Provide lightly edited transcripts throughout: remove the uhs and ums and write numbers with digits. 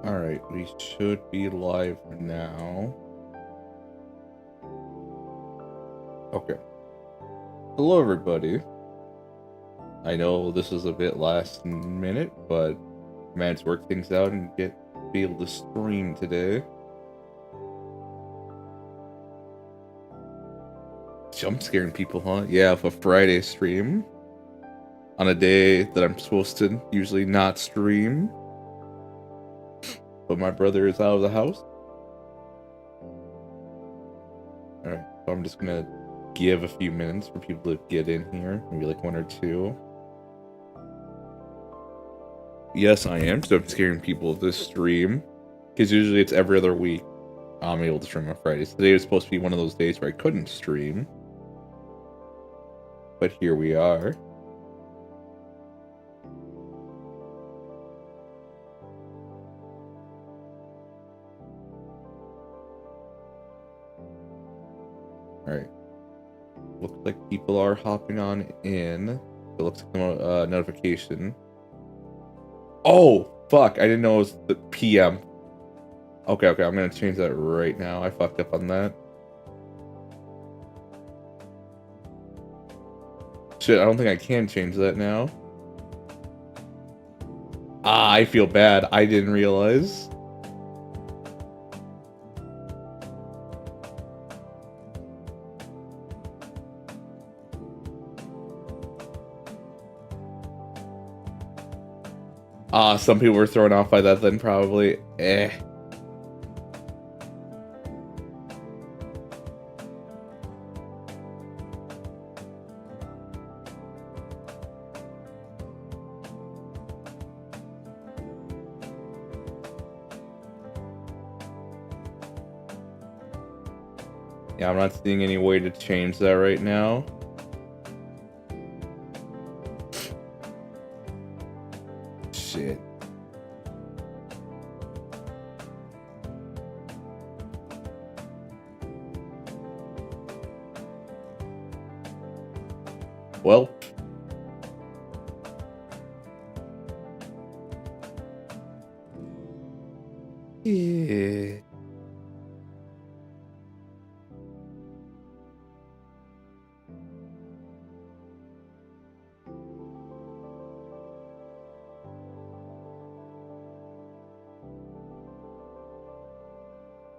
Alright, we should be live now. Okay. Hello, everybody. I know this is a bit last minute, but I managed to work things out and be able to stream today. Jump scaring people, huh? Yeah, for a Friday stream. On a day that I'm supposed to usually not stream. But my brother is out of the house. Alright, so I'm just gonna give a few minutes for people to get in here. Maybe like one or two. Yes, I am jump scaring people this stream. Because usually it's every other week I'm able to stream on Fridays. Today was supposed to be one of those days where I couldn't stream. But here we are. Alright. Looks like people are hopping on in. It looks like a notification. Oh, fuck. I didn't know it was the PM. Okay, I'm gonna change that right now. I fucked up on that. Shit, I don't think I can change that now. Ah, I feel bad. I didn't realize. Ah, some people were thrown off by that then, probably. Yeah, I'm not seeing any way to change that right now. Shit. Well. Yeah.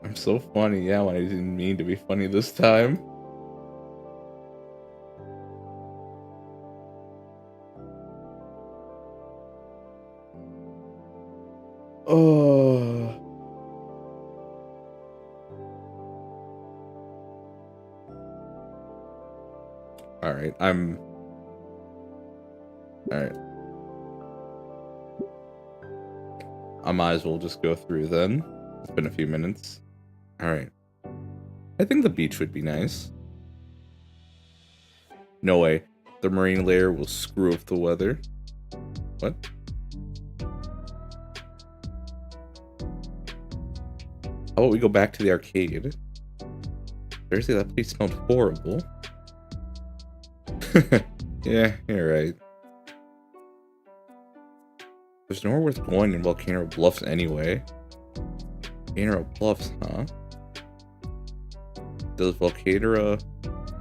I'm so funny, yeah, when I didn't mean to be funny this time. Oh. Alright, Alright. I might as well just go through then. It's been a few minutes. Alright. I think the beach would be nice. No way. The marine layer will screw up the weather. What? How about we go back to the arcade? Seriously, that place smelled horrible. Yeah, you're right. There's nowhere worth going in Volcano Bluffs anyway. Volcano Bluffs, huh? Does Volcano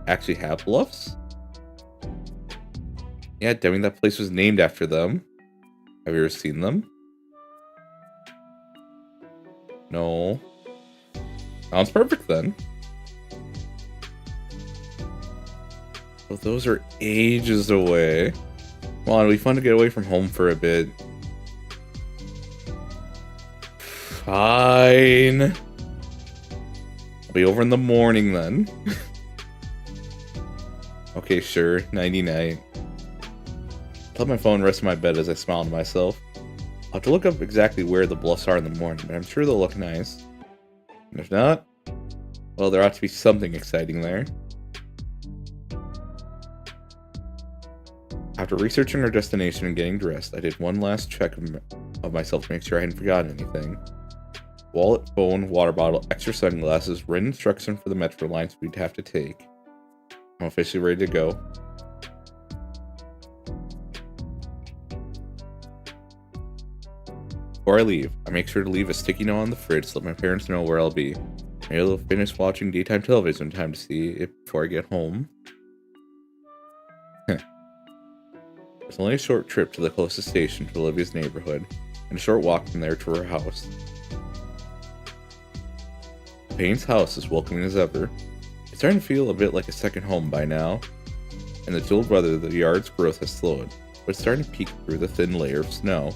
actually have bluffs? Yeah, I mean, that place was named after them. Have you ever seen them? No. Sounds perfect then. Well, those are ages away. Come on, it'll be fun to get away from home for a bit. Fine. I'll be over in the morning then. Okay, sure. 99. Let my phone rest in my bed as I smile to myself. I'll have to look up exactly where the bluffs are in the morning, but I'm sure they'll look nice. And if not, well, there ought to be something exciting there. After researching our destination and getting dressed, I did one last check of myself to make sure I hadn't forgotten anything. Wallet, phone, water bottle, extra sunglasses, written instruction for the metro lines we'd have to take. I'm officially ready to go. Before I leave, I make sure to leave a sticky note on the fridge so that my parents know where I'll be. Maybe they'll finish watching daytime television in time to see it before I get home. It's only a short trip to the closest station to Olivia's neighborhood, and a short walk from there to her house. Payne's house is welcoming as ever. It's starting to feel a bit like a second home by now. In the chilled weather, the yard's growth has slowed, but it's starting to peek through the thin layer of snow.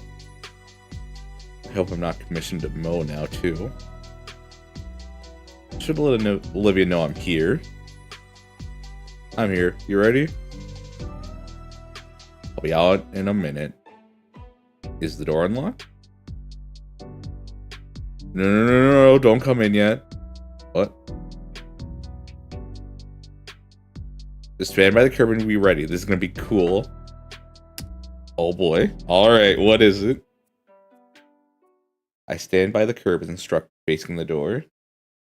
I hope I'm not commissioned to mow now, too. Should let Olivia know I'm here. I'm here. You ready? I'll be out in a minute. Is the door unlocked? No, don't come in yet. What? Just stand by the curb and be ready. This is gonna be cool. Oh boy. Alright, what is it? I stand by the curb as instructed, facing the door.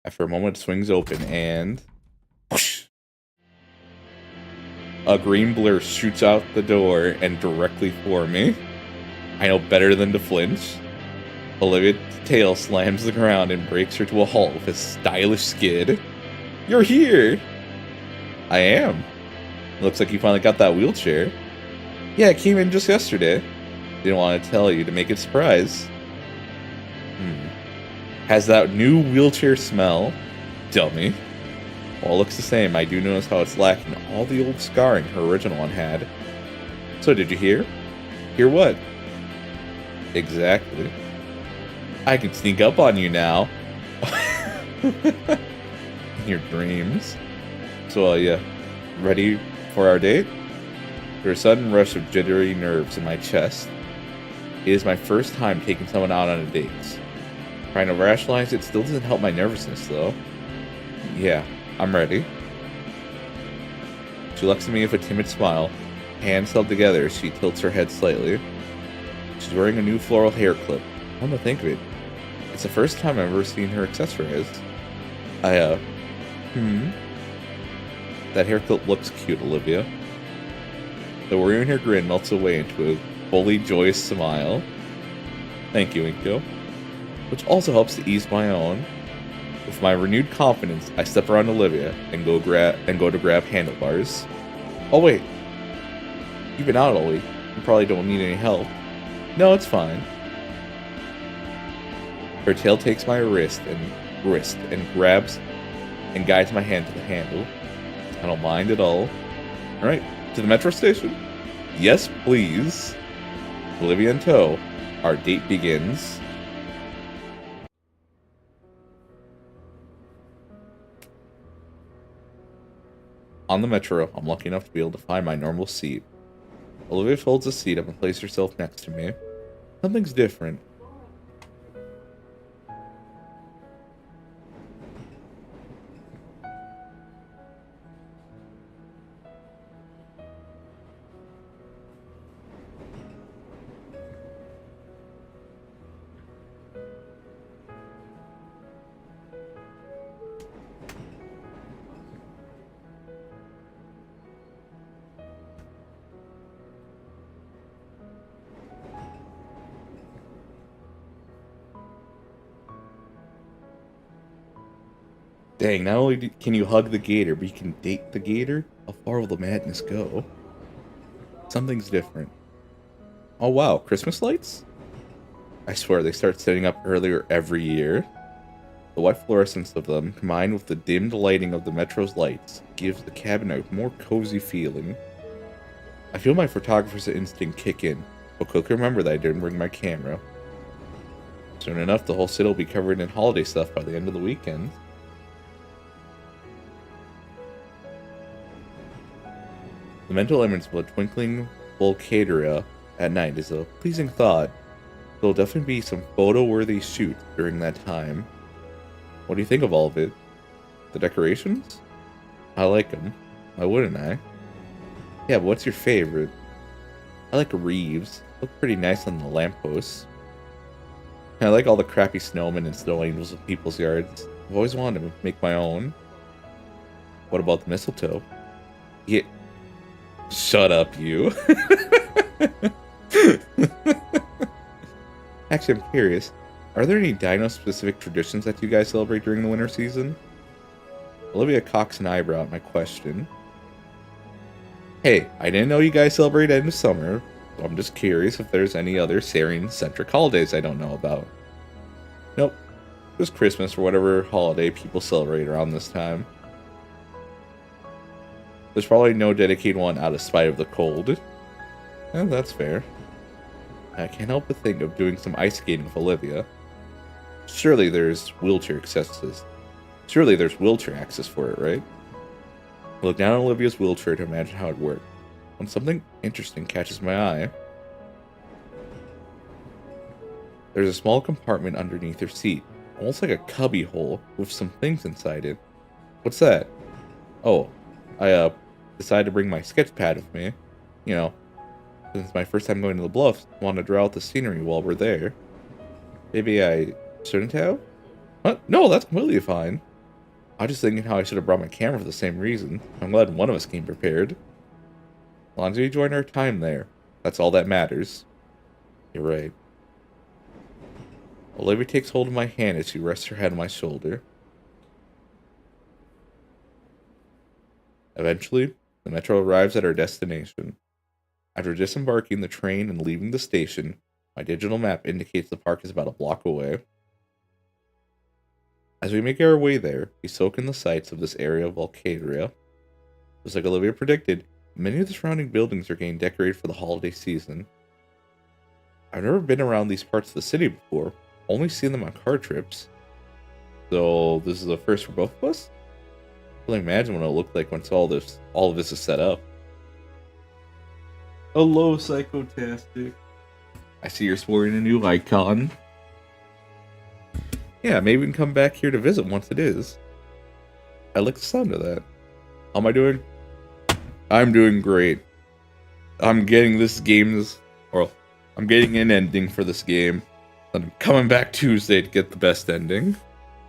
After a moment, it swings open and... whoosh, a green blur shoots out the door and directly for me. I know better than to flinch. Olivia's tail slams the ground and breaks her to a halt with a stylish skid. You're here! I am. Looks like you finally got that wheelchair. Yeah, it came in just yesterday. Didn't want to tell you to make it a surprise. Has that new wheelchair smell? Dummy. While it looks the same, I do notice how it's lacking all the old scarring her original one had. So did you hear? Hear what? Exactly. I can sneak up on you now. In your dreams. So, yeah, ready for our date? There's a sudden rush of jittery nerves in my chest. It is my first time taking someone out on a date. Trying to rationalize it still doesn't help my nervousness, though. Yeah, I'm ready. She looks at me with a timid smile. Hands held together, she tilts her head slightly. She's wearing a new floral hair clip. Come to think of it, it's the first time I've ever seen her accessorized. That hair clip looks cute, Olivia. The worry in her grin melts away into a fully joyous smile. Thank you, Inko. Which also helps to ease my own. With my renewed confidence, I step around Olivia and go to grab handlebars. Oh wait, you've been out all week. You probably don't need any help. No, it's fine. Her tail takes my wrist and grabs and guides my hand to the handle. I don't mind at all. Alright, to the metro station? Yes, please. Olivia in tow. Our date begins. On the metro, I'm lucky enough to be able to find my normal seat. Olivia folds the seat up and places herself next to me. Something's different. Dang, not only can you hug the gator, but you can date the gator? How far will the madness go? Something's different. Oh wow, Christmas lights? I swear, they start setting up earlier every year. The white fluorescence of them, combined with the dimmed lighting of the metro's lights, gives the cabin a more cozy feeling. I feel my photographer's instinct kick in, but quickly remember that I didn't bring my camera. Soon enough, the whole city will be covered in holiday stuff by the end of the weekend. The mental image of a twinkling volcadera at night is a pleasing thought. There'll definitely be some photo-worthy shoots during that time. What do you think of all of it? The decorations? I like them. Why wouldn't I? Yeah, but what's your favorite? I like Reeves. Look pretty nice on the lampposts. I like all the crappy snowmen and snow angels in people's yards. I've always wanted to make my own. What about the mistletoe? Yeah. Shut up, you. Actually, I'm curious. Are there any dino-specific traditions that you guys celebrate during the winter season? Olivia cocks an eyebrow at my question. Hey, I didn't know you guys celebrate end of summer, so I'm just curious if there's any other Sarian-centric holidays I don't know about. Nope. Just Christmas or whatever holiday people celebrate around this time. There's probably no dedicated one out of spite of the cold. That's fair. I can't help but think of doing some ice skating with Olivia. Surely there's wheelchair access for it, right? I look down at Olivia's wheelchair to imagine how it worked, when something interesting catches my eye. There's a small compartment underneath her seat, almost like a cubby hole with some things inside it. What's that? Oh, I decided to bring my sketch pad with me. You know, since it's my first time going to the Bluffs, I want to draw out the scenery while we're there. Maybe I shouldn't have? What? No, that's completely fine. I was just thinking how I should have brought my camera for the same reason. I'm glad one of us came prepared. As long as we enjoyed our time there, that's all that matters. You're right. Olivia takes hold of my hand as she rests her head on my shoulder. Eventually, the metro arrives at our destination. After disembarking the train and leaving the station, my digital map indicates the park is about a block away. As we make our way there, we soak in the sights of this area of Valkyria. Just like Olivia predicted, many of the surrounding buildings are getting decorated for the holiday season. I've never been around these parts of the city before, only seen them on car trips. So this is the first for both of us? I can only imagine what it'll look like once all of this is set up. Hello, Psychotastic. I see you're sporting a new icon. Yeah, maybe we can come back here to visit once it is. I like the sound of that. How am I doing? I'm doing great. I'm getting I'm getting an ending for this game. I'm coming back Tuesday to get the best ending.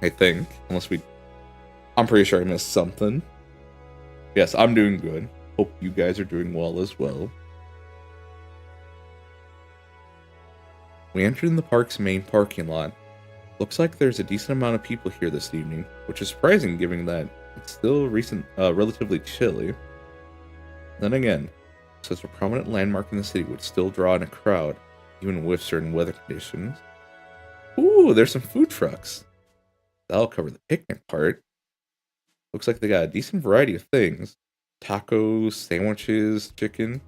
I think. I'm pretty sure I missed something. Yes, I'm doing good. Hope you guys are doing well as well. We entered in the park's main parking lot. Looks like there's a decent amount of people here this evening, which is surprising given that it's still relatively chilly. Then again, such a prominent landmark in the city would still draw in a crowd, even with certain weather conditions. Ooh, there's some food trucks. That'll cover the picnic part. Looks like they got a decent variety of things. Tacos, sandwiches, chicken.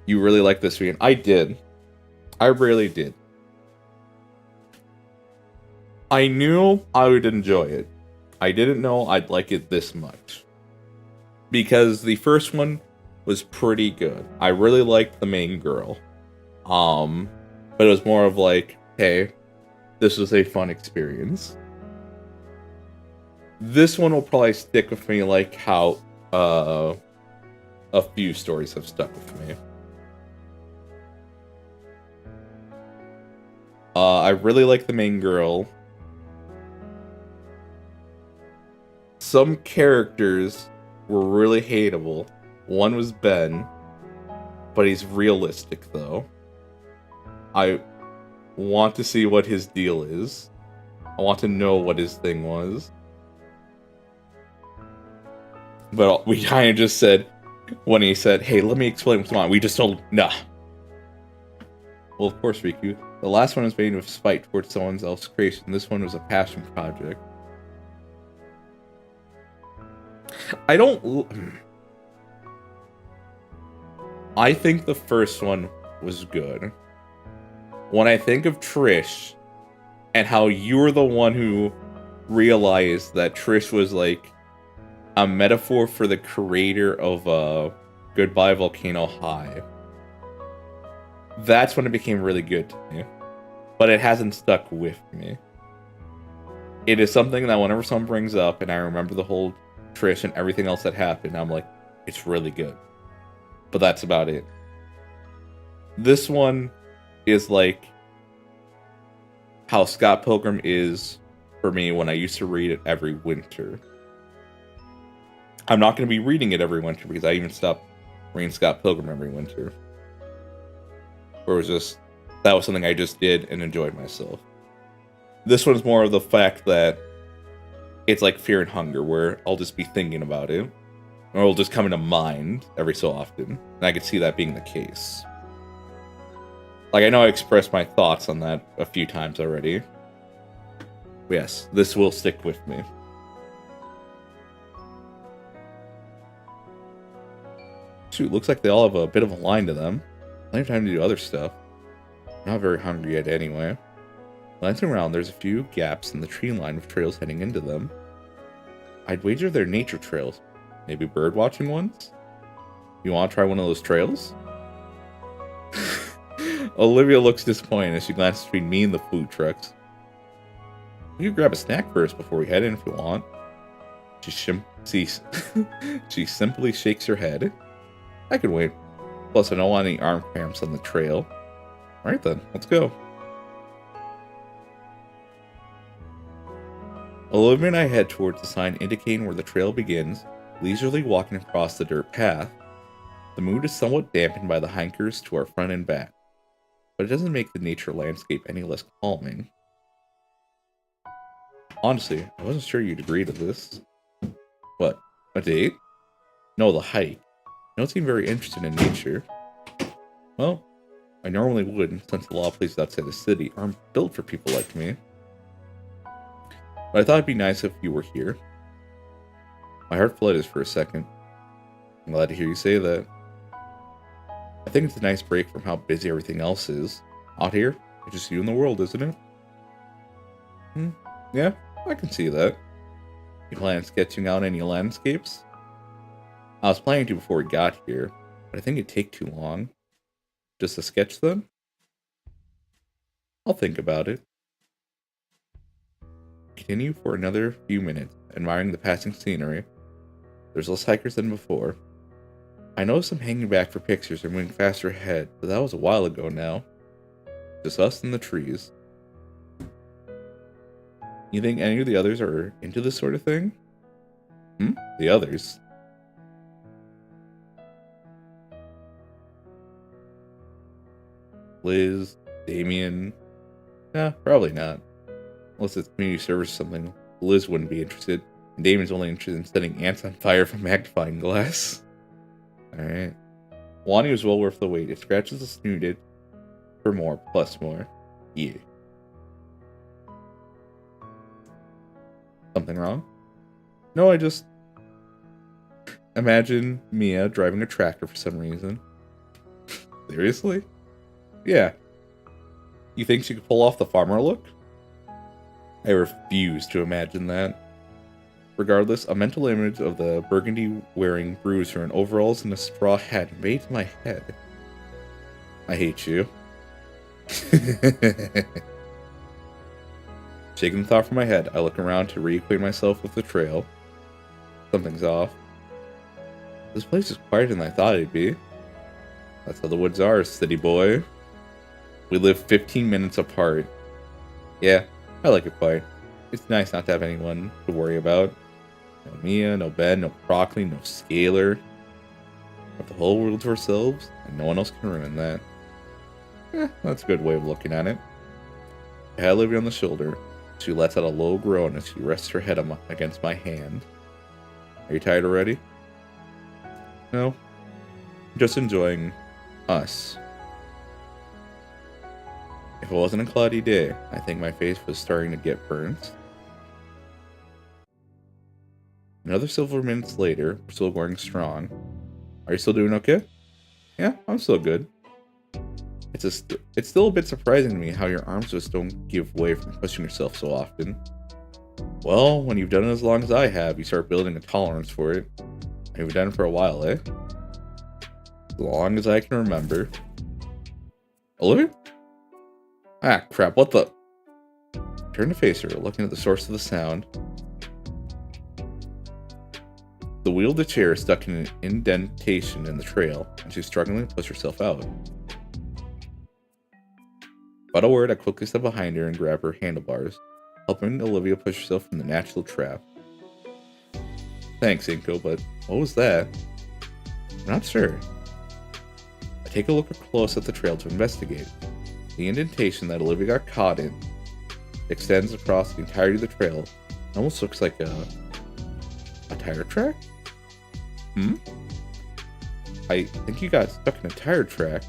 You really like this vegan? I did. I really did. I knew I would enjoy it. I didn't know I'd like it this much. Because the first one was pretty good. I really liked the main girl. But it was more of like, hey, this was a fun experience. This one will probably stick with me like how a few stories have stuck with me. I really like the main girl. Some characters were really hateable. One was Ben, but he's realistic though. I want to see what his deal is. I want to know what his thing was. But we kind of just said, when he said, hey, let me explain what's going on, we just told him, nah. Well, of course, Rikku. The last one was made with spite towards someone else's creation. This one was a passion project. I think the first one was good. When I think of Trish, and how you were the one who realized that Trish was like a metaphor for the creator of Goodbye Volcano High. That's when it became really good to me. But it hasn't stuck with me. It is something that whenever someone brings up, and I remember the whole Trish and everything else that happened, I'm like, it's really good. But that's about it. This one is like how Scott Pilgrim is for me when I used to read it every winter. I'm not going to be reading it every winter because I even stopped reading Scott Pilgrim every winter. Or it was just that was something I just did and enjoyed myself. This one's more of the fact that it's like Fear and Hunger, where I'll just be thinking about it, or it'll just come into mind every so often, and I could see that being the case. Like, I know I expressed my thoughts on that a few times already. But yes, this will stick with me. Shoot, looks like they all have a bit of a line to them. Plenty of time to do other stuff. Not very hungry yet anyway. Glancing around, there's a few gaps in the tree line with trails heading into them. I'd wager they're nature trails. Maybe bird watching ones? You want to try one of those trails? Olivia looks disappointed as she glances between me and the food trucks. We could grab a snack first before we head in if we want. She simply shakes her head. I could wait. Plus, I don't want any arm cramps on the trail. Alright then, let's go. Olivia and I head towards the sign indicating where the trail begins, leisurely walking across the dirt path. The mood is somewhat dampened by the hikers to our front and back, but it doesn't make the nature landscape any less calming. Honestly, I wasn't sure you'd agree to this. What? A date? No, the hike. You don't seem very interested in nature. Well, I normally wouldn't, since a lot of places outside the city aren't built for people like me. But I thought it'd be nice if you were here. My heart fluttered for a second. I'm glad to hear you say that. I think it's a nice break from how busy everything else is. Out here, it's just you in the world, isn't it? Yeah, I can see that. You plan on sketching out any landscapes? I was planning to before we got here, but I think it'd take too long. Just to sketch them? I'll think about it. Continue for another few minutes, admiring the passing scenery. There's less hikers than before. I noticed them hanging back for pictures and moving faster ahead, but that was a while ago now. Just us and the trees. You think any of the others are into this sort of thing? The others? Liz, Damien? Nah, probably not. Unless it's community service or something, Liz wouldn't be interested, and Damien's only interested in setting ants on fire from magnifying glass. Alright. Wani was well worth the wait. It scratches the snooted for more, plus more. Yeah. Something wrong? No, I just imagine Mia driving a tractor for some reason. Seriously? Yeah. You think she could pull off the farmer look? I refuse to imagine that. Regardless, a mental image of the burgundy-wearing bruiser in overalls and a straw hat invades my head. I hate you. Shaking the thought from my head, I look around to reacquaint myself with the trail. Something's off. This place is quieter than I thought it'd be. That's how the woods are, city boy. We live 15 minutes apart. Yeah, I like it quiet. It's nice not to have anyone to worry about. No Mia, no Ben, no Broccoli, no Scalar. We have the whole world to ourselves, and no one else can ruin that. That's a good way of looking at it. I had Olivia on the shoulder. She lets out a low groan as she rests her head against my hand. Are you tired already? No. I'm just enjoying us. If it wasn't a cloudy day, I think my face was starting to get burnt. Another several minutes later, we're still going strong. Are you still doing okay? Yeah, I'm still good. It's still a bit surprising to me how your arms just don't give way from pushing yourself so often. Well, when you've done it as long as I have, you start building a tolerance for it. You've done it for a while, eh? As long as I can remember. Olivia? Ah, crap, what the? Turn to face her, looking at the source of the sound. The wheel of the chair is stuck in an indentation in the trail, and she's struggling to push herself out. Without a word, I quickly step behind her and grab her handlebars, helping Olivia push herself from the natural trap. Thanks, Inko, but what was that? I'm not sure. I take a look close at the trail to investigate. The indentation that Olivia got caught in extends across the entirety of the trail. It almost looks like a tire track? I think you got stuck in a tire track.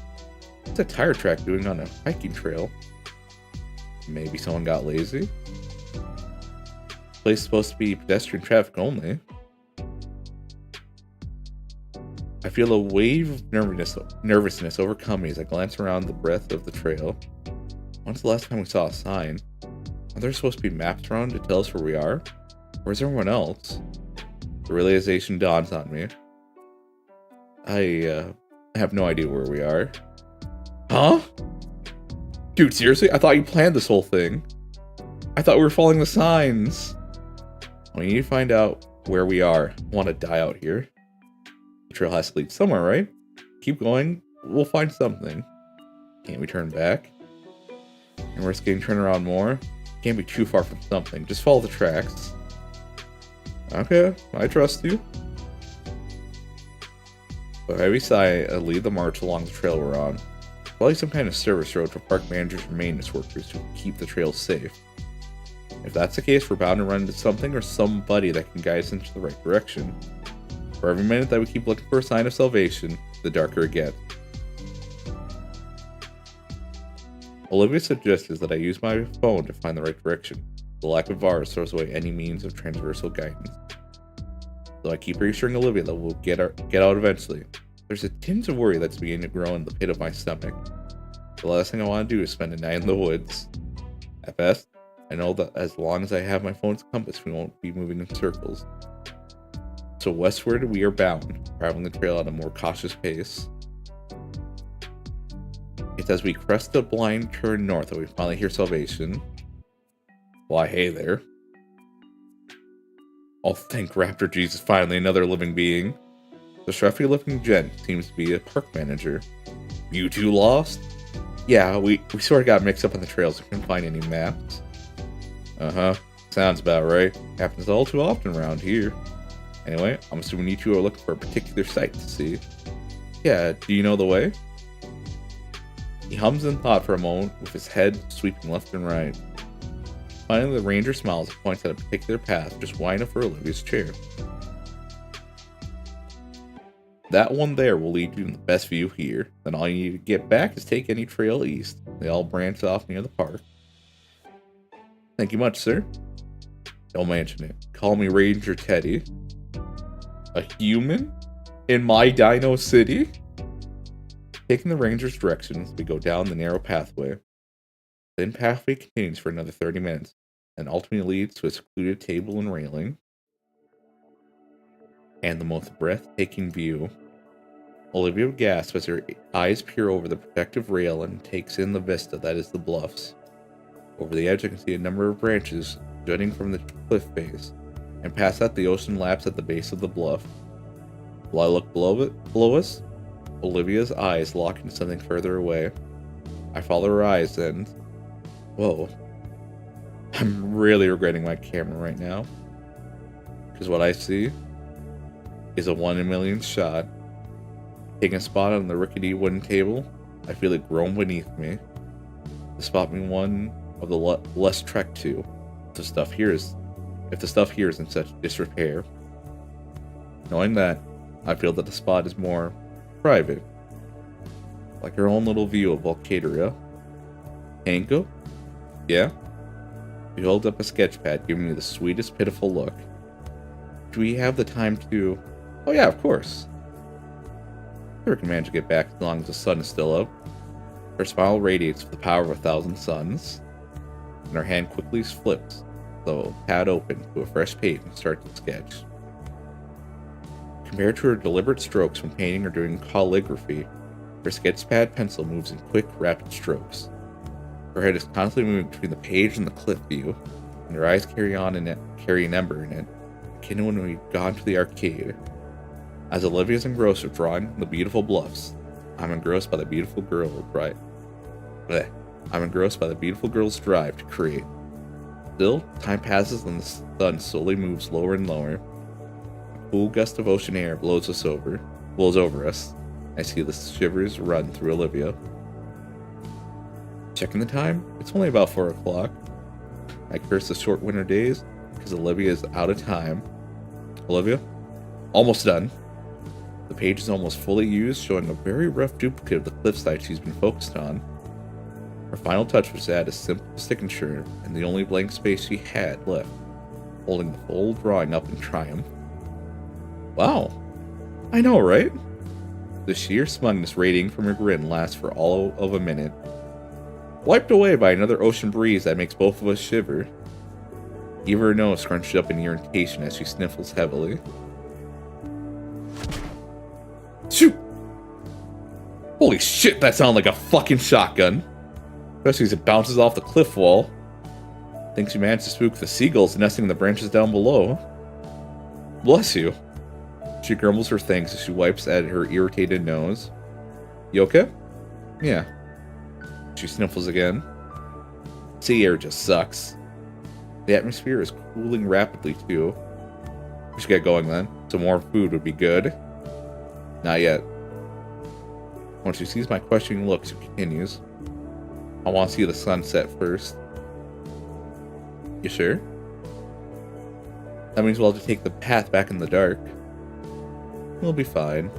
What's a tire track doing on a hiking trail? Maybe someone got lazy? This place is supposed to be pedestrian traffic only. I feel a wave of nervousness overcome me as I glance around the breadth of the trail. When's the last time we saw a sign? Are there supposed to be maps around to tell us where we are? Or is everyone else? The realization dawns on me. I have no idea where we are. Huh? Dude, seriously? I thought you planned this whole thing. I thought we were following the signs. We need to find out where we are. I want to die out here. The trail has to lead somewhere, right? Keep going. We'll find something. Can't we turn back? And we're getting turned around more? Can't be too far from something. Just follow the tracks. Okay, I trust you. With a heavy sigh, I lead the march along the trail we're on. Probably some kind of service road for park managers or maintenance workers to keep the trails safe. If that's the case, we're bound to run into something or somebody that can guide us into the right direction. For every minute that we keep looking for a sign of salvation, the darker it gets. Olivia suggested that I use my phone to find the right direction. The lack of bars throws away any means of transversal guidance. So I keep reassuring Olivia that we'll get out eventually. There's a tinge of worry that's beginning to grow in the pit of my stomach. The last thing I want to do is spend a night in the woods. At best, I know that as long as I have my phone's compass, we won't be moving in circles. So westward we are bound, traveling the trail at a more cautious pace. It's as we crest the blind turn north that we finally hear salvation. Why, hey there. Oh, thank Raptor Jesus, finally another living being. The scruffy-looking gent seems to be a park manager. You two lost? Yeah, we sort of got mixed up on the trails. We couldn't find any maps. Uh-huh. Sounds about right. Happens all too often around here. Anyway, I'm assuming you two are looking for a particular site to see. Yeah, do you know the way? He hums in thought for a moment, with his head sweeping left and right. Finally, the ranger smiles and points at a particular path just wide enough for Olivia's chair. That one there will lead you to the best view here. Then all you need to get back is take any trail east. They all branch off near the park. Thank you much, sir. Don't mention it. Call me Ranger Teddy. A human? In my Dino City? Taking the ranger's directions, we go down the narrow pathway. The pathway continues for another 30 minutes, and ultimately leads to a secluded table and railing. And the most breathtaking view. Olivia gasps as her eyes peer over the protective rail and takes in the vista that is the bluffs. Over the edge I can see a number of branches jutting from the cliff face, and past that the ocean laps at the base of the bluff. While I look below us, Olivia's eyes lock into something further away. I follow her eyes and... Whoa. I'm really regretting my camera right now. Because what I see is a 1 in a million shot. Taking a spot on the rickety wooden table, I feel it groan beneath me. The spot being one of the less trekked to. If the stuff here is in such disrepair. Knowing that, I feel that the spot is more private. Like our own little view of Volcadia. Hanko? Yeah? He holds up a sketch pad, giving me the sweetest pitiful look. Do we have the time to... Oh yeah, of course. We can manage to get back as long as the sun is still up. Her smile radiates with the power of 1,000 suns, and her hand quickly flips the pad open to a fresh page and starts to sketch. Compared to her deliberate strokes when painting or doing calligraphy, her sketch pad pencil moves in quick, rapid strokes. Her head is constantly moving between the page and the cliff view, and her eyes carry an ember in it, akin to when we've gone to the arcade. As Olivia's engrossed with drawing the beautiful bluffs, I'm engrossed by the beautiful girl's drive to create. Still, time passes and the sun slowly moves lower and lower. A cool gust of ocean air blows over us. I see the shivers run through Olivia. Checking the time, it's only about 4 o'clock. I curse the short winter days because Olivia is out of time. Olivia? Almost done. The page is almost fully used, showing a very rough duplicate of the cliffside she's been focused on. Her final touch was to add a simple signature and the only blank space she had left, holding the full drawing up in triumph. Wow. I know, right? The sheer smugness radiating from her grin lasts for all of a minute, wiped away by another ocean breeze that makes both of us shiver. Even her nose scrunched up in irritation as she sniffles heavily. Shoot! Holy shit, that sounded like a fucking shotgun. Especially as it bounces off the cliff wall. Thinks you managed to spook the seagulls nesting in the branches down below. Bless you. She grumbles her thanks as she wipes at her irritated nose. You okay? Yeah. She sniffles again. Sea air just sucks. The atmosphere is cooling rapidly too. We should get going then. Some more food would be good. Not yet. When she sees my questioning look, she continues. I want to see the sunset first. You sure? That means we'll have to take the path back in the dark. We'll be fine.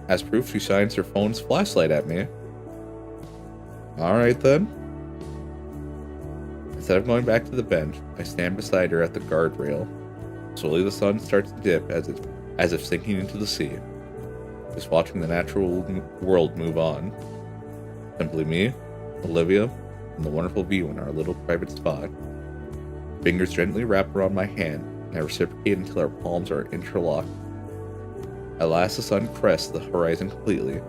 As proof, she shines her phone's flashlight at me. Alright then. Instead of going back to the bench, I stand beside her at the guardrail. Slowly the sun starts to dip as if sinking into the sea. Just watching the natural world move on. Simply me, Olivia, and the wonderful view in our little private spot. Fingers gently wrap around my hand, and I reciprocate until our palms are interlocked. At last the sun crests the horizon completely,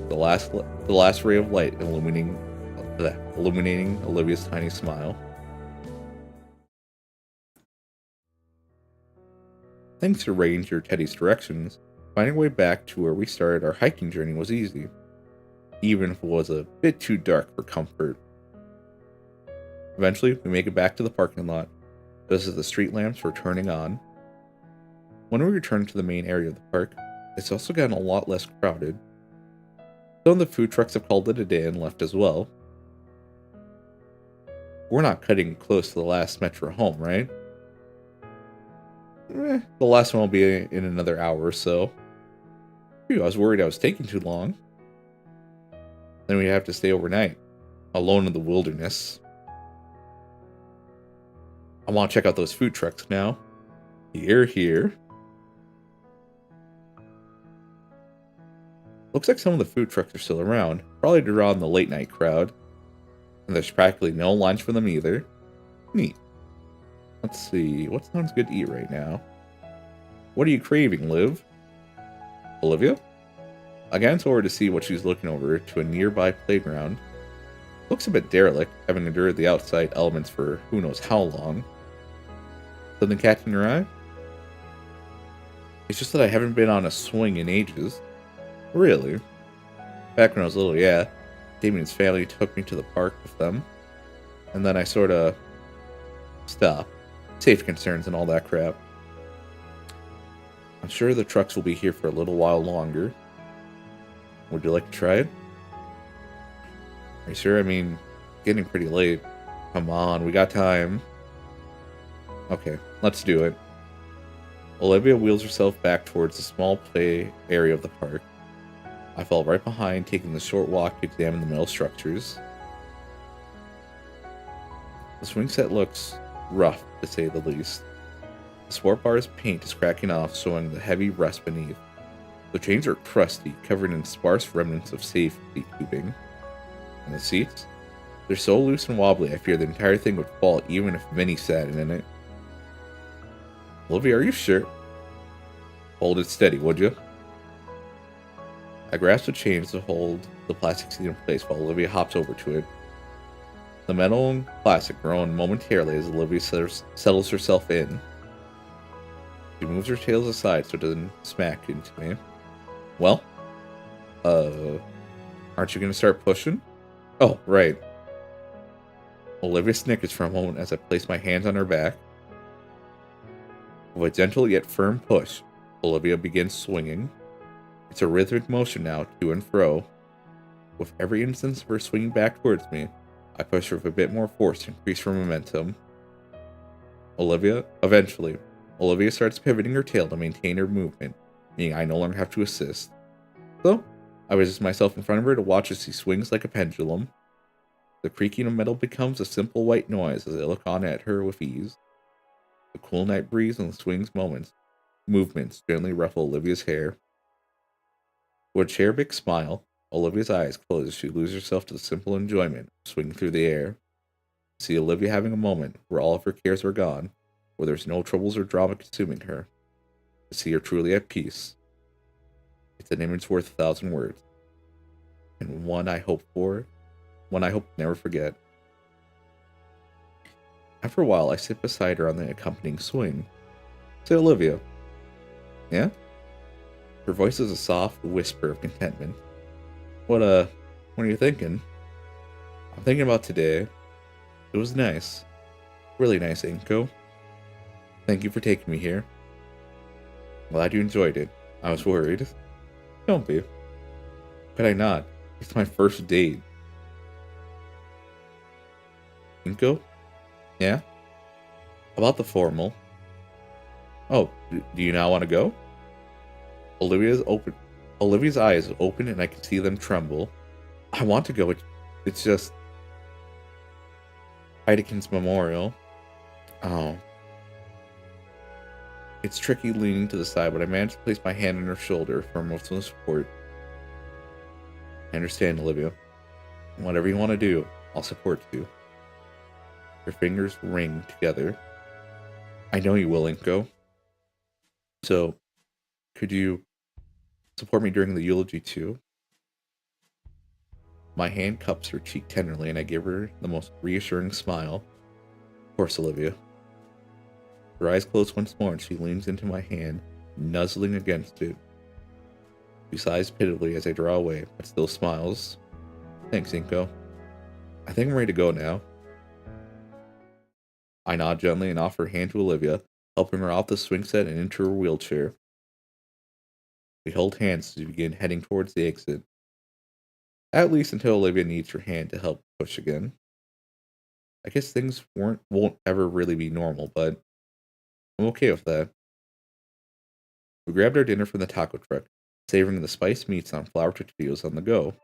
the last ray of light illuminating Olivia's tiny smile. Thanks to Ranger Teddy's directions, finding a way back to where we started our hiking journey was easy, even if it was a bit too dark for comfort. Eventually, we make it back to the parking lot, just as the street lamps were turning on. When we return to the main area of the park, it's also gotten a lot less crowded. Some of the food trucks have called it a day and left as well. We're not cutting close to the last metro home, right? The last one will be in another hour or so. Phew, I was worried I was taking too long. Then we'd have to stay overnight, alone in the wilderness. I want to check out those food trucks now. Here. Looks like some of the food trucks are still around, probably to draw in the late night crowd. And there's practically no lunch for them either. Neat. Let's see, what sounds good to eat right now? What are you craving, Liv? Olivia? I glance over to see what she's looking over to a nearby playground. Looks a bit derelict, having endured the outside elements for who knows how long. Something catching your eye? It's just that I haven't been on a swing in ages. Really? Back when I was little, yeah. Damien's family took me to the park with them. And then I sorta stopped. Safety concerns and all that crap. I'm sure the trucks will be here for a little while longer. Would you like to try it? Are you sure? I mean, getting pretty late. Come on, we got time. Okay, let's do it. Olivia wheels herself back towards the small play area of the park. I fall right behind, taking the short walk to examine the metal structures. The swing set looks rough, to say the least. The sport bar's paint is cracking off, showing the heavy rust beneath. The chains are crusty, covered in sparse remnants of safety tubing. And the seats? They're so loose and wobbly, I fear the entire thing would fall even if Vinny sat in it. Olivia, are you sure? Hold it steady, would you? I grasp the chains to hold the plastic seat in place while Olivia hops over to it. The metal and plastic groan momentarily as Olivia settles herself in. She moves her tails aside so it doesn't smack into me. Well? Aren't you gonna start pushing? Oh, right. Olivia snickers for a moment as I place my hands on her back. With a gentle yet firm push, Olivia begins swinging. It's a rhythmic motion now, to and fro. With every instance of her swinging back towards me, I push her with a bit more force to increase her momentum. Eventually, Olivia starts pivoting her tail to maintain her movement, meaning I no longer have to assist. So, I position myself in front of her to watch as she swings like a pendulum. The creaking of metal becomes a simple white noise as I look on at her with ease. The cool night breeze and the swing's movements gently ruffle Olivia's hair. With a cherubic smile, Olivia's eyes close as she loses herself to the simple enjoyment of swinging through the air. See Olivia having a moment where all of her cares are gone, where there's no troubles or drama consuming her. To see her truly at peace. It's an image worth 1,000 words, and one I hope to never forget. After a while, I sit beside her on the accompanying swing. Say, Olivia. Yeah? Her voice is a soft whisper of contentment. What are you thinking? I'm thinking about today. It was nice. Really nice, Inko. Thank you for taking me here. Glad you enjoyed it. I was worried. Don't be. Could I not? It's my first date. Inko? Yeah? About the formal. Oh, do you now want to go? Olivia's eyes open and I can see them tremble. I want to go. It's just Heidekin's memorial. Oh. It's tricky leaning to the side, but I manage to place my hand on her shoulder for emotional support. I understand, Olivia. Whatever you want to do, I'll support you. Her fingers ring together. I know you will, Inko. So, could you support me during the eulogy too? My hand cups her cheek tenderly and I give her the most reassuring smile. Of course, Olivia. Her eyes close once more and she leans into my hand, nuzzling against it. She sighs pitifully as I draw away, but still smiles. Thanks, Inko. I think I'm ready to go now. I nod gently and offer a hand to Olivia, helping her off the swing set and into her wheelchair. We hold hands as we begin heading towards the exit. At least until Olivia needs her hand to help push again. I guess things won't ever really be normal, but I'm okay with that. We grabbed our dinner from the taco truck, savoring the spiced meats on flour tortillas on the go.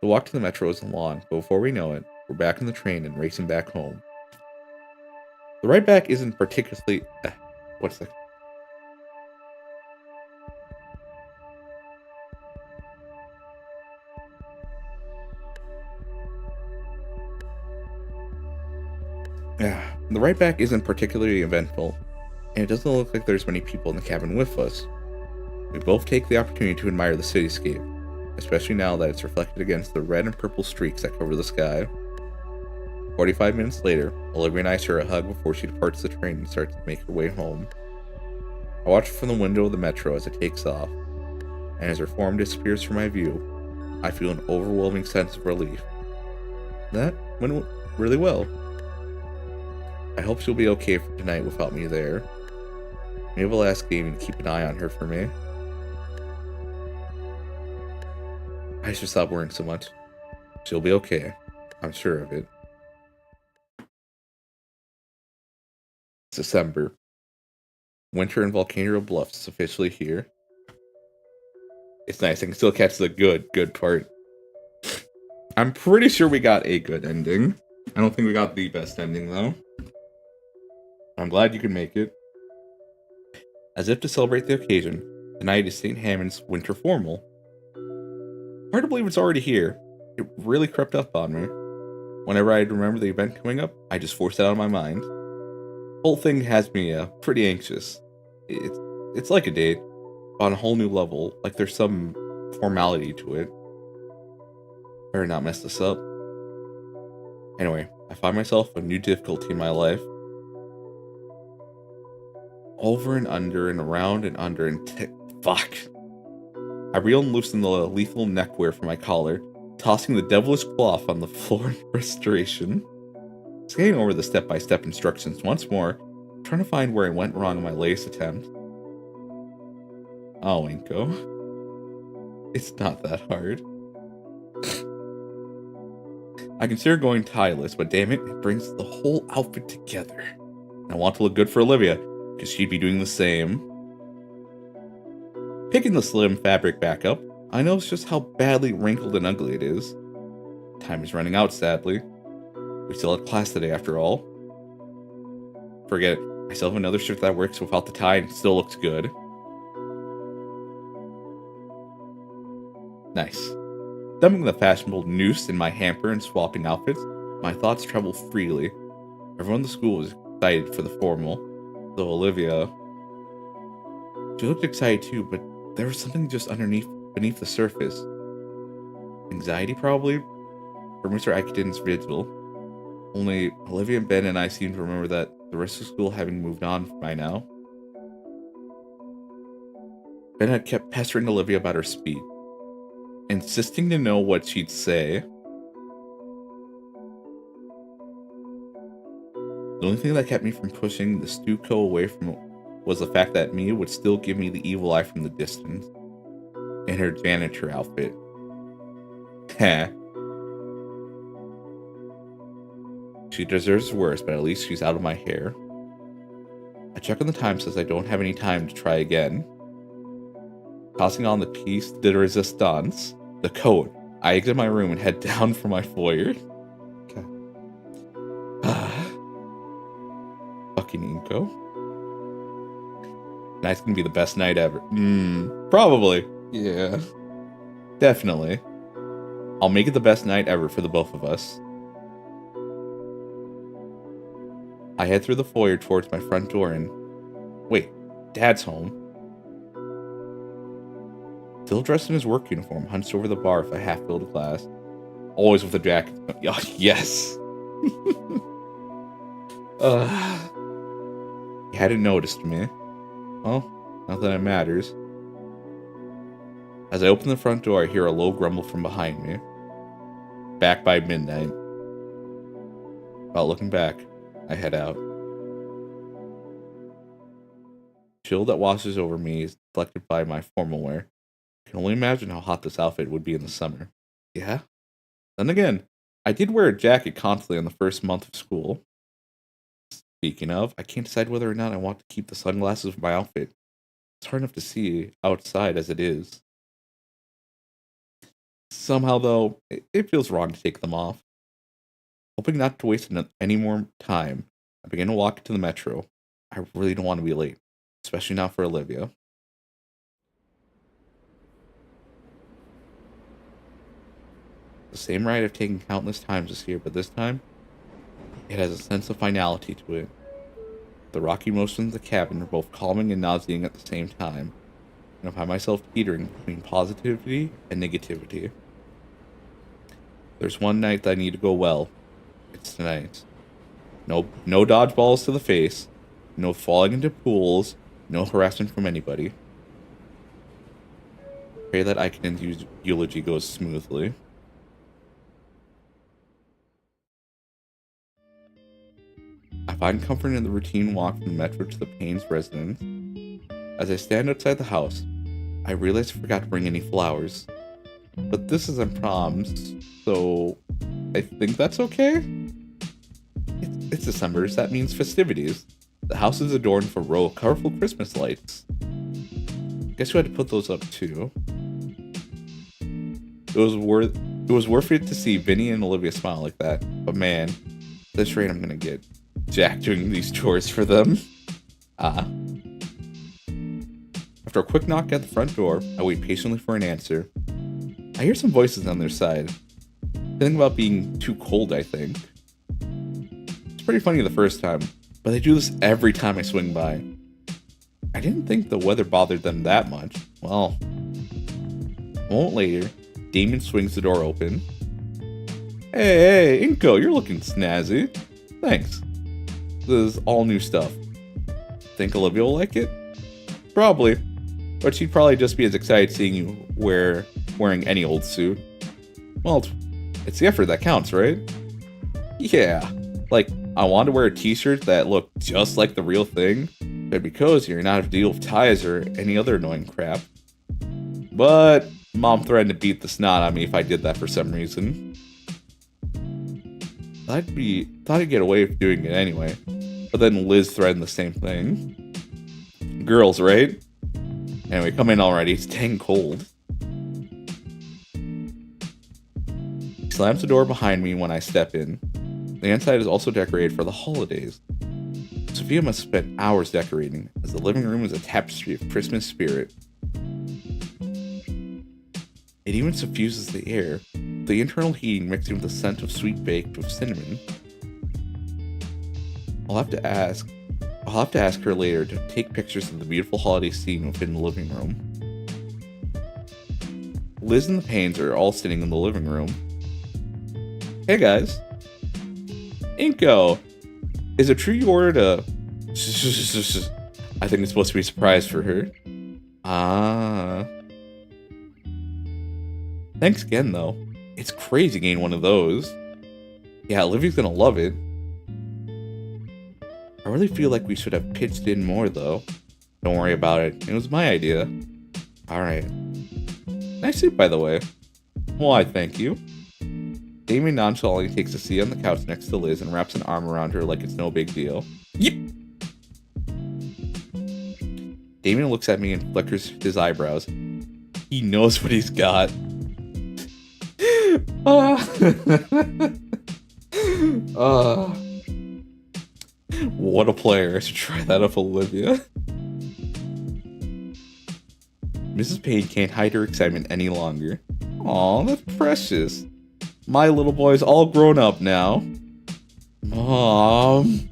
The walk to the metro isn't long, but before we know it, we're back on the train and racing back home. The ride back isn't particularly... what's that? The ride back isn't particularly eventful, and it doesn't look like there's many people in the cabin with us. We both take the opportunity to admire the cityscape, especially now that it's reflected against the red and purple streaks that cover the sky. 45 minutes later, Olivia and I share a hug before she departs the train and starts to make her way home. I watch from the window of the metro as it takes off, and as her form disappears from my view, I feel an overwhelming sense of relief. That went really well. I hope she'll be okay for tonight without me there. Maybe I'll ask Gaming to keep an eye on her for me. I should stop worrying so much. She'll be okay. I'm sure of it. It's December. Winter in Volcano Bluffs is officially here. It's nice. I can still catch the good part. I'm pretty sure we got a good ending. I don't think we got the best ending, though. I'm glad you could make it. As if to celebrate the occasion, tonight is St. Hammond's Winter Formal. Hard to believe it's already here. It really crept up on me. Whenever I remember the event coming up, I just force it out of my mind. The whole thing has me pretty anxious. It's like a date, on a whole new level, like there's some formality to it. Better not mess this up. Anyway, I find myself a new difficulty in my life. Over and under and around and under and fuck. I reel and loosen the lethal neckwear from my collar, tossing the devilish cloth on the floor in frustration. Scanning over the step-by-step instructions once more, trying to find where I went wrong in my latest attempt. Oh, Inko. It's not that hard. I consider going tieless, but damn it, it brings the whole outfit together. And I want to look good for Olivia, because she'd be doing the same. Picking the slim fabric back up, I notice just how badly wrinkled and ugly it is. Time is running out, sadly. We still have class today, after all. Forget it. I still have another shirt that works without the tie and still looks good. Nice. Dumping the fashionable noose in my hamper and swapping outfits, my thoughts travel freely. Everyone in the school was excited for the formal, though Olivia... She looked excited too, but there was something just beneath the surface. Anxiety, probably? For Mr. Akidin's vigil. Only Olivia and Ben and I seem to remember that the rest of school having moved on by now. Ben had kept pestering Olivia about her speech, insisting to know what she'd say. The only thing that kept me from pushing the Stuco away from it was the fact that Mia would still give me the evil eye from the distance. In her janitor outfit. Heh. She deserves worse, but at least she's out of my hair. A check on the time says I don't have any time to try again. Tossing on the piece de resistance, the coat, I exit my room and head down for my foyer. Okay. Fucking Inko. Tonight's gonna be the best night ever. Probably. Yeah. Definitely. I'll make it the best night ever for the both of us. I head through the foyer towards my front door and... Wait, Dad's home. Still dressed in his work uniform, hunched over the bar with a half-filled glass. Always with a jacket. Oh, yes! He hadn't noticed me. Well, not that it matters. As I open the front door, I hear a low grumble from behind me. Back by midnight. Without looking back, I head out. Chill that washes over me is deflected by my formal wear. I can only imagine how hot this outfit would be in the summer. Yeah? Then again, I did wear a jacket constantly in the first month of school. Speaking of, I can't decide whether or not I want to keep the sunglasses for my outfit. It's hard enough to see outside as it is. Somehow, though, it feels wrong to take them off. Hoping not to waste any more time, I begin to walk to the metro. I really don't want to be late, especially not for Olivia. The same ride I've taken countless times this year, but this time, it has a sense of finality to it. The rocky motions of the cabin are both calming and nauseating at the same time, and I find myself teetering between positivity and negativity. There's one night that I need to go well. It's tonight. No dodgeballs to the face, no falling into pools, no harassment from anybody. Pray that Aiken's eulogy goes smoothly. I find comfort in the routine walk from the metro to the Payne's residence. As I stand outside the house, I realize I forgot to bring any flowers. But this isn't proms, so I think that's okay? It's December, so that means festivities. The house is adorned with a row of colorful Christmas lights. Guess we had to put those up too. It was worth it to see Vinny and Olivia smile like that. But man, at this rate I'm gonna get Jack doing these chores for them. After a quick knock at the front door, I wait patiently for an answer. I hear some voices on their side. Something about being too cold, I think. It's pretty funny the first time, but they do this every time I swing by. I didn't think the weather bothered them that much. Well, a moment later, Damon swings the door open. Hey, Inko, you're looking snazzy. Thanks. This is all new stuff. Think Olivia will like it? Probably. But she'd probably just be as excited seeing you wearing any old suit. Well, it's the effort that counts, right? Yeah. Like, I wanted to wear a t-shirt that looked just like the real thing, but because you're not have to deal with ties or any other annoying crap. But Mom threatened to beat the snot out of me if I did that for some reason. Thought I'd get away with doing it anyway. But then Liz threatened the same thing. Girls, right? Anyway, come in already. It's dang cold. He slams the door behind me when I step in. The inside is also decorated for the holidays. Sophia must have spent hours decorating, as the living room is a tapestry of Christmas spirit. It even suffuses the air, the internal heating mixing with the scent of sweet baked with cinnamon. I'll have to ask her later to take pictures of the beautiful holiday scene within the living room. Liz and the Paynes are all sitting in the living room. Hey guys. Inko, is it true you ordered a... I think it's supposed to be a surprise for her. Ah. Thanks again, though. It's crazy getting one of those. Yeah, Olivia's gonna love it. I really feel like we should have pitched in more, though. Don't worry about it. It was my idea. Alright. Nice suit, by the way. Why, thank you. Damien nonchalantly takes a seat on the couch next to Liz and wraps an arm around her like it's no big deal. Yep. Damien looks at me and flickers his eyebrows. He knows what he's got. What a player. I should try that up, Olivia. Mrs. Payne can't hide her excitement any longer. Aw, that's precious. My little boy's all grown up now. Mom.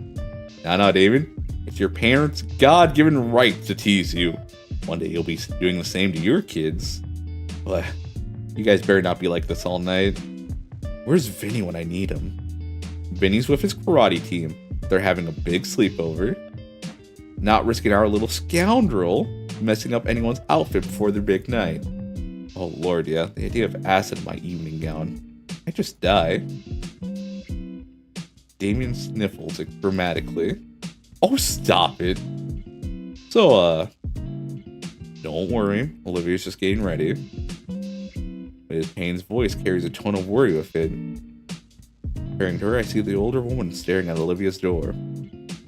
Now, David. It's your parents' God-given right to tease you. One day you'll be doing the same to your kids. But you guys better not be like this all night. Where's Vinny when I need him? Vinny's with his karate team. They're having a big sleepover. Not risking our little scoundrel messing up anyone's outfit before their big night. Oh lord, yeah. The idea of acid in my evening gown. I just die. Damien sniffles dramatically. Oh, stop it. So, don't worry. Olivia's just getting ready. But his Payne's voice carries a tone of worry with it. Comparing to her, I see the older woman staring at Olivia's door.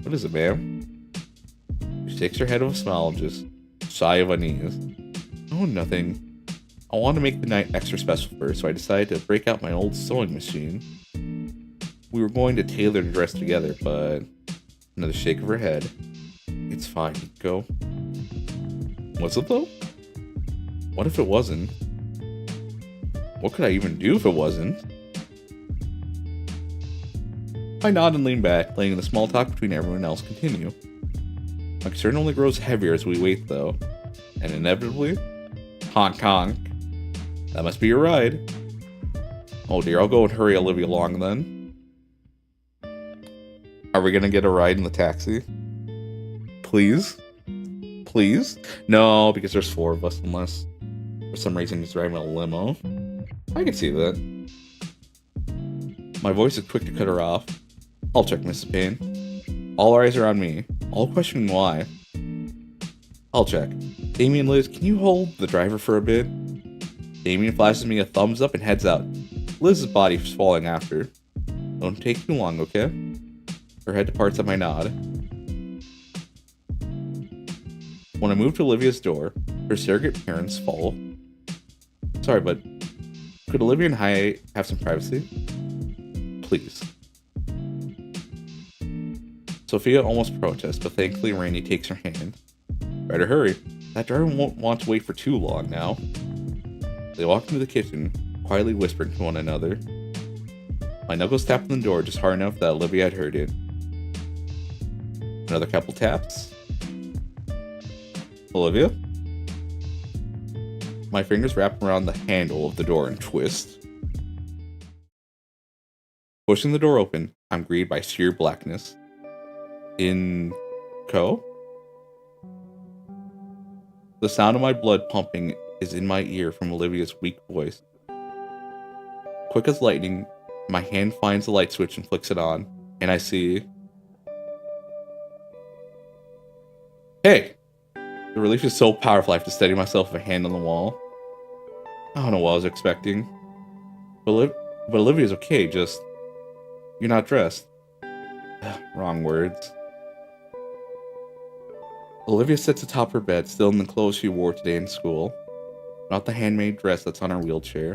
What is it, ma'am? She shakes her head with a smile and just sigh of unease. Oh, nothing. I want to make the night extra special for her, so I decided to break out my old sewing machine. We were going to tailor the dress together, but... Another shake of her head. It's fine, go. Was it though? What if it wasn't? What could I even do if it wasn't? I nod and lean back, letting the small talk between everyone else continue. My concern only grows heavier as we wait though. And inevitably, honk honk. That must be your ride. Oh dear, I'll go and hurry Olivia along then. Are we gonna get a ride in the taxi? Please? Please? No, because there's 4 of us unless for some reason he's driving a limo. I can see that. My voice is quick to cut her off. I'll check, Mrs. Payne. All eyes are on me, all questioning why. I'll check. Damien, Liz, can you hold the driver for a bit? Damien flashes me a thumbs up and heads out. Liz's body is falling after. Don't take too long, okay? Her head departs at my nod. When I move to Olivia's door, her surrogate parents follow. Sorry, but could Olivia and I have some privacy? Please. Sophia almost protests, but thankfully Rainey takes her hand. Better hurry. That driver won't want to wait for too long now. They walk into the kitchen, quietly whispering to one another. My knuckles tap on the door just hard enough that Olivia had heard it. Another couple taps. Olivia? My fingers wrap around the handle of the door and twist. Pushing the door open, I'm greeted by sheer blackness. Inko? The sound of my blood pumping is in my ear from Olivia's weak voice. Quick as lightning, my hand finds the light switch and flicks it on, and I see... Hey! The relief is so powerful I have to steady myself with a hand on the wall. I don't know what I was expecting. But Olivia's okay, just... You're not dressed. Wrong words. Olivia sits atop her bed, still in the clothes she wore today in school. Not the handmade dress that's on her wheelchair.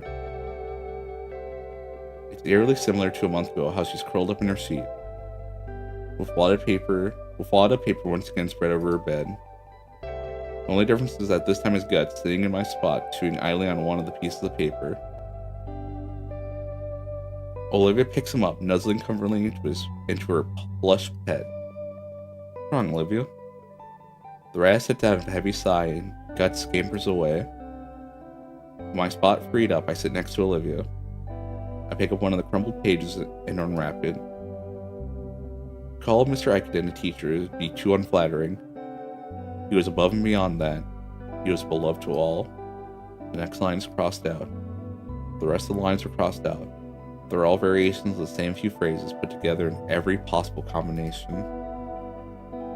It's eerily similar to a month ago, how she's curled up in her seat. With wadded paper once again spread over her bed. The only difference is that this time is Guts sitting in my spot, chewing idly on one of the pieces of paper. Olivia picks him up, nuzzling comfortably into her plush pet. What's wrong, Olivia? The rat sits down with a heavy sigh, and Guts scampers away. With my spot freed up, I sit next to Olivia. I pick up one of the crumpled pages and unwrap it. The call of Mr. Eichenden, a teacher, would be too unflattering. He was above and beyond that. He was beloved to all. The next line is crossed out. The rest of the lines are crossed out. They're all variations of the same few phrases put together in every possible combination.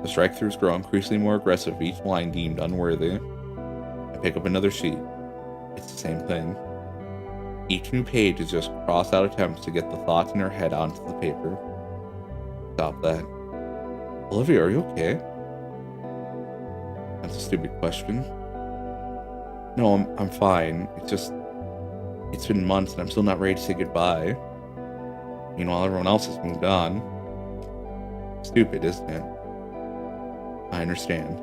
The strike-throughs grow increasingly more aggressive, each line deemed unworthy. I pick up another sheet. It's the same thing. Each new page is just crossed-out attempts to get the thoughts in her head onto the paper. Stop that. Olivia, are you okay? That's a stupid question. No, I'm fine. It's been months and I'm still not ready to say goodbye. Meanwhile, everyone else has moved on. Stupid, isn't it? I understand.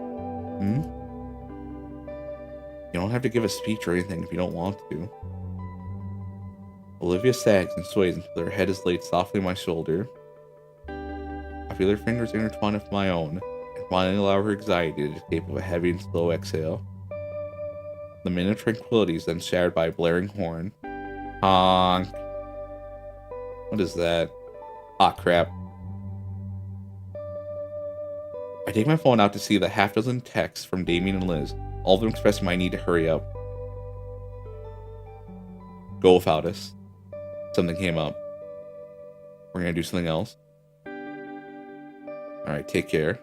You don't have to give a speech or anything if you don't want to. Olivia sags and sways until her head is laid softly on my shoulder. I feel her fingers intertwine with my own, and finally allow her anxiety to escape with a heavy and slow exhale. The minute of tranquility is then shattered by a blaring horn. Honk. What is that? Ah, crap. I take my phone out to see the half-dozen texts from Damien and Liz, all of them expressing my need to hurry up. Go without us. Something came up. We're gonna do something else. Alright, take care.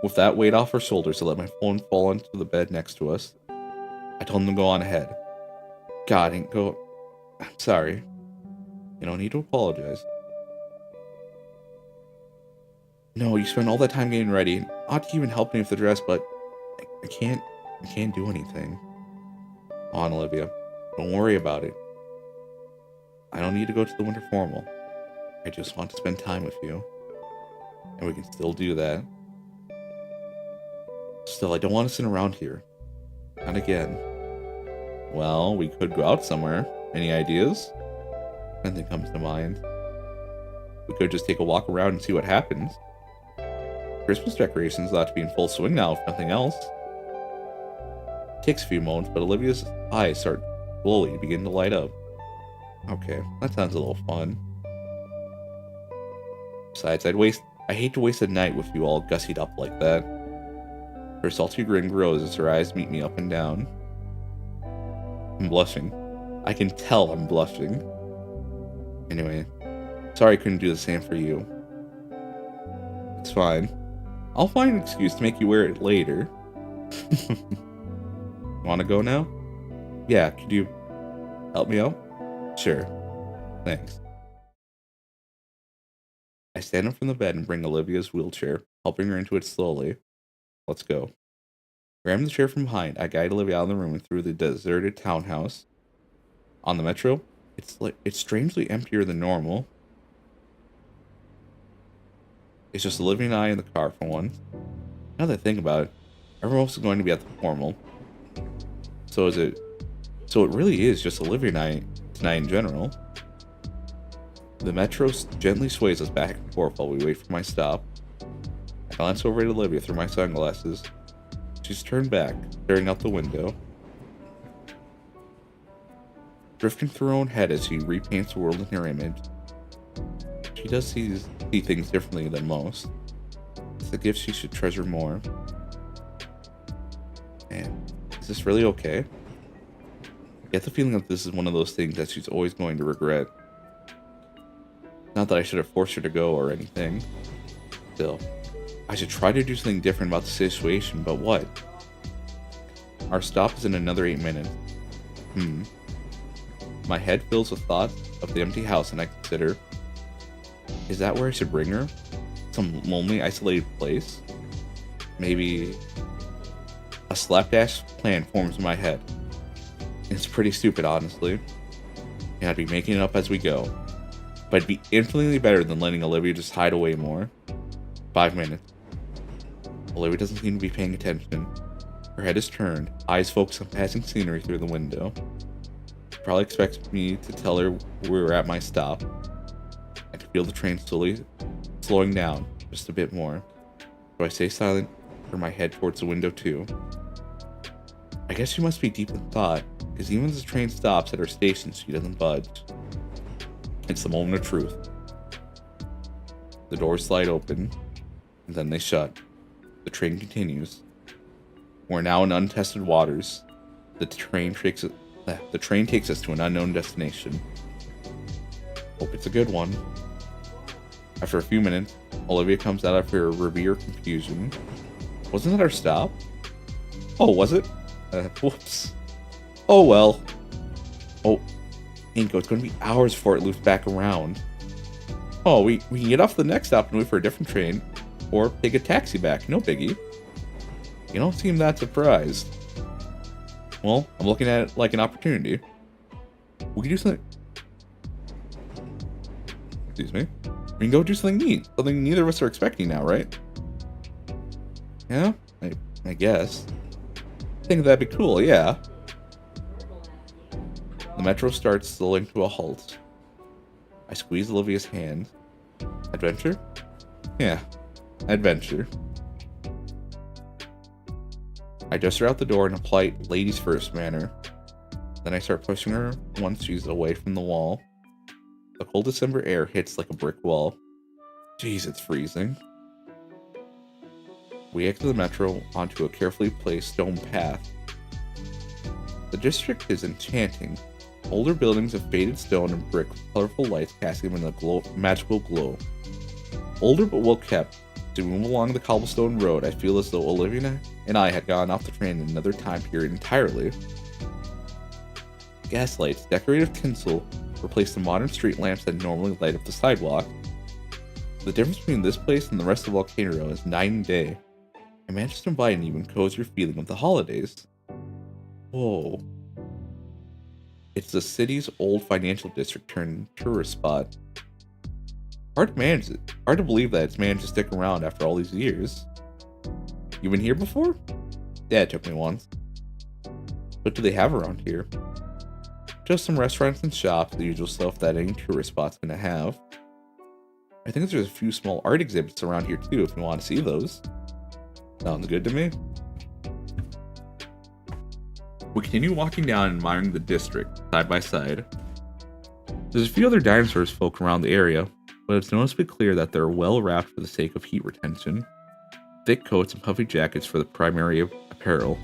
With that weight off her shoulders, I let my phone fall onto the bed next to us. I told them to go on ahead. God, ain't go. I'm sorry. You don't need to apologize. No, you spent all that time getting ready. Ought to even help me with the dress, but I can't do anything. On, Olivia. Don't worry about it. I don't need to go to the winter formal. I just want to spend time with you. And we can still do that. Still, I don't want to sit around here. Not again. Well, we could go out somewhere. Any ideas? Nothing comes to mind. We could just take a walk around and see what happens. Christmas decorations ought to be in full swing now, if nothing else. It takes a few moments, but Olivia's eyes start slowly to begin to light up. Okay, that sounds a little fun. Besides, I hate to waste a night with you all gussied up like that. Her salty grin grows as her eyes meet me up and down. I'm blushing. I can tell I'm blushing. Anyway, sorry I couldn't do the same for you. It's fine. I'll find an excuse to make you wear it later. Wanna go now? Yeah, could you help me out? Sure. Thanks. I stand up from the bed and bring Olivia's wheelchair, helping her into it slowly. Let's go. Grabbing the chair from behind, I guide Olivia out of the room and through the deserted townhouse. On the metro, it's strangely emptier than normal. It's just Olivia and I in the car for once. Now that I think about it, everyone else is going to be at the formal. So it really is just Olivia and I tonight in general. The metro gently sways us back and forth while we wait for my stop. I glance over at Olivia through my sunglasses. She's turned back, staring out the window. Drifting through her own head as she repaints the world in her image. She does see things differently than most. It's a gift she should treasure more. Man, is this really okay? I get the feeling that this is one of those things that she's always going to regret. Not that I should have forced her to go or anything. Still, I should try to do something different about the situation, but what? Our stop is in another 8 minutes. My head fills with thoughts of the empty house, and I consider, is that where I should bring her? Some lonely, isolated place? Maybe a slapdash plan forms in my head. It's pretty stupid, honestly, and I'd be making it up as we go. But it'd be infinitely better than letting Olivia just hide away more. 5 minutes. Olivia doesn't seem to be paying attention. Her head is turned, eyes focused on passing scenery through the window. She probably expects me to tell her we're at my stop. I can feel the train slowing down just a bit more. So I stay silent, turn my head towards the window too. I guess she must be deep in thought, because even as the train stops at her station, she doesn't budge. It's the moment of truth. The doors slide open, and then they shut. The train continues. We're now in untested waters. The train takes us to an unknown destination. Hope it's a good one. After a few minutes, Olivia comes out of her revere confusion. Wasn't that our stop? Oh, was it? Whoops. Oh well. Oh, Inko, it's going to be hours before it loops back around. Oh, we can get off the next stop and wait for a different train, or take a taxi back. No biggie. You don't seem that surprised. Well, I'm looking at it like an opportunity. We can do something. Excuse me. We can go do something neat. Something neither of us are expecting now, right? Yeah, I guess. I think that'd be cool, yeah. The metro starts slowing to a halt. I squeeze Olivia's hand. Adventure? Yeah, adventure. I dust her out the door in a polite, ladies first manner. Then I start pushing her once she's away from the wall. The cold December air hits like a brick wall. Jeez, it's freezing. We exit the metro onto a carefully placed stone path. The district is enchanting. Older buildings of faded stone and brick with colorful lights casting them in a magical glow. Older but well kept. As we move along the cobblestone road, I feel as though Olivia and I had gone off the train in another time period entirely. Gaslights, decorative tinsel, replace the modern street lamps that normally light up the sidewalk. The difference between this place and the rest of Volcano is night and day. I managed to invite an even cozier feeling of the holidays. Whoa. It's the city's old financial district turned tourist spot. Hard to believe that it's managed to stick around after all these years. You been here before? Yeah, it took me once. What do they have around here? Just some restaurants and shops, the usual stuff that any tourist spot's gonna have. I think there's a few small art exhibits around here too if you want to see those. Sounds good to me. We continue walking down and admiring the district, side by side. There's a few other dinosaurs folk around the area, but it's noticeably clear that they're well wrapped for the sake of heat retention. Thick coats and puffy jackets for the primary apparel,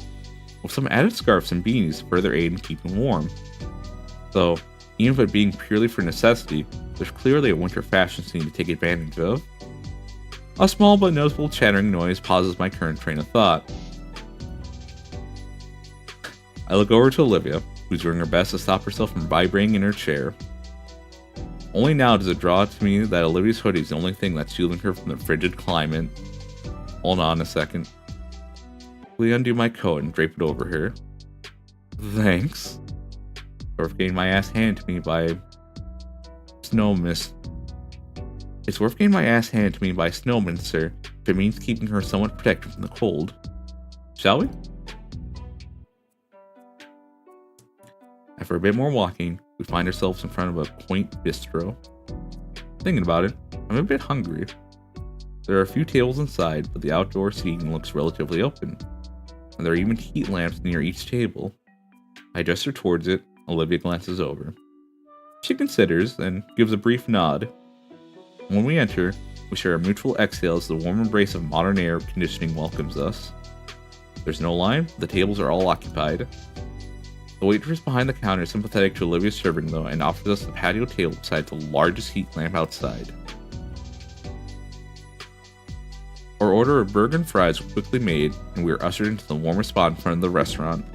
with some added scarves and beanies to further aid in keeping warm. So, even if it being purely for necessity, there's clearly a winter fashion scene to take advantage of. A small but noticeable chattering noise pauses my current train of thought. I look over to Olivia, who's doing her best to stop herself from vibrating in her chair. Only now does it draw to me that Olivia's hoodie is the only thing that's shielding her from the frigid climate. Hold on a second. Quickly undo my coat and drape it over her. Thanks. Worth getting my ass handed to me by It's worth getting my ass handed to me by snowmen, sir, if it means keeping her somewhat protected from the cold. Shall we? After a bit more walking, we find ourselves in front of a quaint bistro. Thinking about it, I'm a bit hungry. There are a few tables inside, but the outdoor seating looks relatively open, and there are even heat lamps near each table. I gesture towards it. Olivia glances over. She considers, and gives a brief nod. When we enter, we share a mutual exhale as the warm embrace of modern air conditioning welcomes us. There's no line, the tables are all occupied. The waitress behind the counter is sympathetic to Olivia's serving though, and offers us the patio table beside the largest heat lamp outside. Our order of burger and fries were quickly made, and we are ushered into the warmer spot in front of the restaurant.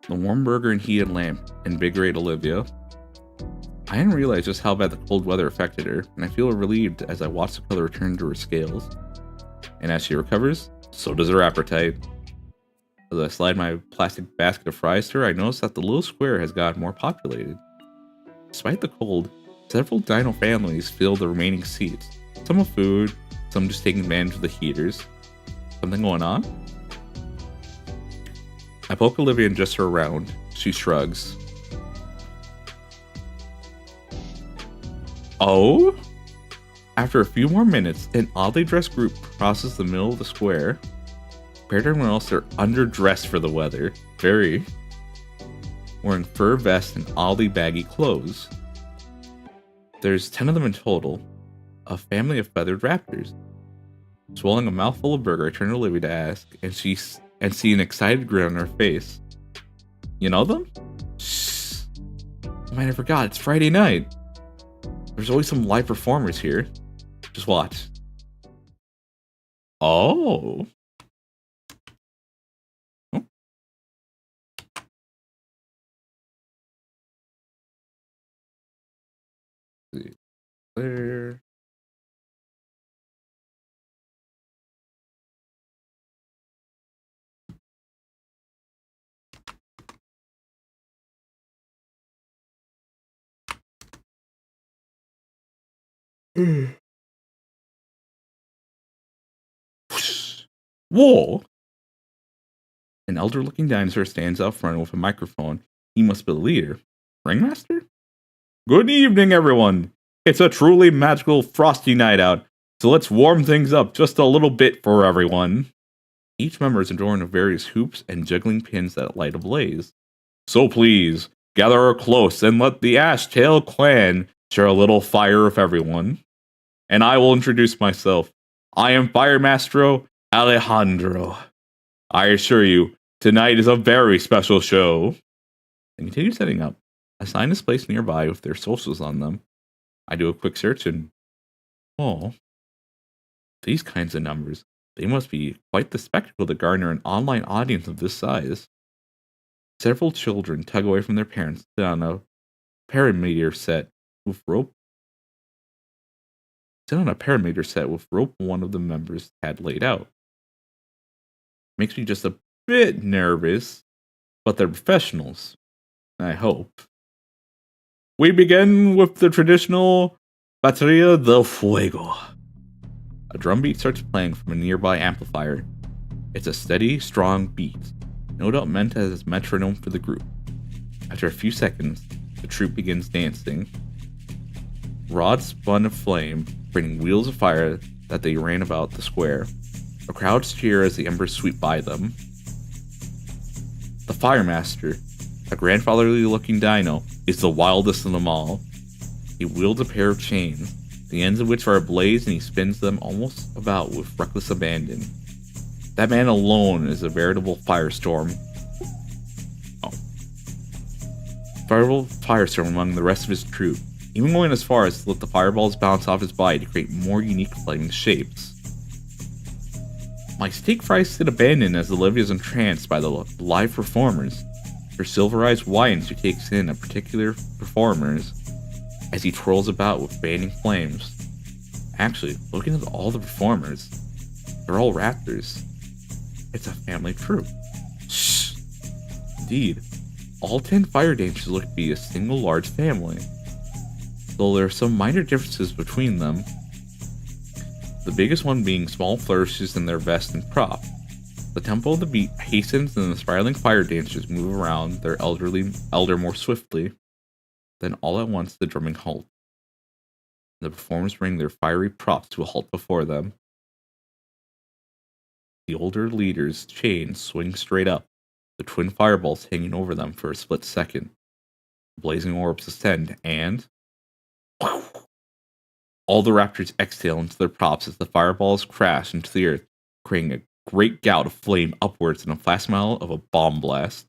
The warm burger and heated lamp invigorate Olivia. I didn't realize just how bad the cold weather affected her, and I feel relieved as I watch the color return to her scales. And as she recovers, so does her appetite. As I slide my plastic basket of fries to her, I notice that the little square has gotten more populated. Despite the cold, several dino families fill the remaining seats. Some with food, some just taking advantage of the heaters. Something going on? I poke Olivia and gesture around. She shrugs. Oh? After a few more minutes, an oddly dressed group crosses the middle of the square. Compared to everyone else, they're underdressed for the weather. Very. Wearing fur vests and oddly baggy clothes. There's 10 of them in total. A family of feathered raptors. Swallowing a mouthful of burger, I turn to Olivia to ask, and see an excited grin on her face. You know them? Shh. I might have forgot, it's Friday night. There's always some live performers here. Just watch. Oh. See there. Whoa! An elder-looking dinosaur stands out front with a microphone. He must be the leader. Ringmaster? Good evening, everyone! It's a truly magical frosty night out, so let's warm things up just a little bit for everyone. Each member is adorned with various hoops and juggling pins that light ablaze. So please, gather close and let the Ashtail clan share a little fire with everyone. And I will introduce myself. I am Fire Master Alejandro. I assure you, tonight is a very special show. And continue setting up. A sign is placed nearby with their socials on them. I do a quick search and... oh. These kinds of numbers. They must be quite the spectacle to garner an online audience of this size. Several children tug away from their parents, sit on a parameter set with rope. One of the members had laid out. Makes me just a bit nervous, but they're professionals. I hope. We begin with the traditional Bateria del Fuego. A drum beat starts playing from a nearby amplifier. It's a steady, strong beat, no doubt meant as a metronome for the group. After a few seconds, the troupe begins dancing. Rods spun of flame, bringing wheels of fire that they ran about the square. The crowds cheer as the embers sweep by them. The Fire Master, a grandfatherly-looking dino, is the wildest of them all. He wields a pair of chains, the ends of which are ablaze, and he spins them almost about with reckless abandon. That man alone is a veritable firestorm. Veritable firestorm among the rest of his troop, even going as far as to let the fireballs bounce off his body to create more unique flaming shapes. My steak fries sit abandoned as Olivia is entranced by the live performers. Her silver-eyed wines she takes in a particular performers as he twirls about with fanning flames. Actually, looking at all the performers, they're all raptors. It's a family troupe. Shh! Indeed, all 10 fire dancers look to be a single large family, though there are some minor differences between them. The biggest one being small flourishes in their vest and prop. The tempo of the beat hastens and the spiraling fire dancers move around their elder more swiftly. Then all at once the drumming halts. The performers bring their fiery props to a halt before them. The older leader's chains swing straight up, the twin fireballs hanging over them for a split second. The blazing orbs ascend and... all the raptors exhale into their props as the fireballs crash into the earth, creating a great gout of flame upwards in a fast smile of a bomb blast.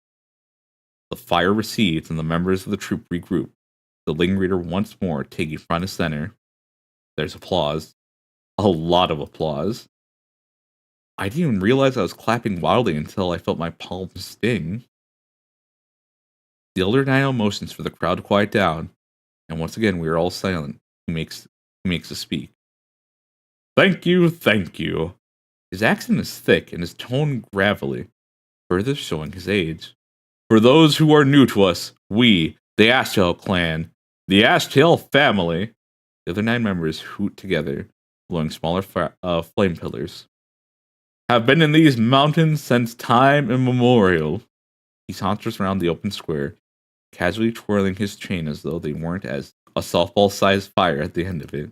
The fire recedes and the members of the troop regroup, the Ling Reader once more taking front and center. There's applause. A lot of applause. I didn't even realize I was clapping wildly until I felt my palms sting. The elder Dino motions for the crowd to quiet down, and once again we are all silent. He makes us speak. Thank you, thank you. His accent is thick and his tone gravelly, further showing his age. For those who are new to us, we, the Ashtail clan, the Ashtail family, the other 9 members hoot together, blowing smaller flame pillars, have been in these mountains since time immemorial. He saunters around the open square, casually twirling his chain as though they weren't as a softball-sized fire at the end of it.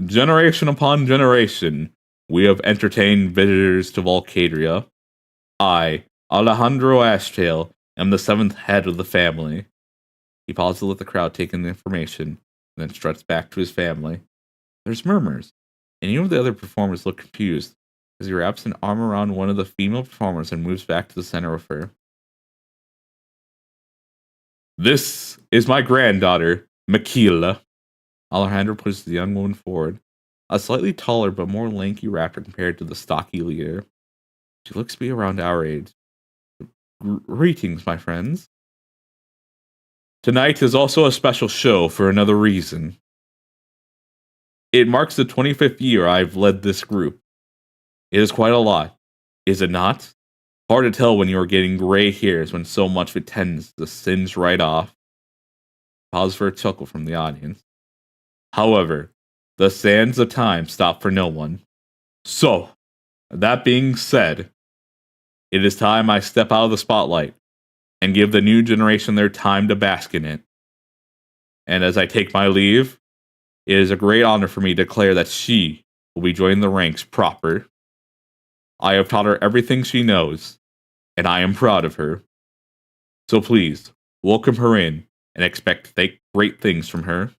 Generation upon generation, we have entertained visitors to Volcadria. I, Alejandro Ashtail, am the 7th head of the family. He pauses to let the crowd take in the information, and then struts back to his family. There's murmurs, and even the other performers look confused as he wraps an arm around one of the female performers and moves back to the center of her. This is my granddaughter, Makila. Alejandro pushes the young woman forward, a slightly taller but more lanky raptor compared to the stocky leader. She looks to be around our age. Greetings, my friends. Tonight is also a special show for another reason. It marks the 25th year I've led this group. It is quite a lot, is it not? Hard to tell when you are getting gray hairs when so much of it tends to singe right off. Pause for a chuckle from the audience. However, the sands of time stop for no one. So, that being said, it is time I step out of the spotlight and give the new generation their time to bask in it. And as I take my leave, it is a great honor for me to declare that she will be joining the ranks proper. I have taught her everything she knows, and I am proud of her. So please, welcome her in and expect great things from her.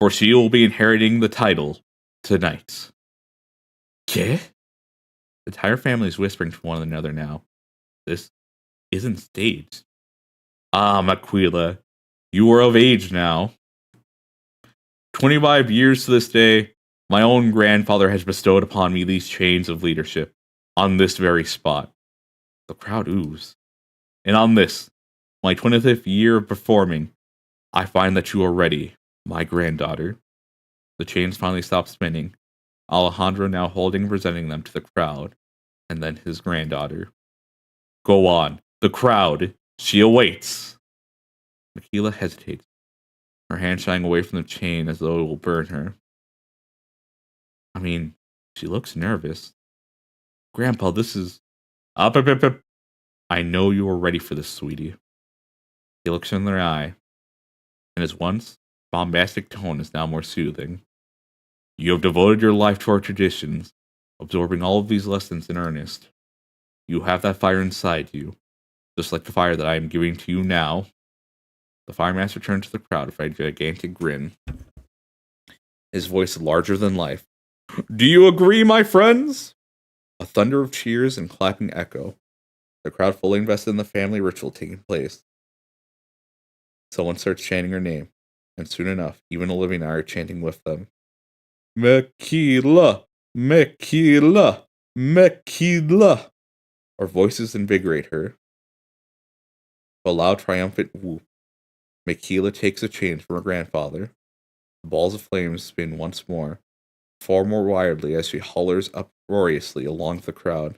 For she will be inheriting the title tonight. ¿Qué? The entire family is whispering to one another now. This isn't staged. Ah, Makila, you are of age now. 25 years to this day, my own grandfather has bestowed upon me these chains of leadership on this very spot. The crowd oohs. And on this, my 25th year of performing, I find that you are ready, my granddaughter. The chains finally stop spinning, Alejandro now holding and presenting them to the crowd, and then his granddaughter. Go on, the crowd, she awaits. Makila hesitates, her hand shying away from the chain as though it will burn her. I mean, she looks nervous. Grandpa, this is... Up. I know you are ready for this, sweetie. He looks in their eye, and his once bombastic tone is now more soothing. You have devoted your life to our traditions, absorbing all of these lessons in earnest. You have that fire inside you, just like the fire that I am giving to you now. The Firemaster turned to the crowd with a gigantic grin, his voice larger than life. Do you agree, my friends? A thunder of cheers and clapping echo, the crowd fully invested in the family ritual taking place. Someone starts chanting her name, and soon enough, even Olivia and I are chanting with them. Makila! Makila! Makila! Our voices invigorate her. A loud, triumphant whoop. Makila takes a chain from her grandfather. The balls of flames spin once more, far more wildly as she hollers uproariously along the crowd.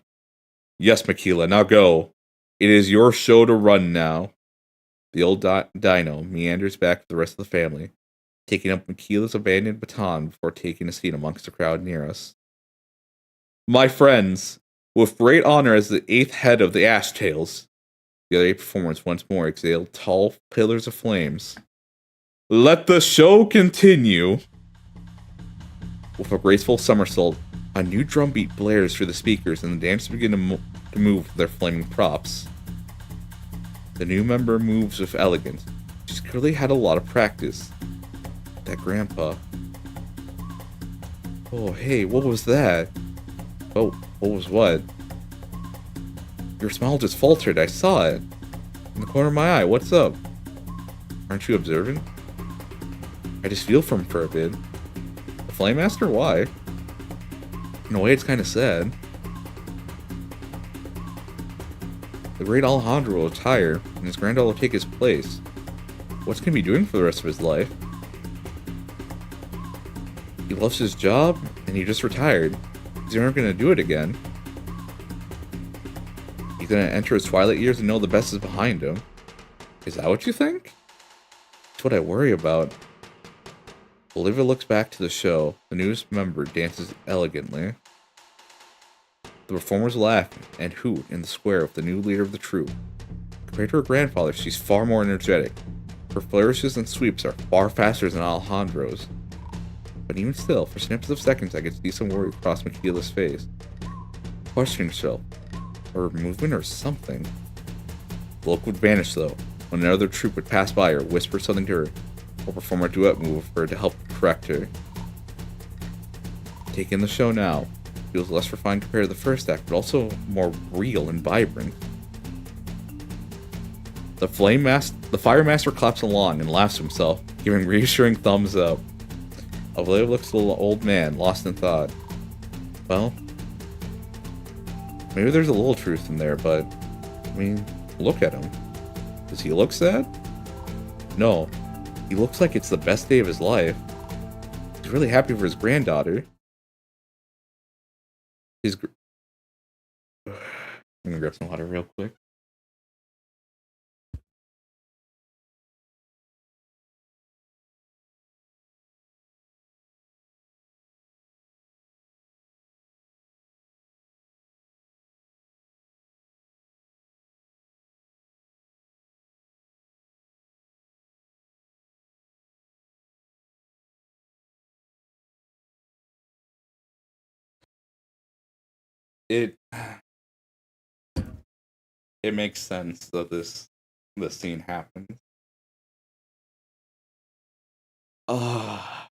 Yes, Makila, now go. It is your show to run now. The old dino meanders back to the rest of the family, taking up Makila's abandoned baton before taking a seat amongst the crowd near us. My friends, with great honor as the 8th head of the Ashtails, the other 8 performers once more exhaled tall pillars of flames. Let the show continue. With a graceful somersault, a new drum beat blares through the speakers and the dancers begin to move their flaming props. The new member moves with elegance. She's clearly had a lot of practice. That grandpa. Oh, hey, what was that? Oh, what was what? Your smile just faltered, I saw it. In the corner of my eye, what's up? Aren't you observant? I just feel for him for a bit. The Flame Master? Why? In a way, it's kind of sad. The great Alejandro will retire, and his granddaughter will take his place. What's he gonna be doing for the rest of his life? He loves his job, and he just retired. He's never gonna do it again. He's gonna enter his twilight years and know the best is behind him. Is that what you think? That's what I worry about. Olivia looks back to the show. The newest member dances elegantly. The performers laugh and hoot in the square with the new leader of the troupe. Compared to her grandfather, she's far more energetic. Her flourishes and sweeps are far faster than Alejandro's. But even still, for snips of seconds, I could see some worry across Michaela's face. Questioning herself, or movement or something. The look would vanish though, when another troupe would pass by or whisper something to her, or perform a duet move for her to help correct her. Taking the show now feels less refined compared to the first act, but also more real and vibrant. The fire master claps along and laughs to himself, giving reassuring thumbs up. Olivia looks at the old man, lost in thought. Well, maybe there's a little truth in there, but, I mean, look at him. Does he look sad? No. He looks like it's the best day of his life. He's really happy for his granddaughter. I'm gonna grab some water real quick. It makes sense that this scene happens. Ah.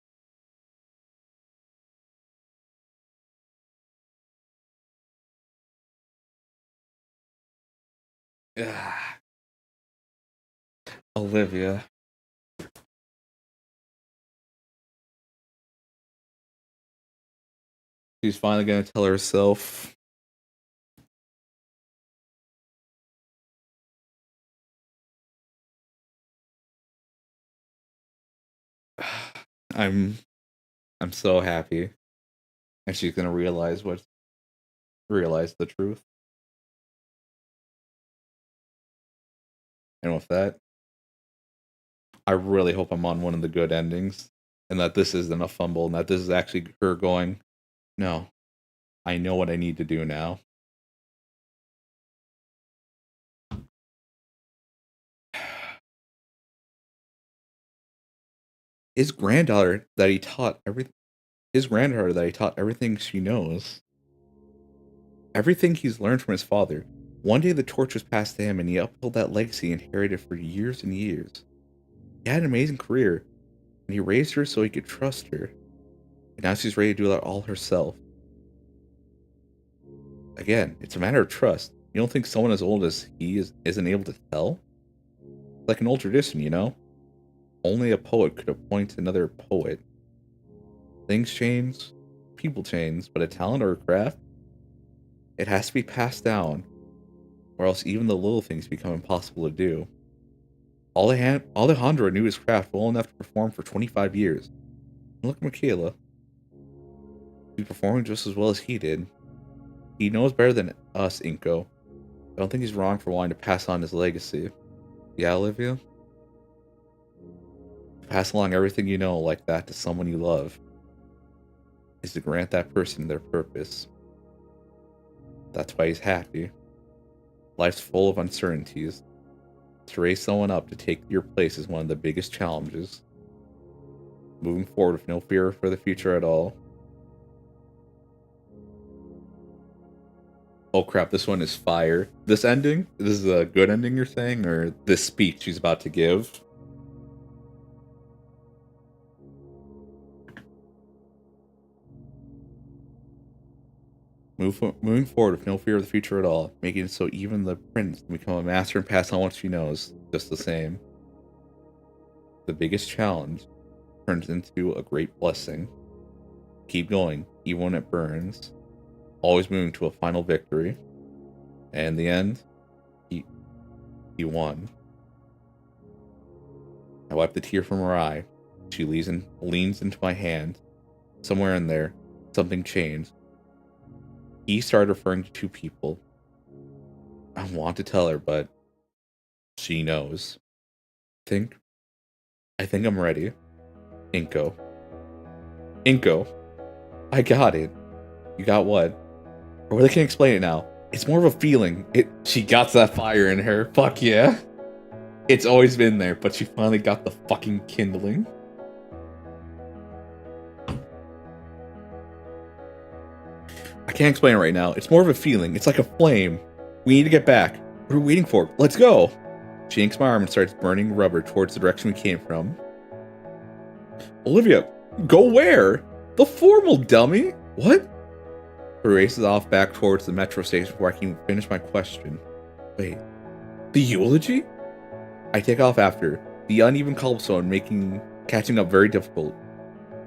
Olivia. She's finally gonna tell herself. I'm so happy. And she's gonna realize the truth. And with that, I really hope I'm on one of the good endings. And that this isn't a fumble, and that this is actually her going, no, I know what I need to do now. His granddaughter that he taught everything she knows. Everything he's learned from his father. One day the torch was passed to him and he upheld that legacy inherited for years and years. He had an amazing career, and he raised her so he could trust her. And now she's ready to do that all herself. Again, it's a matter of trust. You don't think someone as old as he isn't able to tell? It's like an old tradition, you know? Only a poet could appoint another poet. Things change, people change, but a talent or a craft, it has to be passed down, or else even the little things become impossible to do. Alejandro knew his craft well enough to perform for 25 years. And look at Michaela. She's performing just as well as he did. He knows better than us, Inko. I don't think he's wrong for wanting to pass on his legacy. Yeah, Olivia? To pass along everything you know like that to someone you love is to grant that person their purpose. That's why he's happy. Life's full of uncertainties. To raise someone up to take your place is one of the biggest challenges. Moving forward with no fear for the future at all. Oh crap, this one is fire. This ending? This is a good ending you're saying? Or this speech she's about to give? Moving forward with no fear of the future at all, making it so even the prince can become a master and pass on what she knows, just the same. The biggest challenge turns into a great blessing. Keep going, even when it burns. Always moving to a final victory. And in the end, He won. I wipe the tear from her eye. She leans into my hand. Somewhere in there, something changed. He started referring to two people. I want to tell her, but she knows. I think I'm ready. Inko. I got it. You got what? Or they can explain it now. It's more of a feeling. She got that fire in her. Fuck yeah. It's always been there, but she finally got the fucking kindling. I can't explain it right now. It's more of a feeling. It's like a flame. We need to get back. What are we waiting for? Let's go. She yanks my arm and starts burning rubber towards the direction we came from. Olivia, go where? The formal, dummy. What? He races off back towards the metro station before I can finish my question. Wait, the eulogy? I take off after, the uneven cobblestone catching up very difficult.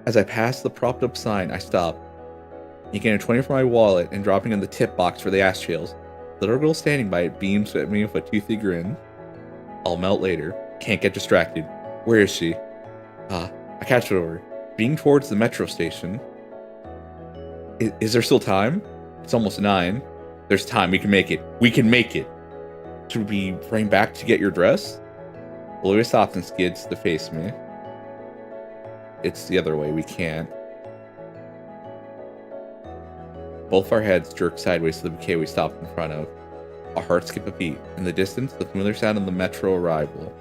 As I pass the propped up sign, I stop, yanking a 20 from my wallet and dropping in the tip box for the ashtrails. The little girl standing by it beams at me with a toothy grin. I'll melt later. Can't get distracted. Where is she? I catch it over, being towards the metro station. Is there still time? It's almost 9. There's time. We can make it. We can make it. Should we bring back to get your dress? Olivia stops and skids to face me. It's the other way. We can't. Both our heads jerk sideways to the bouquet we stopped in front of. Our hearts skip a beat. In the distance, the familiar sound of the metro arrival.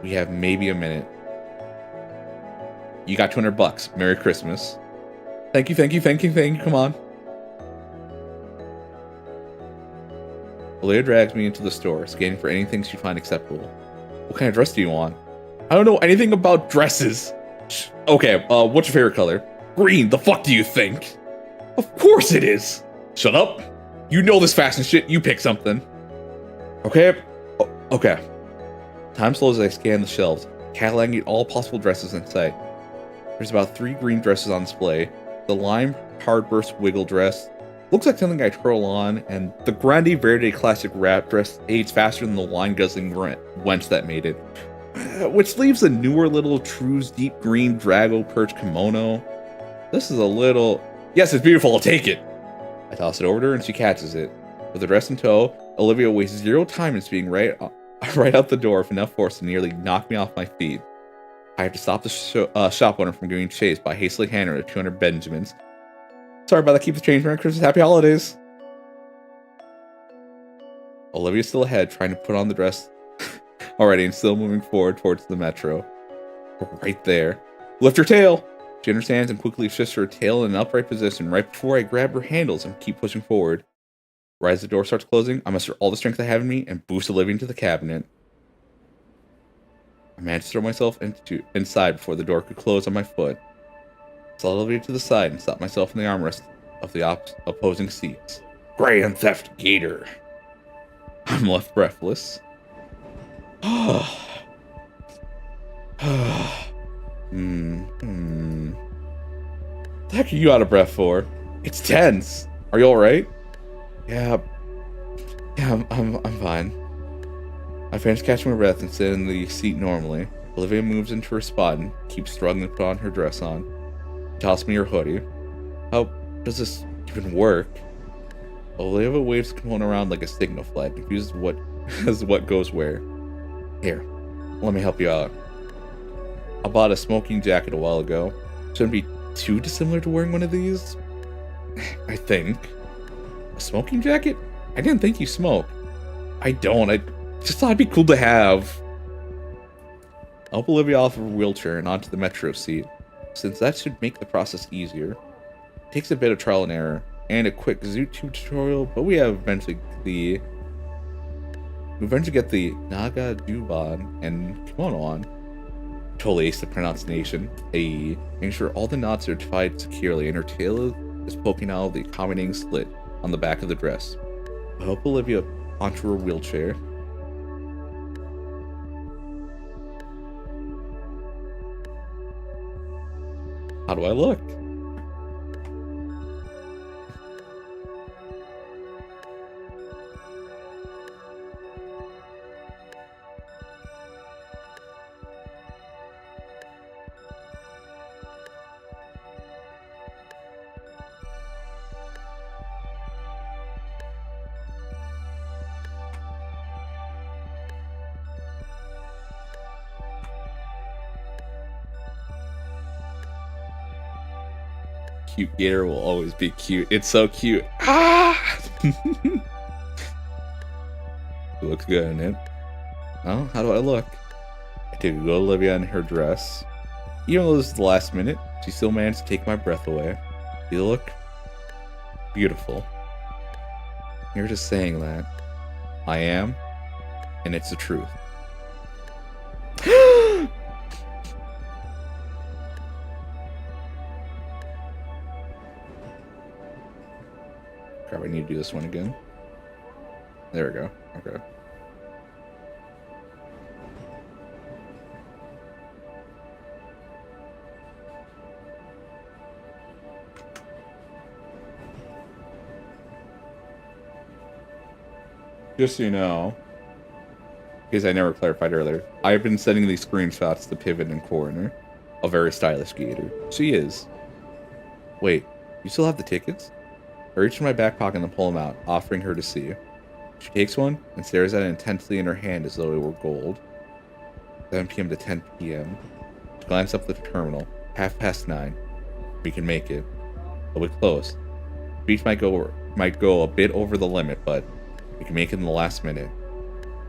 We have maybe a minute. You got $200. Merry Christmas. Thank you. Come on. Olivia drags me into the store, scanning for anything she'd find acceptable. What kind of dress do you want? I don't know anything about dresses. Okay, what's your favorite color? Green, the fuck do you think? Of course it is. Shut up. You know this fashion shit, you pick something. Okay. Okay. Time slows as I scan the shelves, cataloging all possible dresses in sight. There's about 3 green dresses on display. The lime hardburst wiggle dress looks like something I twirl on, and the Grande Verde classic wrap dress aids faster than the wine-guzzling wench that made it. Which leaves a newer little True's deep green Drago perch kimono. This is a little... Yes, it's beautiful, I'll take it! I toss it over to her and she catches it. With the dress in tow, Olivia wastes 0 time in speeding right out the door with enough force to nearly knock me off my feet. I have to stop the shop owner from getting chased by hastily handing her 200 Benjamins. Sorry about that, keep the change, Merry Christmas, Happy Holidays! Olivia's still ahead, trying to put on the dress already and still moving forward towards the metro. We're right there. Lift your tail! She understands and quickly shifts her tail in an upright position right before I grab her handles and keep pushing forward. Right as the door starts closing, I muster all the strength I have in me and boost Olivia into the cabinet. I managed to throw myself inside before the door could close on my foot. Slide Olivia to the side and stop myself in the armrest of the opposing seats. Grand Theft Gator! I'm left breathless. The heck are you out of breath for? It's tense. Are you alright? Yeah, I'm fine. I finish catching my breath and sit in the seat normally. Olivia moves into her spot and keeps struggling to put on her dress on. Toss me your hoodie. How does this even work? Olivia waves the kimono around like a signal flag, confused as what goes where. Here, let me help you out. I bought a smoking jacket a while ago. Shouldn't be too dissimilar to wearing one of these. I think. A smoking jacket? I didn't think you smoke. I don't. I just thought it'd be cool to have. I help Olivia off of her wheelchair and onto the metro seat, since that should make the process easier. It takes a bit of trial and error, and a quick Zoot tutorial, but we eventually get the Naga Duban and kimono on. Totally ace the pronunciation. Making sure all the knots are tied securely and her tail is poking out of the accommodating slit on the back of the dress. I help Olivia onto her wheelchair. How do I look? Cute gator will always be cute. It's so cute. Ah! It looks good, isn't it? Oh, how do I look? I take a good Olivia in her dress. Even though this is the last minute, she still managed to take my breath away. You look beautiful. You're just saying that. I am, and it's the truth. Crap, I need to do this one again. There we go. Okay. Just so you know, because I never clarified earlier, I've been sending these screenshots to Pivot and Coroner. A very stylish gator. She is. Wait, you still have the tickets? I reach in my back pocket and pull them out, offering her to see. She takes one and stares at it intensely in her hand as though it were gold. 7 p.m. to 10 p.m. She glances up the terminal. 9:30. We can make it. But we're close. Speech might go a bit over the limit, but we can make it in the last minute.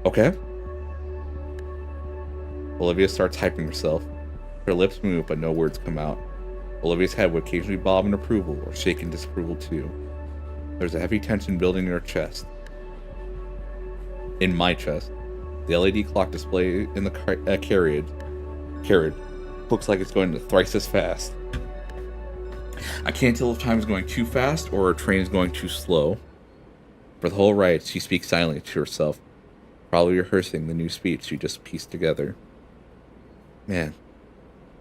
Okay. Olivia starts hyping herself. Her lips move, but no words come out. Olivia's head would occasionally bob in approval or shake in disapproval too. There's a heavy tension building in her chest. In my chest. The LED clock display in the carriage looks like it's going to thrice as fast. I can't tell if time is going too fast or a train is going too slow. For the whole ride, she speaks silently to herself, probably rehearsing the new speech she just pieced together. Man,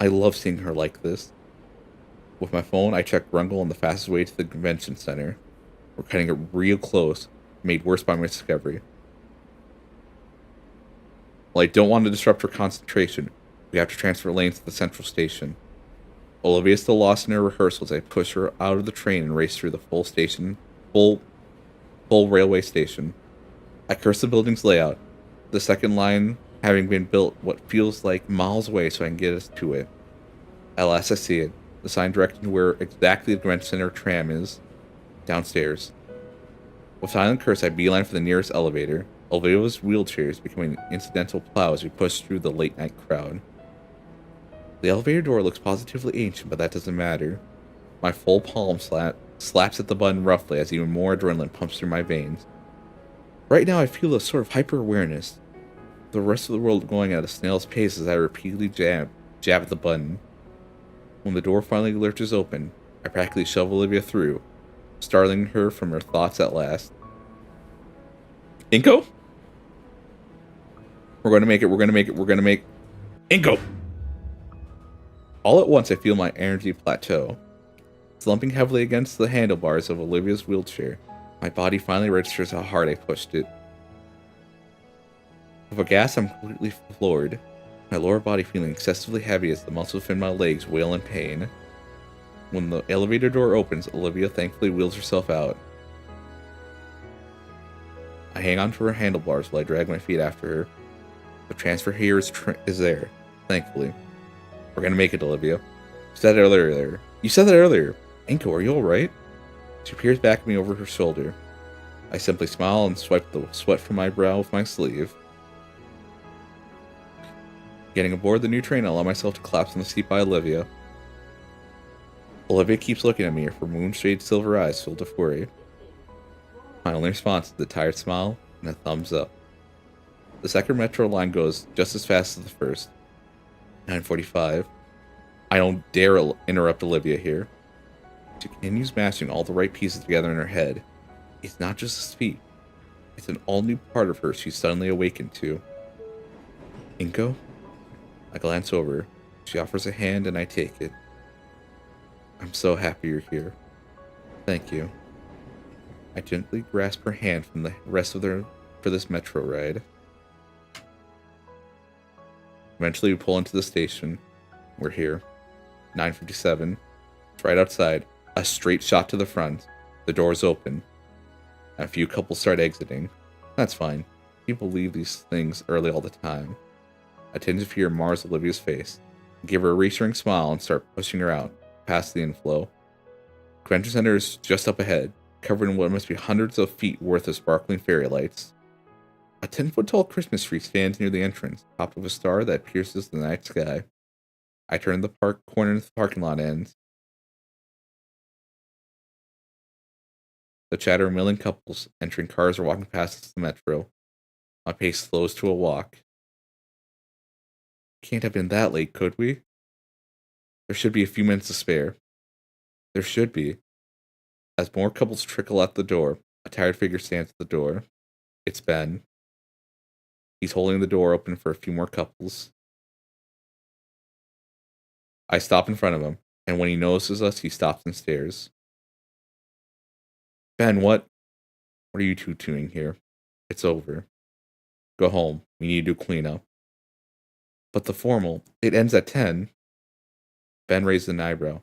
I love seeing her like this. With my phone, I check Grungle on the fastest way to the convention center. We're cutting it real close, made worse by my discovery. Well, I don't want to disrupt her concentration. We have to transfer lanes to the central station. Olivia is still lost in her rehearsal as I push her out of the train and race through the full railway station. I curse the building's layout, the second line having been built what feels like miles away so I can get us to it. At last I see it, the sign directing to where exactly the convention center tram is, downstairs. With silent curse, I beeline for the nearest elevator. Olivia's wheelchairs becoming an incidental plow as we push through the late night crowd. The elevator door looks positively ancient, but that doesn't matter. My full palm slaps at the button roughly as even more adrenaline pumps through my veins. Right now I feel a sort of hyper-awareness. The rest of the world going at a snail's pace as I repeatedly jab at the button. When the door finally lurches open, I practically shove Olivia through, startling her from her thoughts at last. Inko? We're going to make it. Inko! All at once I feel my energy plateau. Slumping heavily against the handlebars of Olivia's wheelchair, my body finally registers how hard I pushed it. With a gasp, I'm completely floored, my lower body feeling excessively heavy as the muscles within my legs wail in pain. When the elevator door opens, Olivia thankfully wheels herself out. I hang on to her handlebars while I drag my feet after her. The transfer here is there, thankfully. We're gonna make it, Olivia. You said that earlier. Inko, are you alright? She peers back at me over her shoulder. I simply smile and swipe the sweat from my brow with my sleeve. Getting aboard the new train, I allow myself to collapse on the seat by Olivia. Olivia keeps looking at me, her moon-shaded silver eyes filled with worry. My only response is a tired smile and a thumbs up. The second metro line goes just as fast as the first. 9:45. I don't dare interrupt Olivia here. She continues mashing all the right pieces together in her head. It's not just a speech. It's an all-new part of her she's suddenly awakened to. Inko? I glance over. She offers a hand and I take it. I'm so happy you're here. Thank you. I gently grasp her hand from the rest of her for this metro ride. Eventually we pull into the station. We're here. 9:57. It's right outside. A straight shot to the front. The doors open. A few couples start exiting. That's fine. People leave these things early all the time. A tinge of fear mars Olivia's face. I give her a reassuring smile and start pushing her out, past the inflow. Convention Center is just up ahead, covered in what must be hundreds of feet worth of sparkling fairy lights. A 10-foot-tall Christmas tree stands near the entrance, top of a star that pierces the night sky. I turn the corner the parking lot ends. The chatter of milling couples entering cars or walking past us the metro. My pace slows to a walk. Can't have been that late, could we? There should be a few minutes to spare. There should be. As more couples trickle out the door, a tired figure stands at the door. It's Ben. He's holding the door open for a few more couples. I stop in front of him, and when he notices us, he stops and stares. Ben, what are you two doing here? It's over. Go home. We need to do cleanup. But the formal, it ends at 10. Ben raised an eyebrow.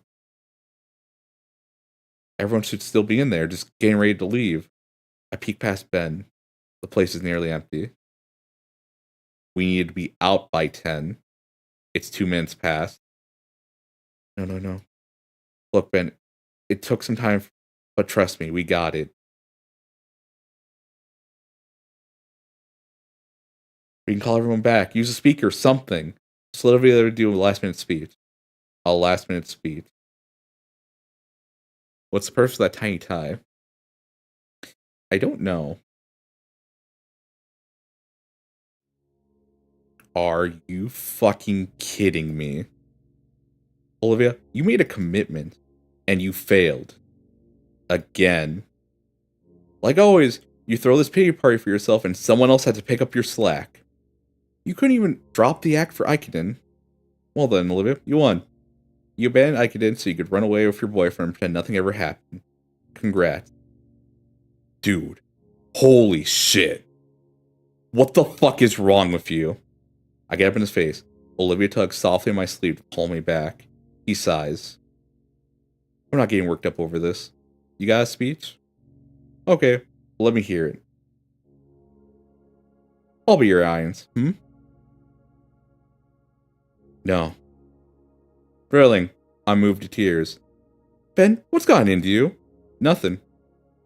Everyone should still be in there, just getting ready to leave. I peek past Ben. The place is nearly empty. We need to be out by 10. It's 2 minutes past. No. Look, Ben, it took some time, but trust me, we got it. We can call everyone back. Use a speaker, something. So let everybody do a last-minute speech. A last-minute speech. What's the purpose of that tiny tie? I don't know. Are you fucking kidding me? Olivia, you made a commitment, and you failed. Again. Like always, you throw this pity party for yourself, and someone else had to pick up your slack. You couldn't even drop the act for Ikenin. Well then, Olivia, you won. You abandoned Ikenin so you could run away with your boyfriend and pretend nothing ever happened. Congrats. Dude. Holy shit. What the fuck is wrong with you? I get up in his face. Olivia tugs softly on my sleeve to pull me back. He sighs. I'm not getting worked up over this. You got a speech? Okay, let me hear it. I'll be your irons, No. Thrilling. I'm moved to tears. Ben, what's gotten into you? Nothing.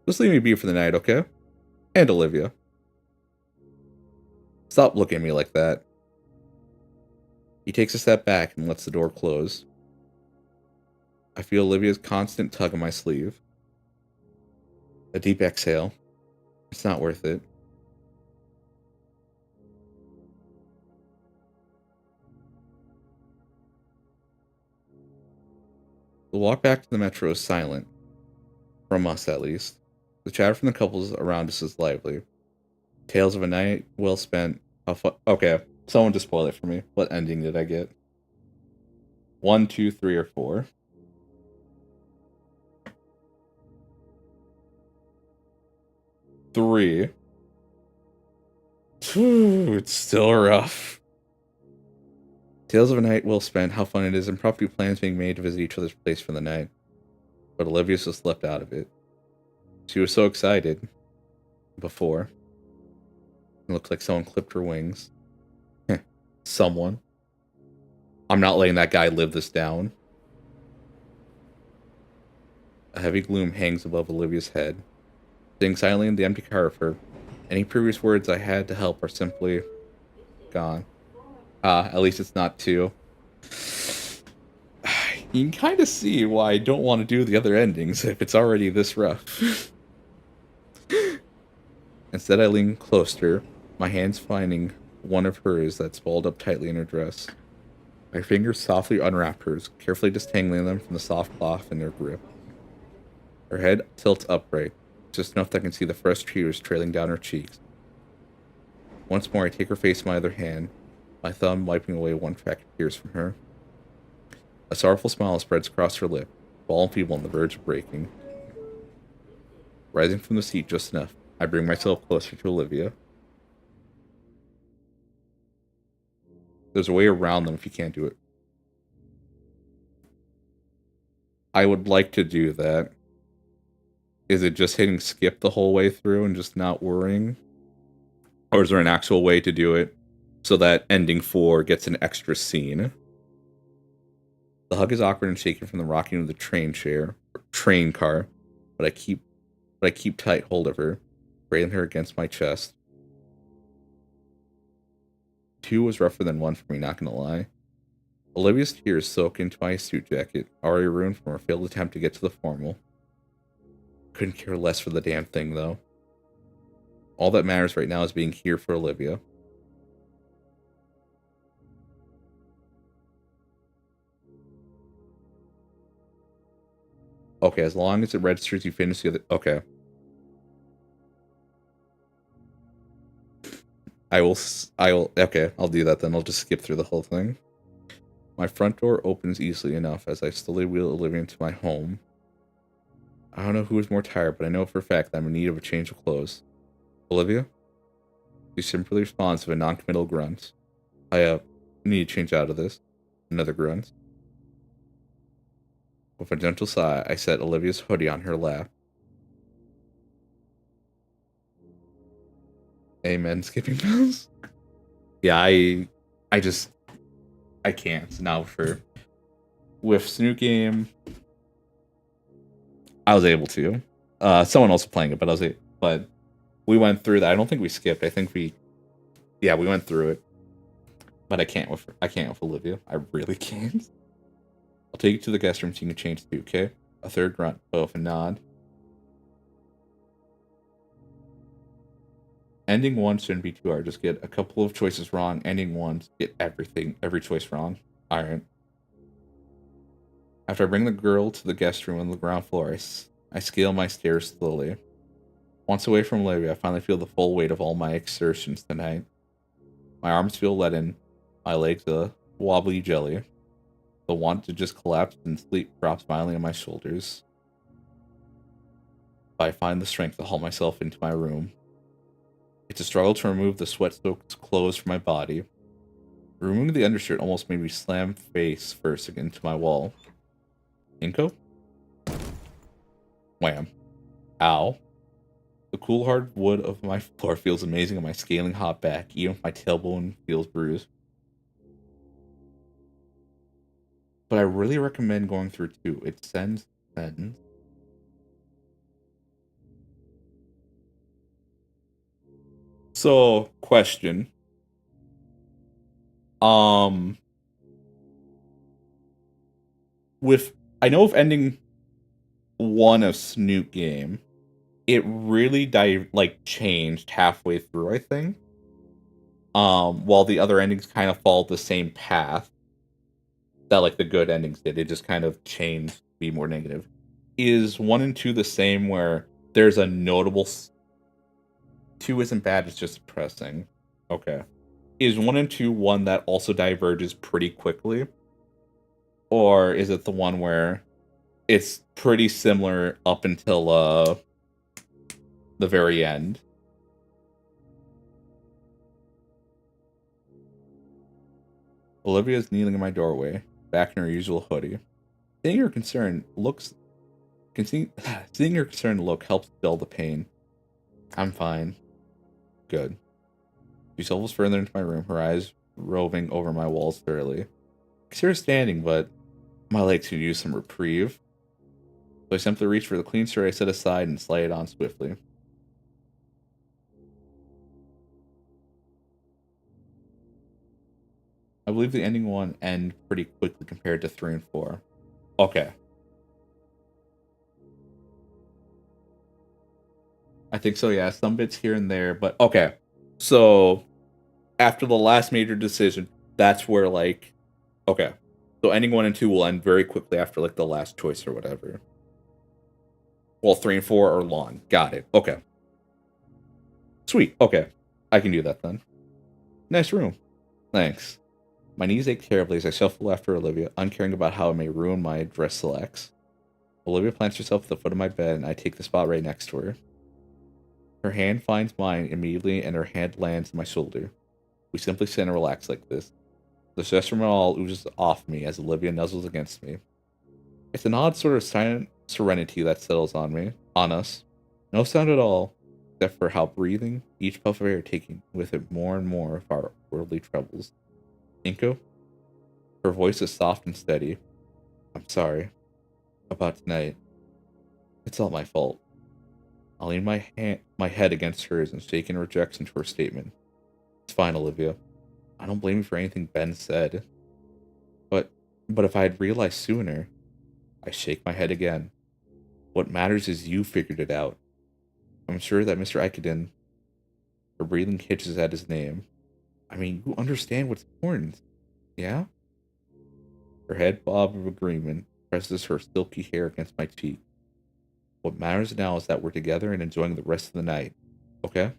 Just leave me be for the night, okay? And Olivia. Stop looking at me like that. He takes a step back and lets the door close. I feel Olivia's constant tug on my sleeve. A deep exhale. It's not worth it. The walk back to the metro is silent. From us, at least. The chatter from the couples around us is lively. Tales of a night well spent. Okay, someone just spoil it for me. What ending did I get? 1, 2, 3, or 4? 3. It's still rough. Tales of a night well spent, how fun it is, and probably plans being made to visit each other's place for the night. But Olivia's just left out of it. She was so excited. Before. It looks like someone clipped her wings. Someone. I'm not letting that guy live this down. A heavy gloom hangs above Olivia's head. Sitting silently in the empty car of her, any previous words I had to help are simply gone. At least it's not 2. You can kind of see why I don't want to do the other endings if it's already this rough. Instead, I lean closer, my hands finding one of hers that's balled up tightly in her dress. My fingers softly unwrap hers, carefully distangling them from the soft cloth in their grip. Her head tilts upright, just enough that I can see the fresh tears trailing down her cheeks. Once more, I take her face in my other hand, my thumb wiping away one track of tears from her. A sorrowful smile spreads across her lip, ball and feeble on the verge of breaking. Rising from the seat just enough, I bring myself closer to Olivia. There's a way around them if you can't do it. I would like to do that. Is it just hitting skip the whole way through and just not worrying? Or is there an actual way to do it so that ending 4 gets an extra scene? The hug is awkward and shaken from the rocking of the train chair. train car, but I keep tight hold of her, railing her against my chest. 2 was rougher than 1 for me, not gonna lie. Olivia's tears soak into my suit jacket, already ruined from her failed attempt to get to the formal. Couldn't care less for the damn thing, though. All that matters right now is being here for Olivia. Okay, as long as it registers you finish the other... Okay. Okay, I'll do that then. I'll just skip through the whole thing. My front door opens easily enough as I slowly wheel Olivia into my home. I don't know who is more tired, but I know for a fact that I'm in need of a change of clothes. Olivia? She simply responds with a non-committal grunt. I need to change out of this. Another grunt. With a gentle sigh, I set Olivia's hoodie on her lap. Amen, skipping pills. Yeah, I can't now with Snoot Game. I was able to. Someone else was playing it, but we went through that. I don't think we skipped. I think we went through it. But I can't with Olivia. I really can't. I'll take you to the guest room so you can change too, okay? A third grunt, both a nod. Ending 1 shouldn't be too hard. Just get a couple of choices wrong. Ending 1, get every choice wrong. Alright. After I bring the girl to the guest room on the ground floor, I scale my stairs slowly. Once away from Olivia, I finally feel the full weight of all my exertions tonight. My arms feel leaden, my legs a wobbly jelly. The want to just collapse and sleep drops violently on my shoulders. But I find the strength to haul myself into my room. It's a struggle to remove the sweat-soaked clothes from my body. Removing the undershirt almost made me slam face first into my wall. Inko? Wham. Ow. The cool hard wood of my floor feels amazing on my scaling hot back, even if my tailbone feels bruised. But I really recommend going through 2. It sends. So, question. I know of ending 1 of Snoot Game, it really changed halfway through, I think. While the other endings kind of followed the same path that the good endings did. It just kind of changed to be more negative. Is 1 and 2 the same where there's a notable 2 isn't bad, it's just depressing. Okay. Is 1 and 2 one that also diverges pretty quickly? Or is it the one where it's pretty similar up until the very end? Olivia's kneeling in my doorway, back in her usual hoodie. Seeing her concerned look helps dull the pain. I'm fine. Good. She shovels further into my room, her eyes roving over my walls thoroughly. I see her standing, but my legs could use some reprieve. So I simply reach for the clean shirt I set aside and slide it on swiftly. I believe the ending 1 end pretty quickly compared to 3 and 4. Okay. I think so, yeah. Some bits here and there, but okay. So, after the last major decision, that's where, okay. So, ending 1 and 2 will end very quickly after, the last choice or whatever. Well, 3 and 4 are long. Got it. Okay. Sweet. Okay. I can do that then. Nice room. Thanks. My knees ache terribly as I shuffle after Olivia, uncaring about how it may ruin my dress selects. Olivia plants herself at the foot of my bed, and I take the spot right next to her. Her hand finds mine immediately, and her hand lands on my shoulder. We simply sit and relax like this. The stress from it all oozes off me as Olivia nuzzles against me. It's an odd sort of silent serenity that settles on us. No sound at all, except for how breathing, each puff of air taking with it more and more of our worldly troubles. Inko? Her voice is soft and steady. I'm sorry. About tonight. It's all my fault. I'll lean my head against hers and shake in rejection to her statement. It's fine, Olivia. I don't blame you for anything Ben said. But if I had realized sooner, I shake my head again. What matters is you figured it out. I'm sure that Mr. Ikeden, her breathing hitches at his name. I mean, you understand what's important, yeah? Her head bob of agreement presses her silky hair against my cheek. What matters now is that we're together and enjoying the rest of the night, okay?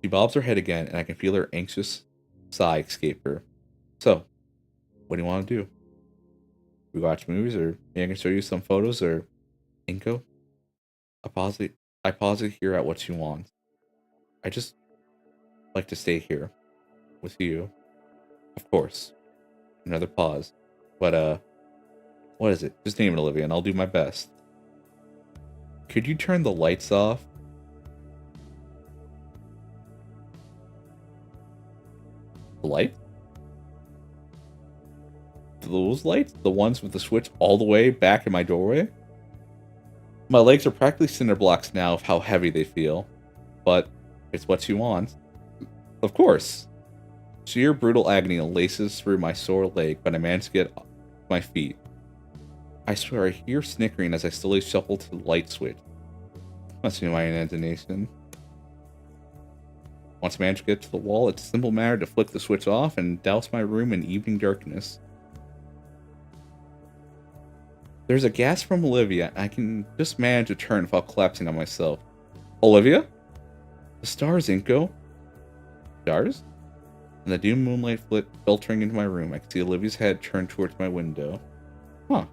She bobs her head again, and I can feel her anxious sigh escape her. So, what do you want to do? We watch movies, or maybe I can show you some photos, or Inko? I pause it here at what you want. I just like to stay here with you. Of course. Another pause. But, what is it? Just name it, Olivia, and I'll do my best. Could you turn the lights off? The lights? Those lights? The ones with the switch all the way back in my doorway? My legs are practically cinder blocks now of how heavy they feel. But it's what you want. Of course. Sheer brutal agony laces through my sore leg, but I manage to get off my feet. I swear I hear snickering as I slowly shuffle to the light switch. Must be my imagination. Once I manage to get to the wall, it's a simple matter to flick the switch off and douse my room in evening darkness. There's a gasp from Olivia, and I can just manage to turn without collapsing on myself. Olivia? The stars, Inko. Stars? In the dim moonlight filtering into my room, I can see Olivia's head turned towards my window. Huh.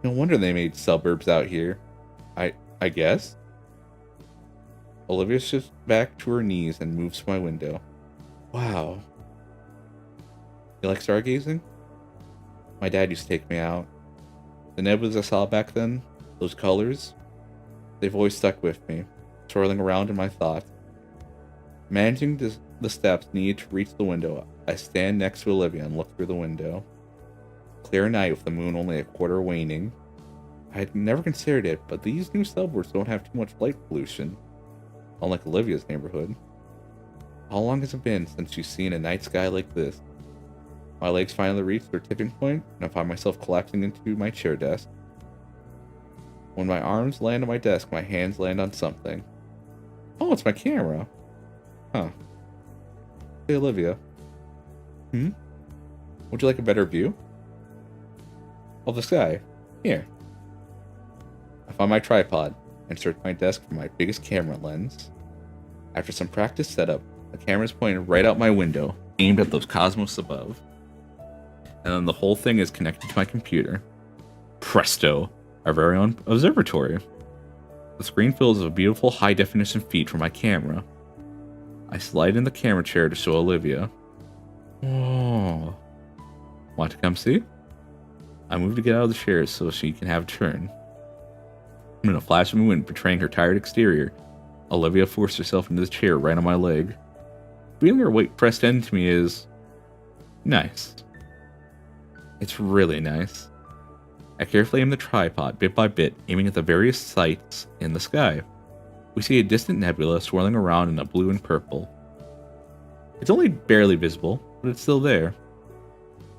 No wonder they made suburbs out here. I guess? Olivia shifts back to her knees and moves to my window. Wow. You like stargazing? My dad used to take me out. The nebulas I saw back then, those colors, they've always stuck with me, swirling around in my thoughts. Managing the steps needed to reach the window, I stand next to Olivia and look through the window. Clear night with the moon only a quarter waning. I had never considered it, but these new suburbs don't have too much light pollution, unlike Olivia's neighborhood. How long has it been since she's seen a night sky like this? My legs finally reach their tipping point, and I find myself collapsing into my chair desk. When my arms land on my desk, my hands land on something. Oh, it's my camera. Huh. Hey, Olivia. Would you like a better view of the sky? Here. I find my tripod and search my desk for my biggest camera lens. After some practice setup, the camera is pointed right out my window, aimed at those cosmos above. And then the whole thing is connected to my computer. Presto, our very own observatory. The screen fills with a beautiful high-definition feed from my camera. I slide in the camera chair to show Olivia. Oh. Want to come see? I move to get out of the chair so she can have a turn. In a flash of wind betraying her tired exterior, Olivia forced herself into the chair right on my leg. Feeling her weight pressed into me is nice. It's really nice. I carefully aim the tripod bit by bit, aiming at the various sights in the sky. We see a distant nebula swirling around in a blue and purple. It's only barely visible, but it's still there.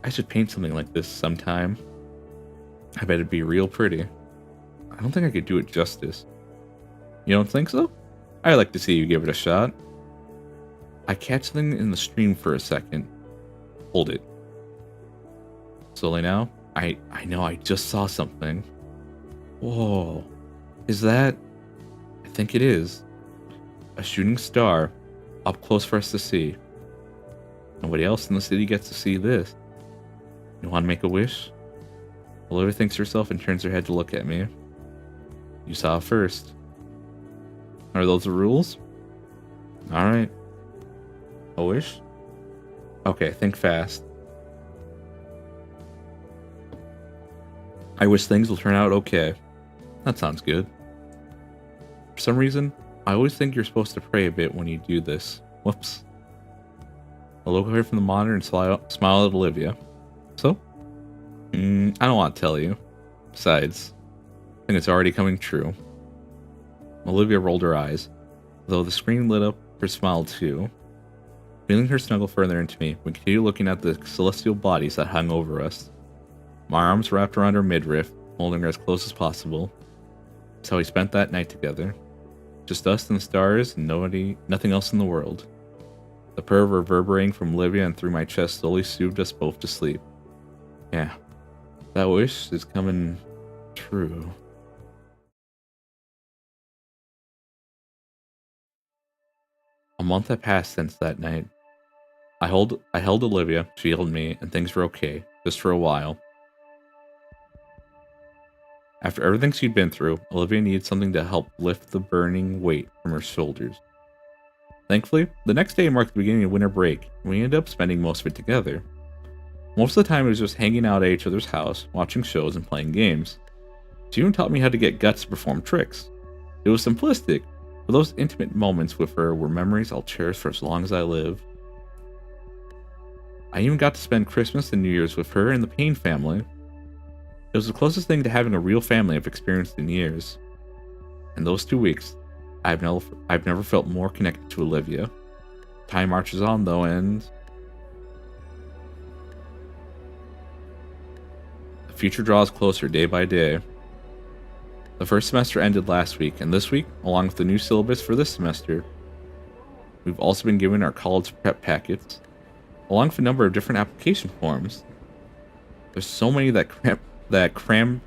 I should paint something like this sometime. I bet it'd be real pretty. I don't think I could do it justice. You don't think so? I'd like to see you give it a shot. I catch something in the stream for a second. Hold it. Slowly now, I know I just saw something. Whoa. Is that... I think it is. A shooting star, up close for us to see. Nobody else in the city gets to see this. You want to make a wish? Olivia thinks to herself and turns her head to look at me. You saw it first. Are those the rules? Alright. A wish? Okay, think fast. I wish things will turn out okay. That sounds good. For some reason, I always think you're supposed to pray a bit when you do this. Whoops. I look away from the monitor and smile at Olivia. So? I don't want to tell you. Besides, I think it's already coming true. Olivia rolled her eyes, though the screen lit up her smile too. Feeling her snuggle further into me, we continued looking at the celestial bodies that hung over us. My arms wrapped around her midriff, holding her as close as possible. That's how we spent that night together. Just us and the stars, and nothing else in the world. The purr reverberating from Olivia and through my chest slowly soothed us both to sleep. Yeah, that wish is coming true. A month had passed since that night. I held Olivia, she held me, and things were okay, just for a while. After everything she'd been through, Olivia needed something to help lift the burning weight from her shoulders. Thankfully, the next day marked the beginning of winter break, and we ended up spending most of it together. Most of the time it was just hanging out at each other's house, watching shows, and playing games. She even taught me how to get guts to perform tricks. It was simplistic, but those intimate moments with her were memories I'll cherish for as long as I live. I even got to spend Christmas and New Year's with her and the Payne family. It was the closest thing to having a real family I've experienced in years. In those 2 weeks, I've never felt more connected to Olivia. Time marches on though, and the future draws closer day by day. The first semester ended last week, and this week, along with the new syllabus for this semester, we've also been given our college prep packets, along with a number of different application forms. There's so many that crammed backpack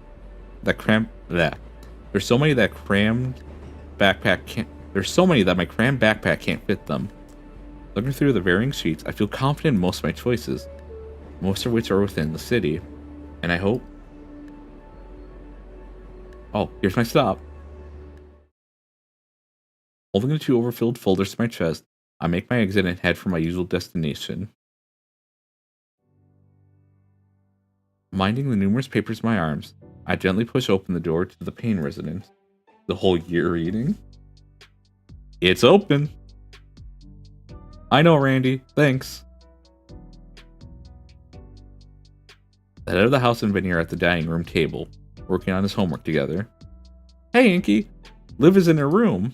can't. There's so many that my crammed backpack can't fit them. Looking through the varying sheets, I feel confident in most of my choices, most of which are within the city, and I hope. Oh, here's my stop. Holding the 2 overfilled folders to my chest, I make my exit and head for my usual destination. Minding the numerous papers in my arms, I gently push open the door to the Payne residence. The whole year reading? It's open! I know, Randy. Thanks. The head of the house and Vinny are at the dining room table, working on his homework together. Hey, Inky! Liv is in her room.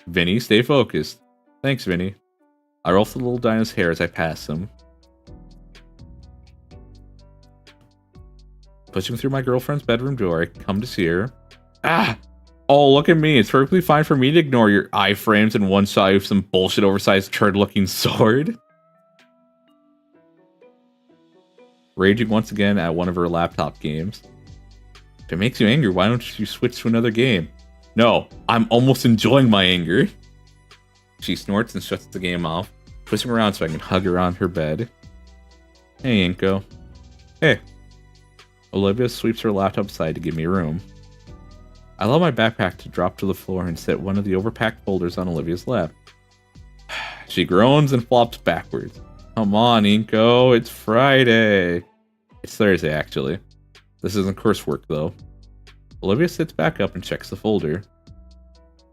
Vinny, stay focused. Thanks, Vinny. I roll the little Dinah's hair as I pass him. Pushing through my girlfriend's bedroom door, I come to see her. Ah! Oh, look at me. It's perfectly fine for me to ignore your iframes and one shot with some bullshit oversized turd-looking sword. Raging once again at one of her laptop games. If it makes you angry, why don't you switch to another game? No, I'm almost enjoying my anger. She snorts and shuts the game off, pushing around so I can hug her on her bed. Hey, Inko. Hey. Olivia sweeps her laptop aside to give me room. I allow my backpack to drop to the floor and set one of the overpacked folders on Olivia's lap. She groans and flops backwards. Come on, Inko, it's Friday. It's Thursday, actually. This isn't coursework, though. Olivia sits back up and checks the folder.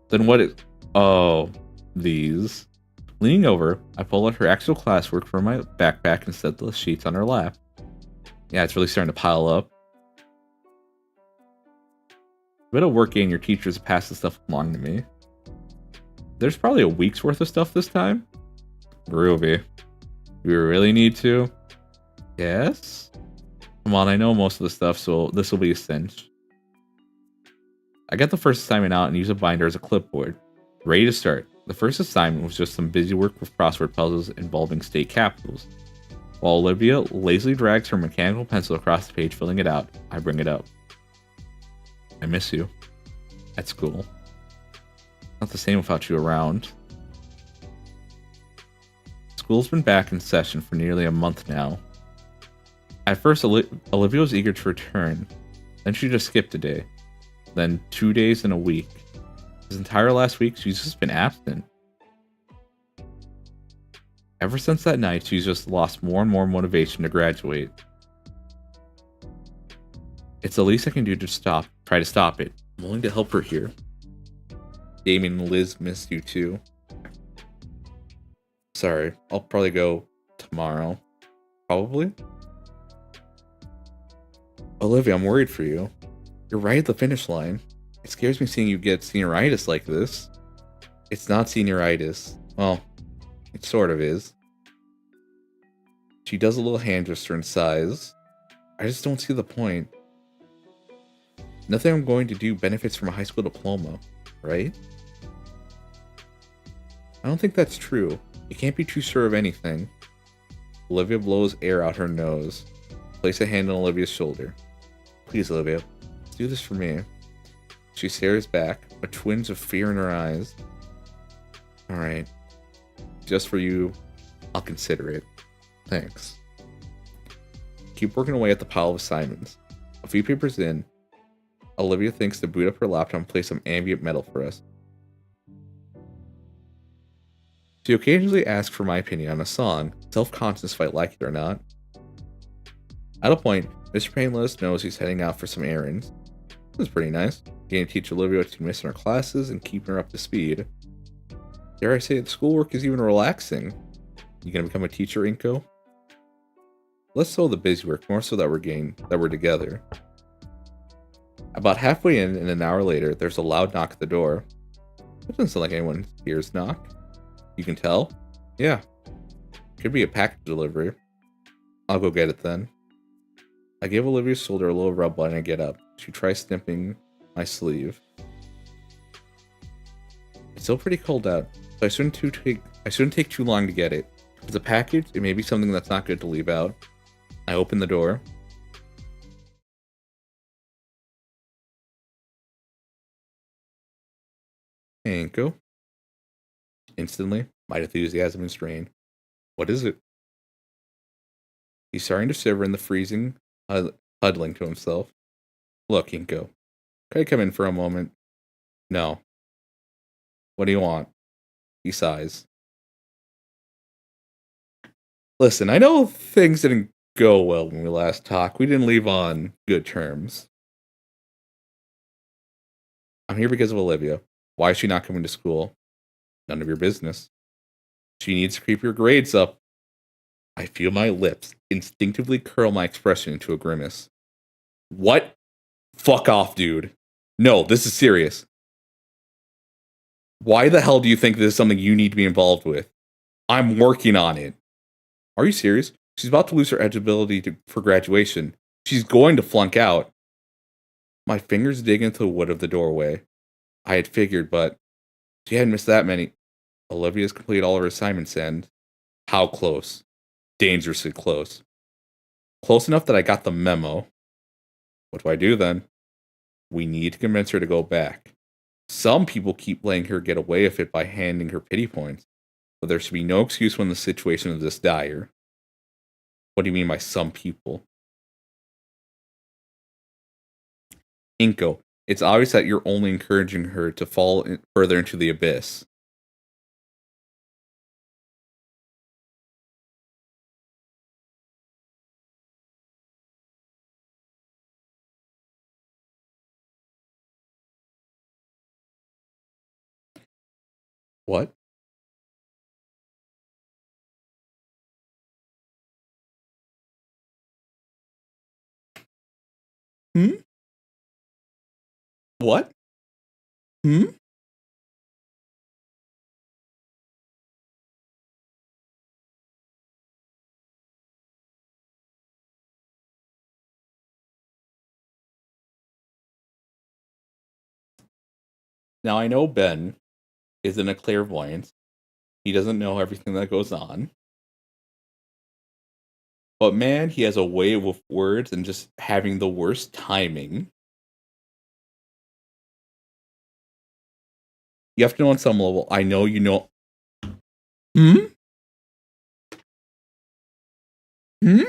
Then what is... Oh, these. Leaning over, I pull out her actual classwork from my backpack and set the sheets on her lap. Yeah, it's really starting to pile up. A bit of work getting your teachers to pass the stuff along to me. There's probably a week's worth of stuff this time. Groovy. We really need to? Yes? Come on, I know most of the stuff, so this will be a cinch. I get the first assignment out and use a binder as a clipboard. Ready to start. The first assignment was just some busy work with crossword puzzles involving state capitals. While Olivia lazily drags her mechanical pencil across the page, filling it out, I bring it up. I miss you. At school. Not the same without you around. School's been back in session for nearly a month now. At first, Olivia was eager to return. Then she just skipped a day. Then 2 days in a week. This entire last week, she's just been absent. Ever since that night, she's just lost more and more motivation to graduate. It's the least I can do to try to stop it. I'm willing to help her here. Damien and Liz missed you too. Sorry, I'll probably go tomorrow. Probably. Olivia, I'm worried for you. You're right at the finish line. It scares me seeing you get senioritis like this. It's not senioritis. Well, it sort of is. She does a little hand gesture and sighs. I just don't see the point. Nothing I'm going to do benefits from a high school diploma, right? I don't think that's true. You can't be too sure of anything. Olivia blows air out her nose. Place a hand on Olivia's shoulder. Please, Olivia, do this for me. She stares back, a twinge of fear in her eyes. Alright. Just for you, I'll consider it. Thanks. Keep working away at the pile of assignments. A few papers in, Olivia thinks to boot up her laptop and play some ambient metal for us. She occasionally asks for my opinion on a song, self-conscious if I like it or not. At a point, Mr. Payne let us know he's heading out for some errands. This is pretty nice, getting to teach Olivia what she's missing in her classes and keeping her up to speed. Dare I say the schoolwork is even relaxing. You gonna become a teacher, Inko? Less so the busy work, more so that we're together. About halfway in, and an hour later, there's a loud knock at the door. It doesn't sound like anyone hears knock. You can tell? Yeah. Could be a package delivery. I'll go get it then. I give Olivia's shoulder a little rub when I get up. She tries snipping my sleeve. It's still pretty cold out, so I shouldn't take too long to get it. If it's a package, it may be something that's not good to leave out. I open the door. Hey, Inko. Instantly, my enthusiasm is drained. What is it? He's starting to shiver in the freezing, huddling to himself. Look, Inko. Can I come in for a moment? No. What do you want? He sighs. Listen, I know things didn't go well when we last talked. We didn't leave on good terms. I'm here because of Olivia. Why is she not coming to school? None of your business. She needs to keep your grades up. I feel my lips instinctively curl my expression into a grimace. What? Fuck off, dude. No, this is serious. Why the hell do you think this is something you need to be involved with? I'm working on it. Are you serious? She's about to lose her eligibility for graduation. She's going to flunk out. My fingers dig into the wood of the doorway. I had figured, but she hadn't missed that many. Olivia's completed all her assignments and... How close? Dangerously close. Close enough that I got the memo. What do I do then? We need to convince her to go back. Some people keep letting her get away with it by handing her pity points, but there should be no excuse when the situation is this dire. What do you mean by some people? Inko, it's obvious that you're only encouraging her to fall further into the abyss. What? Hmm? What? Hmm? Now I know Ben isn't a clairvoyant. He doesn't know everything that goes on. But man, he has a way with words and just having the worst timing. You have to know on some level. I know you know. Hmm? Hmm?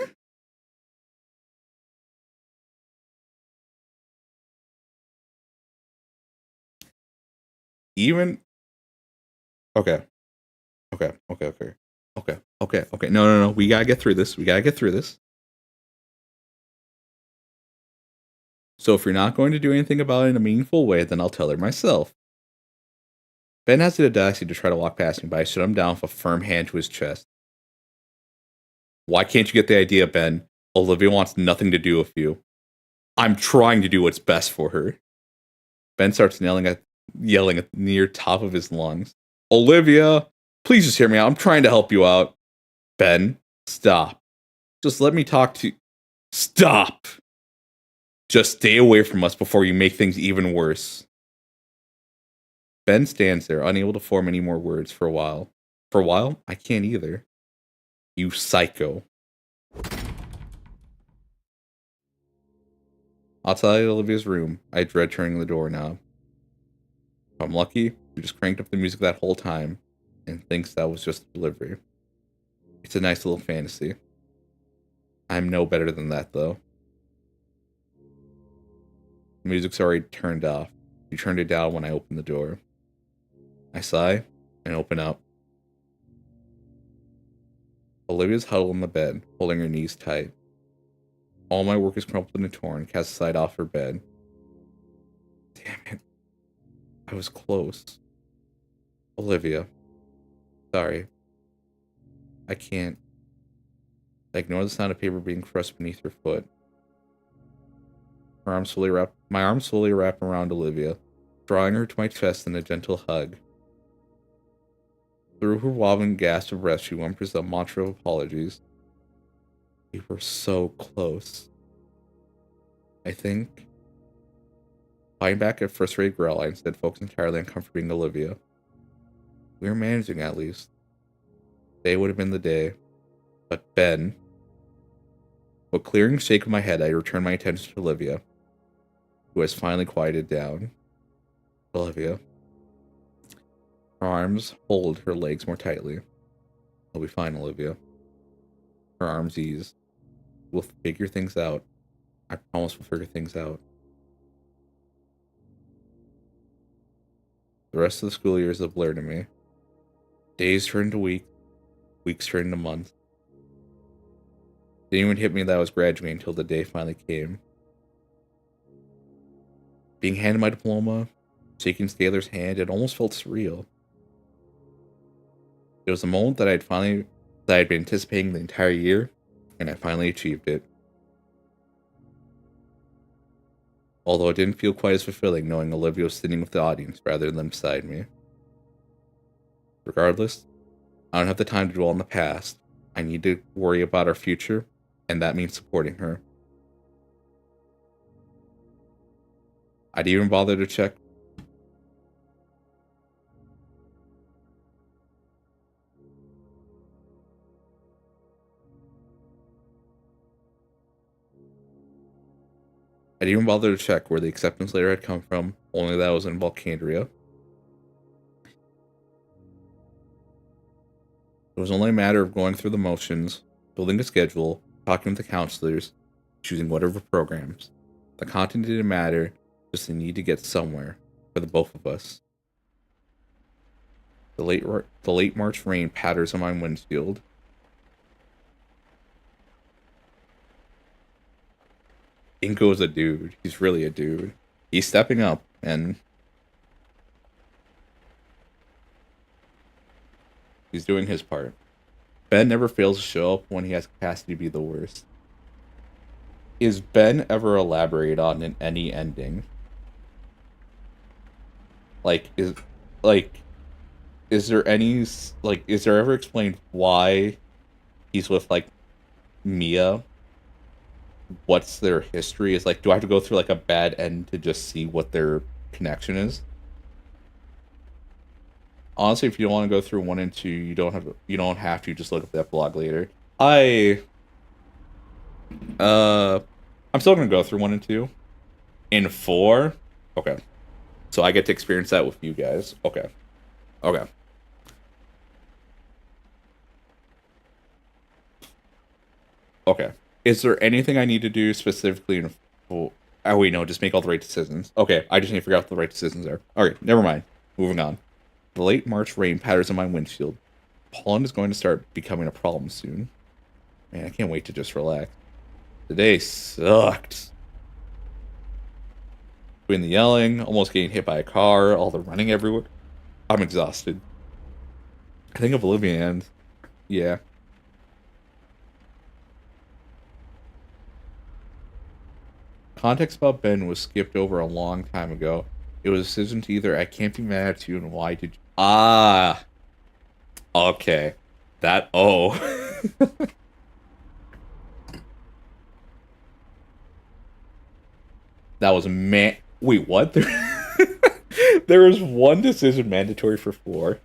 Even... Okay. Okay. Okay. Okay. Okay. Okay. Okay. No, no, no. We gotta get through this. We gotta get through this. So if you're not going to do anything about it in a meaningful way, then I'll tell her myself. Ben has the audacity to try to walk past me, but I shut him down with a firm hand to his chest. Why can't you get the idea, Ben? Olivia wants nothing to do with you. I'm trying to do what's best for her. Ben starts yelling at the near top of his lungs. Olivia, please just hear me out. I'm trying to help you out. Ben, stop. Just let me talk to you. Stop! Just stay away from us before you make things even worse. Ben stands there, unable to form any more words for a while. For a while, I can't either. You psycho. Outside Olivia's room, I dread turning the doorknob. If I'm lucky, we just cranked up the music that whole time and thinks that was just a delivery. It's a nice little fantasy. I'm no better than that, though. The music's already turned off. You turned it down when I opened the door. I sigh and open up. Olivia's huddled on the bed, holding her knees tight. All my work is crumpled and torn, cast aside off her bed. Damn it. I was close. Olivia. Sorry. I can't. I ignore the sound of paper being crushed beneath her foot. My arms slowly wrap around Olivia, drawing her to my chest in a gentle hug. Through her wobbling gasp of breath, she whimpers a mantra of apologies. We were so close. I think. Falling back at first-rate growl, I instead focus entirely on comforting Olivia. We were managing, at least. Today would have been the day. But Ben. With clearing shake of my head, I return my attention to Olivia, who has finally quieted down. Olivia. Her arms hold her legs more tightly. I'll be fine, Olivia. Her arms ease. We'll figure things out. I promise we'll figure things out. The rest of the school year is a blur to me. Days turn to weeks. Weeks turn to months. It didn't even hit me that I was graduating until the day finally came. Being handed my diploma, shaking Scalar's hand, it almost felt surreal. It was a moment that I had been anticipating the entire year, and I finally achieved it. Although it didn't feel quite as fulfilling knowing Olivia was sitting with the audience rather than beside me. Regardless, I don't have the time to dwell on the past. I need to worry about our future, and that means supporting her. I'd even bother to check. I'd even bother to check where the acceptance letter had come from, only that it was in Volcandria. It was only a matter of going through the motions, building a schedule, talking with the counselors, choosing whatever programs. The content didn't matter, just the need to get somewhere, for the both of us. The late March rain patters on my windshield. Inko's a dude. He's really a dude. He's stepping up, and he's doing his part. Ben never fails to show up when he has capacity to be the worst. Is Ben ever elaborated on in any ending? Is there ever explained why he's with, Mia? What's their history? Do I have to go through, a bad end to just see what their connection is? Honestly, if you don't want to go through 1 and 2, you don't have to. Just look up that blog later. I'm still gonna go through 1 and 2. In 4, okay. So I get to experience that with you guys. Okay. Okay. Is there anything I need to do specifically in 4? Oh wait, no, just make all the right decisions. Okay, I just need to figure out what the right decisions are. Alright, never mind. Moving on. The late March rain patters on my windshield. Pollen is going to start becoming a problem soon. Man, I can't wait to just relax. Today sucked. Between the yelling, almost getting hit by a car, all the running everywhere, I'm exhausted. I think of Olivia and... yeah. Context about Ben was skipped over a long time ago. It was a decision to either I can't be mad at you and why did you... Ah! Okay. That... Oh. That was man... Wait, what? There was one decision mandatory for 4.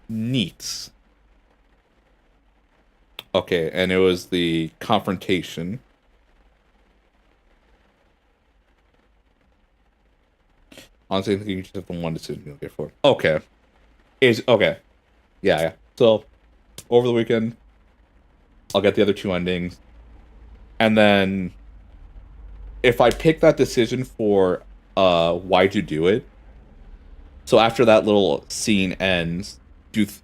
Neats. Okay, and it was the confrontation. Honestly, I think you just have the one decision you'll get for. Okay. Okay. Yeah. So, over the weekend, I'll get the other 2 endings. And then, if I pick that decision for why'd you do it? So after that little scene ends,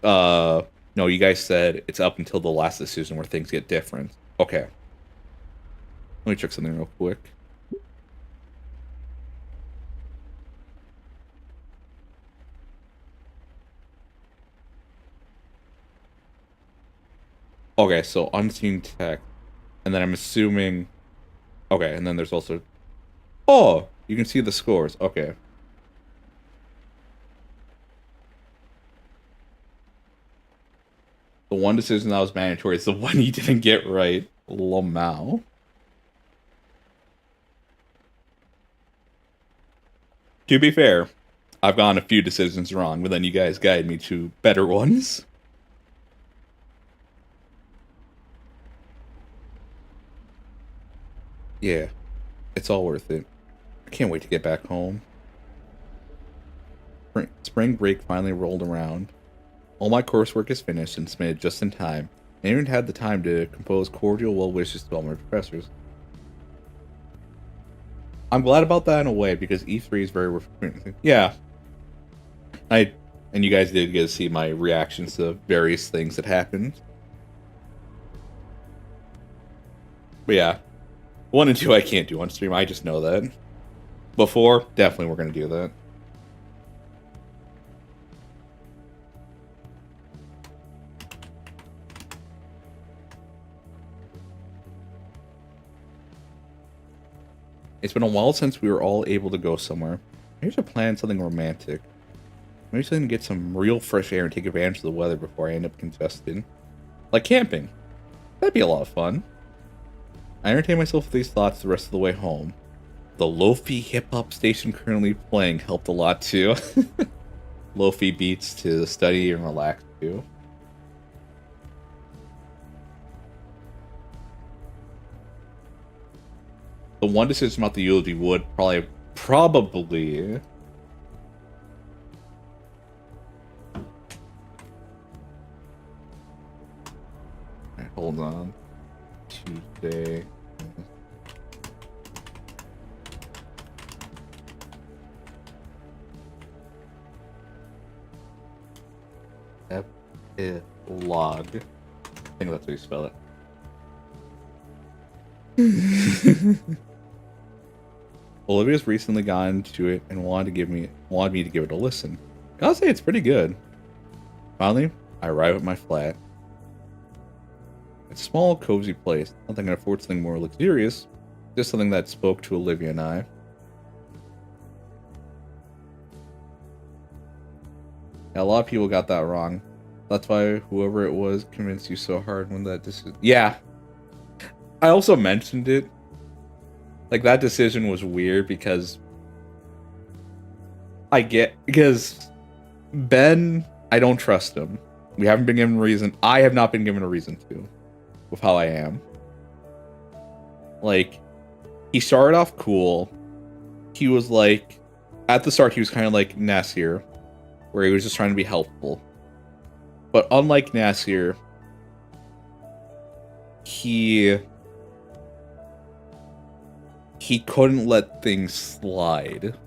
no, you guys said it's up until the last decision where things get different. Okay. Let me check something real quick. Okay, so unseen tech. And then I'm assuming... Okay, and then there's also... Oh! You can see the scores. Okay. The one decision that was mandatory is the one you didn't get right. Lamau. To be fair, I've gotten a few decisions wrong, but then you guys guide me to better ones. Yeah, it's all worth it. I can't wait to get back home. Spring break finally rolled around. All my coursework is finished and submitted just in time. I even had the time to compose cordial well wishes to all my professors. I'm glad about that in a way because E3 is very refreshing. Yeah. And you guys did get to see my reactions to various things that happened. But yeah. 1 and 2 I can't do on stream, I just know that. Before, definitely we're gonna do that. It's been a while since we were all able to go somewhere. Maybe we should plan something romantic. Maybe so I can get some real fresh air and take advantage of the weather before I end up congested. Like camping. That'd be a lot of fun. I entertain myself with these thoughts the rest of the way home. The lo-fi hip-hop station currently playing helped a lot too. Lo-fi beats to study and relax to. The one decision about the eulogy would probably... Right, hold on. Tuesday... Log. I think that's how you spell it. Olivia's recently gotten to it and wanted me to give it a listen. Gotta say it's pretty good. Finally, I arrive at my flat. It's a small, cozy place. Nothing I can afford something more luxurious. Just something that spoke to Olivia and I. Yeah, a lot of people got that wrong. That's why whoever it was convinced you so hard when that decision... Yeah. I also mentioned it. Like, that decision was weird because... Because Ben, I don't trust him. We haven't been given a reason. I have not been given a reason to. With how I am. Like, he started off cool. He was like... At the start, he was kind of like Nasir. Where he was just trying to be helpful. But unlike Nasir, he couldn't let things slide.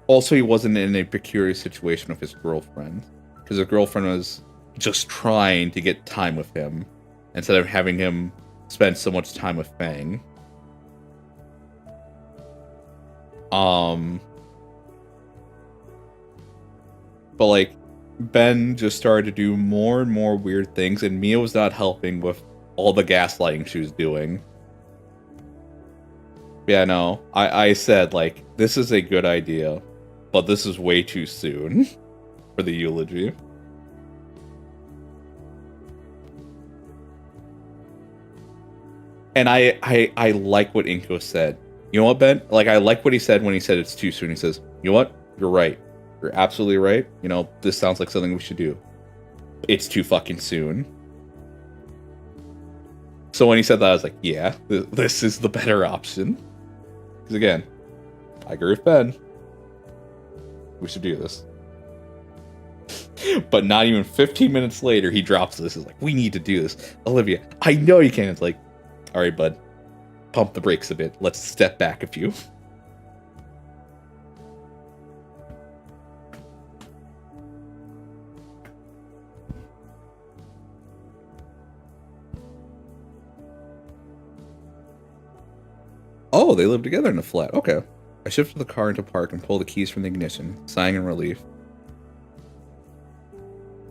Also, he wasn't in a precarious situation with his girlfriend. Because his girlfriend was just trying to get time with him. Instead of having him spend so much time with Fang. But like, Ben just started to do more and more weird things, and Mia was not helping with all the gaslighting she was doing. Yeah, no. I said, like, this is a good idea, but this is way too soon for the eulogy. And I like what Inko said. You know what, Ben? Like, I like what he said when he said it's too soon. He says, you know what? You're right. You're absolutely right. You know, this sounds like something we should do. It's too fucking soon. So when he said that, I was like, yeah, this is the better option. Because again, I agree with Ben. We should do this. But not even 15 minutes later, he drops this. He's like, we need to do this. Olivia, I know you can. It's like, all right, bud. Pump the brakes a bit. Let's step back a few. Oh, they live together in a flat. Okay. I shifted the car into park and pulled the keys from the ignition, sighing in relief.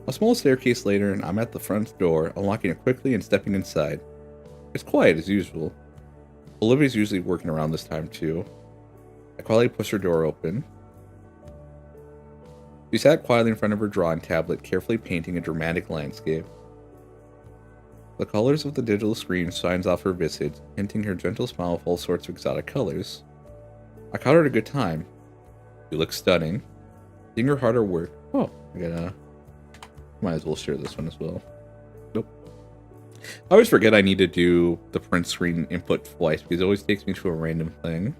A small staircase later, and I'm at the front door, unlocking it quickly and stepping inside. It's quiet as usual. Olivia's usually working around this time too. I quietly pushed her door open. She sat quietly in front of her drawing tablet, carefully painting a dramatic landscape. The colors of the digital screen shines off her visage, hinting her gentle smile of all sorts of exotic colors. I caught her at a good time. You look stunning. Seeing her harder work. Oh, might as well share this one as well. Nope. I always forget I need to do the print screen input twice because it always takes me to a random thing.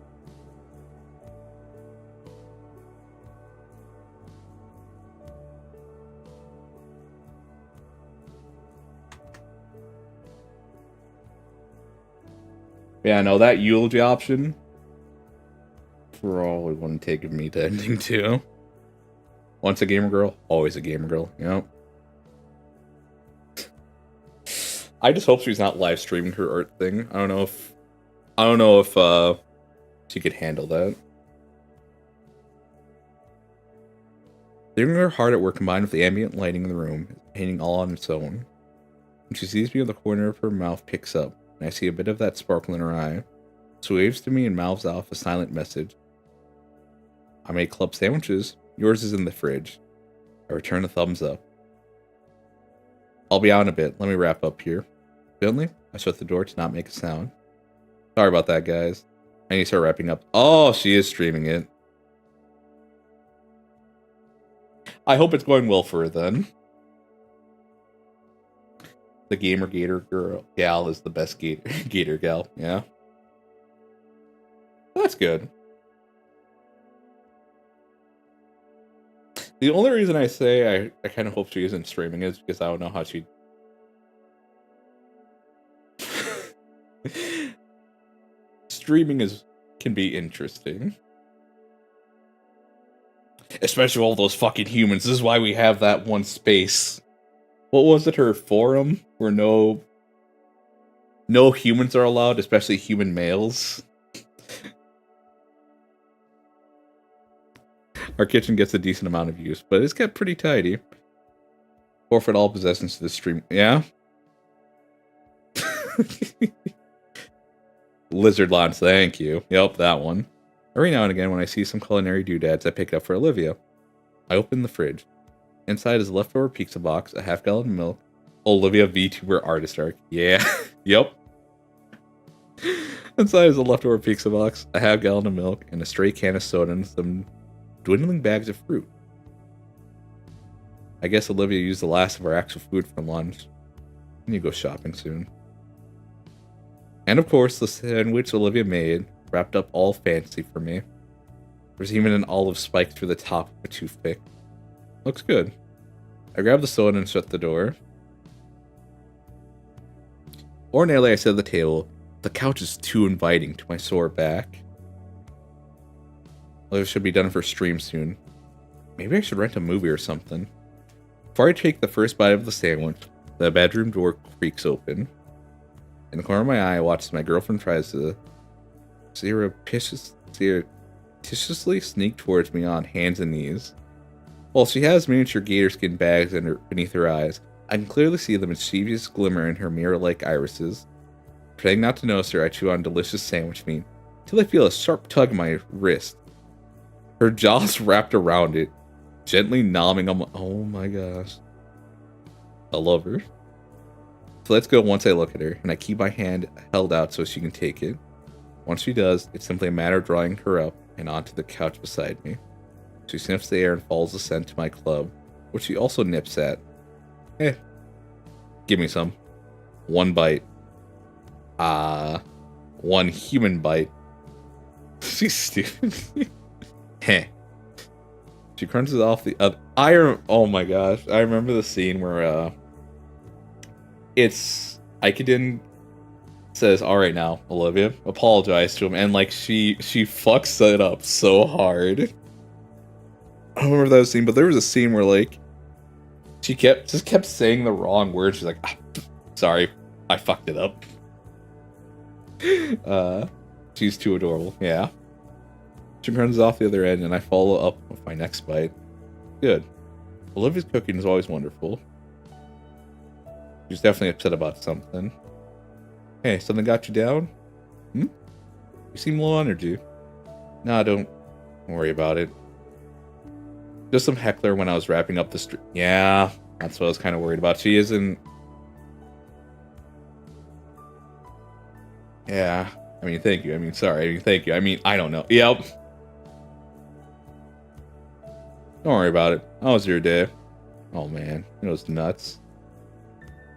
Yeah, no, that eulogy option probably wouldn't take me to ending 2. Once a gamer girl, always a gamer girl, you know? I just hope she's not live streaming her art thing. I don't know if she could handle that. Leaving her hard at work combined with the ambient lighting in the room, painting all on its own. When she sees me, the corner of her mouth picks up, and I see a bit of that sparkle in her eye. She waves to me and mouths off a silent message. I made club sandwiches. Yours is in the fridge. I return a thumbs up. I'll be out in a bit. Let me wrap up here. Gently, I shut the door to not make a sound. Sorry about that, guys. I need to start wrapping up. Oh, she is streaming it. I hope it's going well for her then. The gamer gator gal is the best gator gal. Yeah. That's good. The only reason I say I kind of hope she isn't streaming is because I don't know how she... Streaming can be interesting. Especially all those fucking humans. This is why we have that one space. What was it, her forum? Where no humans are allowed, especially human males. Our kitchen gets a decent amount of use, but it's kept pretty tidy. Forfeit all possessions to the stream. Yeah? Lizard Launch, thank you. Yep, that one. Every now and again, when I see some culinary doodads, I pick up for Olivia. I open the fridge. Inside is a leftover pizza box, a half-gallon of milk, Olivia VTuber artist arc. Yeah. Yep. Inside is a leftover pizza box, a half-gallon of milk, and a stray can of soda and some dwindling bags of fruit. I guess Olivia used the last of our actual food for lunch. I need to go shopping soon. And of course, the sandwich Olivia made, wrapped up all fancy for me. There's even an olive spike through the top of a toothpick. Looks good. I grabbed the soda and shut the door. Ordinarily, I sit at the table. The couch is too inviting to my sore back. Olivia should be done for stream soon. Maybe I should rent a movie or something. Before I take the first bite of the sandwich, the bedroom door creaks open. In the corner of my eye, I watch as my girlfriend tries to surreptitiously sneak towards me on hands and knees. While she has miniature gator skin bags beneath her eyes, I can clearly see the mischievous glimmer in her mirror-like irises. Pretending not to notice her, I chew on delicious sandwich meat. till I feel a sharp tug on my wrist. Her jaws wrapped around it, gently nomming on my... Oh my gosh. I love her. So let's go once I look at her, and I keep my hand held out so she can take it. Once she does, it's simply a matter of drawing her up and onto the couch beside me. She sniffs the air and follows the scent to my club, which she also nips at. Give me some. One bite. One human bite. She's stupid. Heh. She crunches off the other. Oh my gosh. I remember the scene where, it's Aikiden says, "Alright now, Olivia, apologize to him," and like she fucks it up so hard. I don't remember that scene, but there was a scene where like she kept saying the wrong word. She's like, "Sorry, I fucked it up." She's too adorable. Yeah. She runs off the other end, and I follow up with my next bite. Good. Olivia's cooking is always wonderful. She's definitely upset about something. Hey, something got you down? You seem low energy. Nah, don't worry about it. Just some heckler when I was wrapping up the stream. Yeah, that's what I was kind of worried about. She isn't... Yeah. I mean, thank you. I mean, sorry. I mean, thank you. I mean, I don't know. Yep. Don't worry about it. How was your day? Oh, man. It was nuts.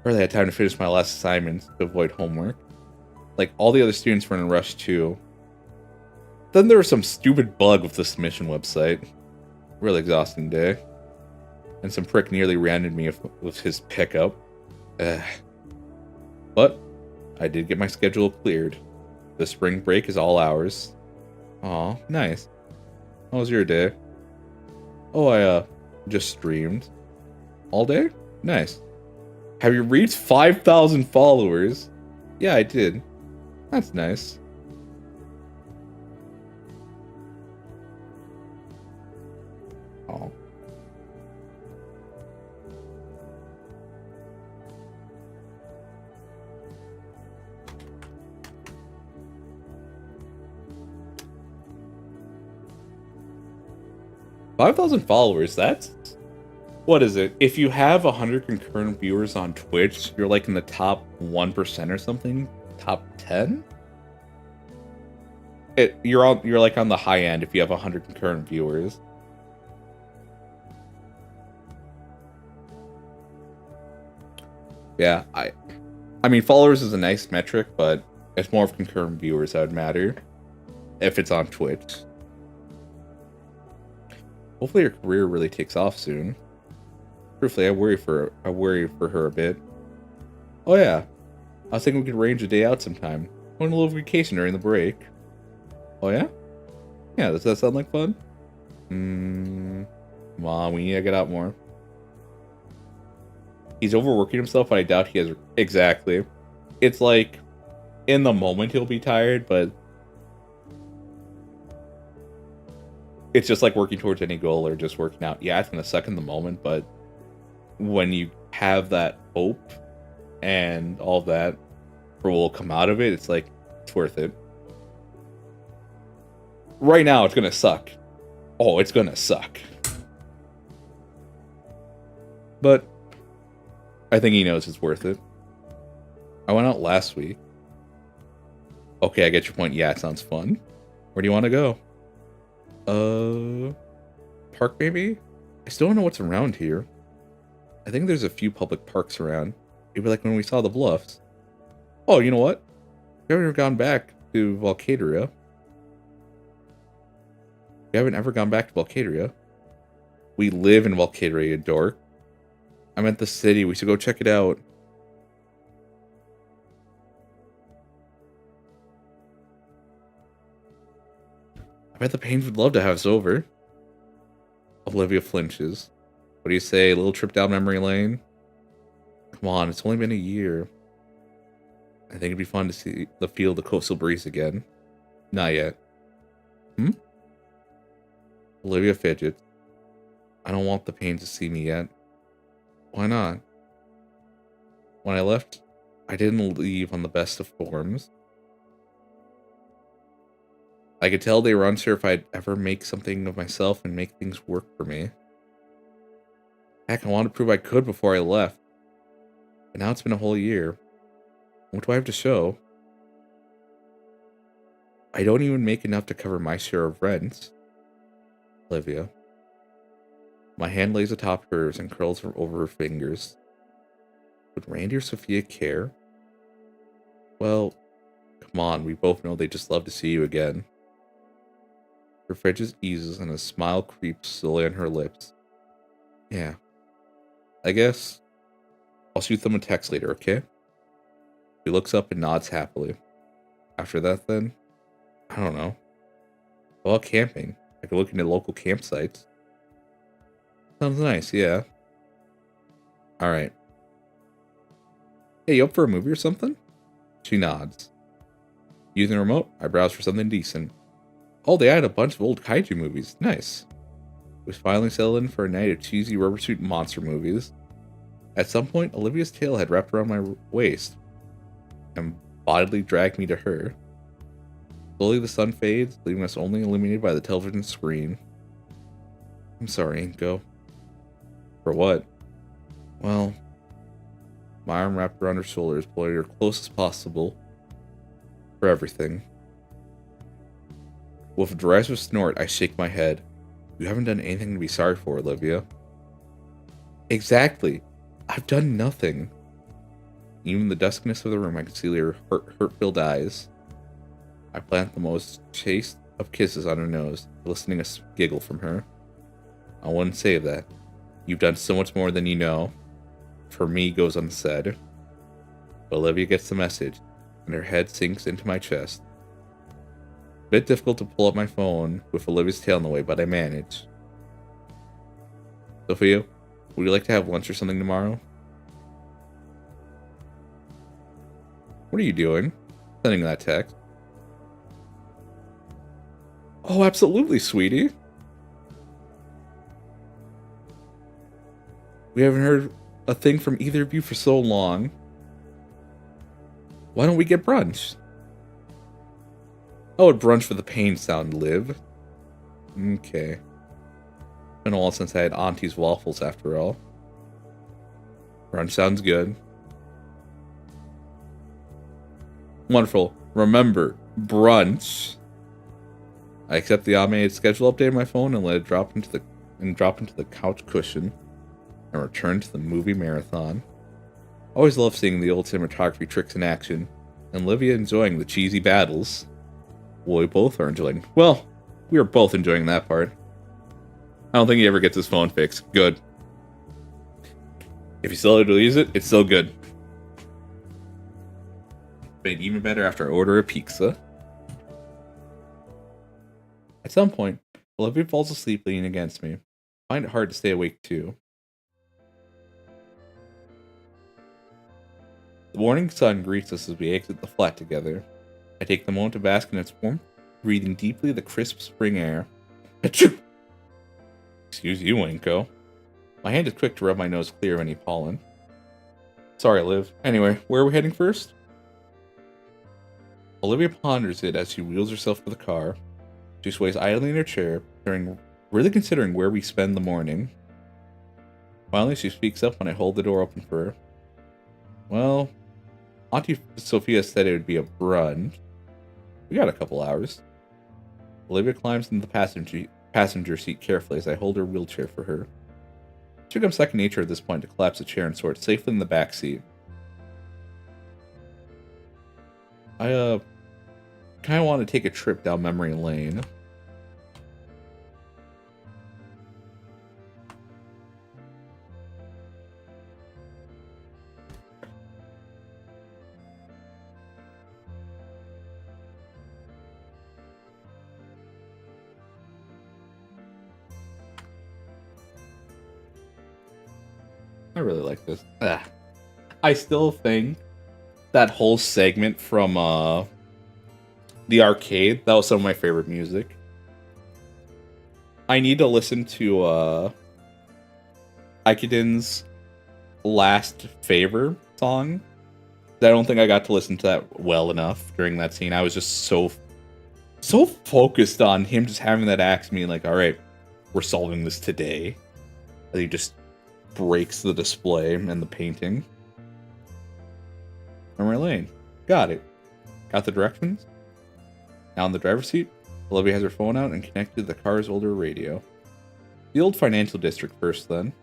Barely had time to finish my last assignments to avoid homework. Like, all the other students were in a rush, too. Then there was some stupid bug with the submission website. Really exhausting day. And some prick nearly ran me with his pickup. But I did get my schedule cleared. The spring break is all ours. Aw, nice. How was your day? Oh, I just streamed. All day? Nice. Have you reached 5,000 followers? Yeah, I did. That's nice. Oh. $5,000 followers, that's... What is it? If you have 100 concurrent viewers on Twitch, you're like in the top 1% or something? Top 10? You're like on the high end if you have 100 concurrent viewers. Yeah, I mean, followers is a nice metric, but it's more of concurrent viewers that would matter if it's on Twitch. Hopefully her career really takes off soon. Truthfully, I worry for her a bit. Oh yeah, I was thinking we could arrange a day out sometime. Going a little vacation during the break. Oh yeah? Yeah, does that sound like fun? Come on, we need to get out more. He's overworking himself, and I doubt he has... Exactly. It's like, in the moment he'll be tired, but... It's just like working towards any goal or just working out. Yeah, it's gonna suck in the moment, but... when you have that hope and all that will come out of it, it's like, it's worth it. Right now, it's gonna suck. Oh, it's gonna suck. But I think he knows it's worth it. I went out last week. Okay, I get your point. Yeah, it sounds fun. Where do you want to go? Park maybe? I still don't know what's around here. I think there's a few public parks around. Maybe like when we saw the bluffs. Oh, you know what? We haven't ever gone back to Volcadaria. We haven't ever gone back to Volcadaria. We live in Volcadaria, dork. I meant the city. We should go check it out. I bet the Pains would love to have us over. Olivia flinches. What do you say? A little trip down memory lane? Come on, it's only been a year. I think it'd be fun to feel the coastal breeze again. Not yet. Olivia fidgets. I don't want the Pains to see me yet. Why not? When I left, I didn't leave on the best of forms. I could tell they were unsure if I'd ever make something of myself and make things work for me. Heck, I wanted to prove I could before I left. And now it's been a whole year. What do I have to show? I don't even make enough to cover my share of rent. Olivia. My hand lays atop hers and curls over her fingers. Would Randy or Sophia care? Well, come on, we both know they just love to see you again. Her face eases and a smile creeps slowly on her lips. Yeah. I guess I'll shoot them a text later, okay? She looks up and nods happily. After that, then? I don't know. Well, camping. I could look into local campsites. Sounds nice, yeah. Alright. Hey, you up for a movie or something? She nods. Using the remote, I browse for something decent. Oh, they had a bunch of old kaiju movies. Nice. It was finally settled in for a night of cheesy rubber suit monster movies. At some point, Olivia's tail had wrapped around my waist and bodily dragged me to her. Slowly the sun fades, leaving us only illuminated by the television screen. I'm sorry, Inko. For what? Well, my arm wrapped around her shoulders, pulling her close as possible. For everything. With a derisive snort, I shake my head. You haven't done anything to be sorry for, Olivia. Exactly. I've done nothing. Even in the duskiness of the room, I can see her hurt-filled eyes. I plant the most chaste of kisses on her nose, eliciting a giggle from her. I wouldn't say that. You've done so much more than you know. For me goes unsaid. But Olivia gets the message, and her head sinks into my chest. Bit difficult to pull up my phone with Olivia's tail in the way, but I manage. Sophia, would you like to have lunch or something tomorrow? What are you doing? Sending that text. Oh, absolutely, sweetie. We haven't heard a thing from either of you for so long. Why don't we get brunch? Oh, brunch for the pain sound, Liv. Okay. Been a while since I had Auntie's waffles, after all. Brunch sounds good. Wonderful. Remember, brunch. I accept the automated schedule update on my phone and let it drop into the couch cushion and return to the movie marathon. Always love seeing the old cinematography tricks in action, and Olivia enjoying the cheesy battles. Well, we both are enjoying. Well, we are both enjoying that part. I don't think he ever gets his phone fixed. Good. If he still leaves it, it's still good. Made even better after I order a pizza. At some point, Olivia falls asleep leaning against me. I find it hard to stay awake too. The morning sun greets us as we exit the flat together. I take the moment to bask in its warmth, breathing deeply the crisp spring air. Achoo! Excuse you, Inko. My hand is quick to rub my nose clear of any pollen. Sorry, Liv. Anyway, where are we heading first? Olivia ponders it as she wheels herself to the car. She sways idly in her chair, really considering where we spend the morning. Finally, she speaks up when I hold the door open for her. Well, Auntie Sophia said it would be a brunch. We got a couple hours. Olivia climbs into the passenger seat carefully as I hold her wheelchair for her. It should become second nature at this point to collapse a chair and store it safely in the back seat. I kind of want to take a trip down memory lane. I really like this. I still think that whole segment from the arcade, that was some of my favorite music. I need to listen to Ikidin's Last Favor song. I don't think I got to listen to that well enough during that scene. I was just so so focused on him just having that axe, being like, all right, we're solving this today. And he just breaks the display and the painting. Memory lane. Got it. Got the directions? Now in the driver's seat, Olivia has her phone out and connected to the car's older radio. The old financial district first, then.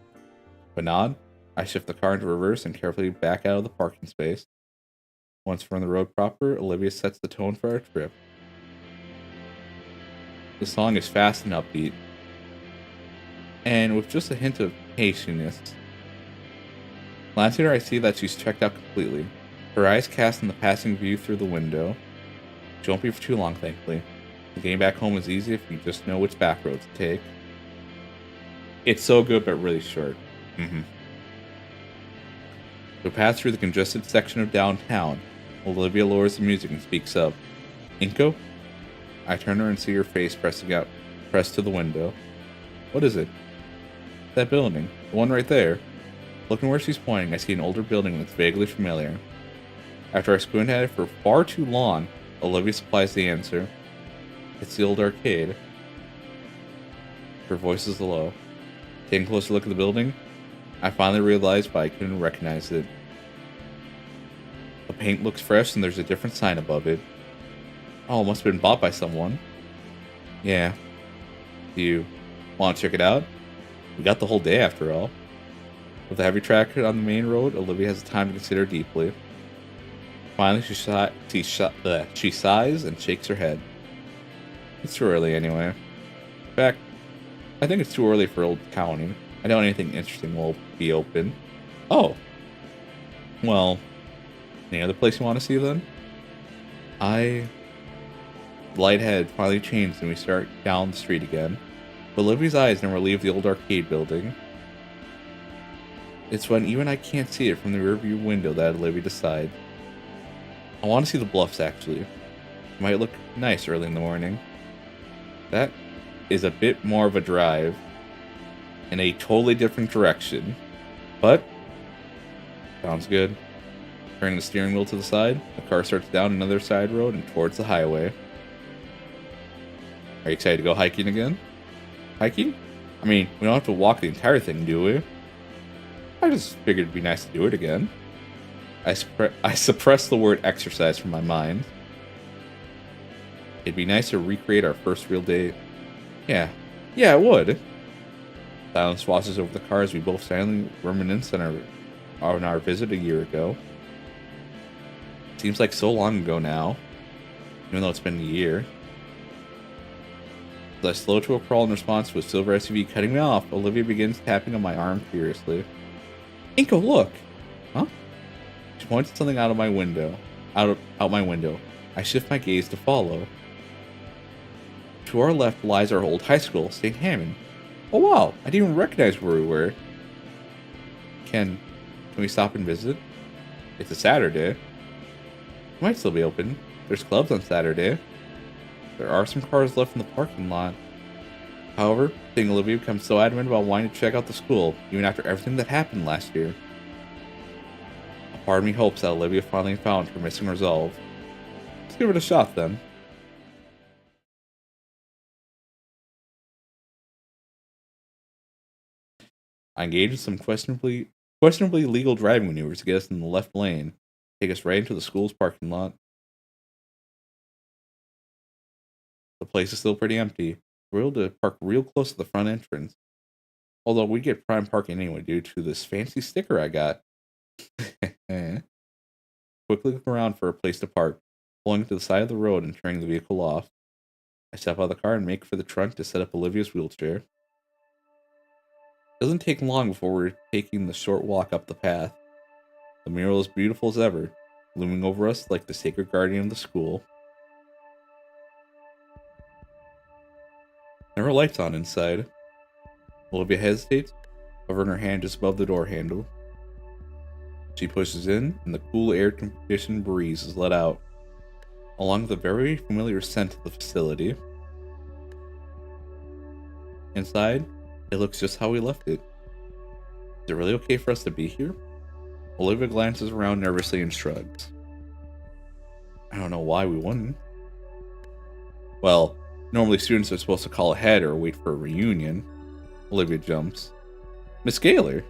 With a nod, I shift the car into reverse and carefully back out of the parking space. Once we're on the road proper, Olivia sets the tone for our trip. The song is fast and upbeat, and with just a hint of haziness. Glancing at her, I see that she's checked out completely. Her eyes cast on the passing view through the window. She won't be for too long, thankfully. Getting back home is easy if you just know which back road to take. It's so good, but really short. We pass through the congested section of downtown. Olivia lowers the music and speaks up. Inko? I turn her and see her face pressed to the window. What is it? That building. The one right there. Looking where she's pointing, I see an older building that's vaguely familiar. After I squint at it for far too long, Olivia supplies the answer. It's the old arcade. Her voice is low. Taking a closer look at the building, I finally realized why I couldn't recognize it. The paint looks fresh and there's a different sign above it. Oh, it must have been bought by someone. Yeah. Do you want to check it out? We got the whole day after all. With the heavy traffic on the main road, Olivia has time to consider deeply. Finally, she sighs and shakes her head. It's too early anyway. In fact, I think it's too early for Old County. I doubt anything interesting will be open. Oh. Well, any other place you want to see then? The light had finally changed and we start down the street again. But Olivia's eyes never leave the old arcade building. It's when even I can't see it from the rearview window that Olivia decides. I want to see the bluffs actually. It might look nice early in the morning. That is a bit more of a drive in a totally different direction. But sounds good. Turning the steering wheel to the side, the car starts down another side road and towards the highway. Are you excited to go hiking again? Hiking? I mean, we don't have to walk the entire thing, do we? I just figured it'd be nice to do it again. I suppressed the word exercise from my mind. It'd be nice to recreate our first real date. Yeah, it would. Silence washes over the car as we both silently reminisce on our visit a year ago. Seems like so long ago now, even though it's been a year. As I slow to a crawl in response to a silver SUV cutting me off, Olivia begins tapping on my arm furiously. Inko, look! Huh? She points at something out my window. Out my window. I shift my gaze to follow. To our left lies our old high school, St. Hammond. Oh wow, I didn't even recognize where we were. Can we stop and visit? It's a Saturday. It might still be open. There's clubs on Saturday. There are some cars left in the parking lot. However, seeing Olivia become so adamant about wanting to check out the school, even after everything that happened last year. A part of me hopes that Olivia finally found her missing resolve. Let's give it a shot then. I engage in some questionably legal driving maneuvers to get us in the left lane, take us right into the school's parking lot. The place is still pretty empty. We're able to park real close to the front entrance. Although we get prime parking anyway due to this fancy sticker I got. Quickly look around for a place to park, pulling to the side of the road and turning the vehicle off. I step out of the car and make for the trunk to set up Olivia's wheelchair. It doesn't take long before we're taking the short walk up the path. The mural is beautiful as ever, looming over us like the sacred guardian of the school. There are lights on inside. Olivia hesitates, hovering her hand just above the door handle. She pushes in, and the cool air-conditioned breeze is let out, along with a very familiar scent of the facility. Inside, it looks just how we left it. Is it really okay for us to be here? Olivia glances around nervously and shrugs. I don't know why we wouldn't. Well, normally students are supposed to call ahead or wait for a reunion. Olivia jumps. Miss Gaylor.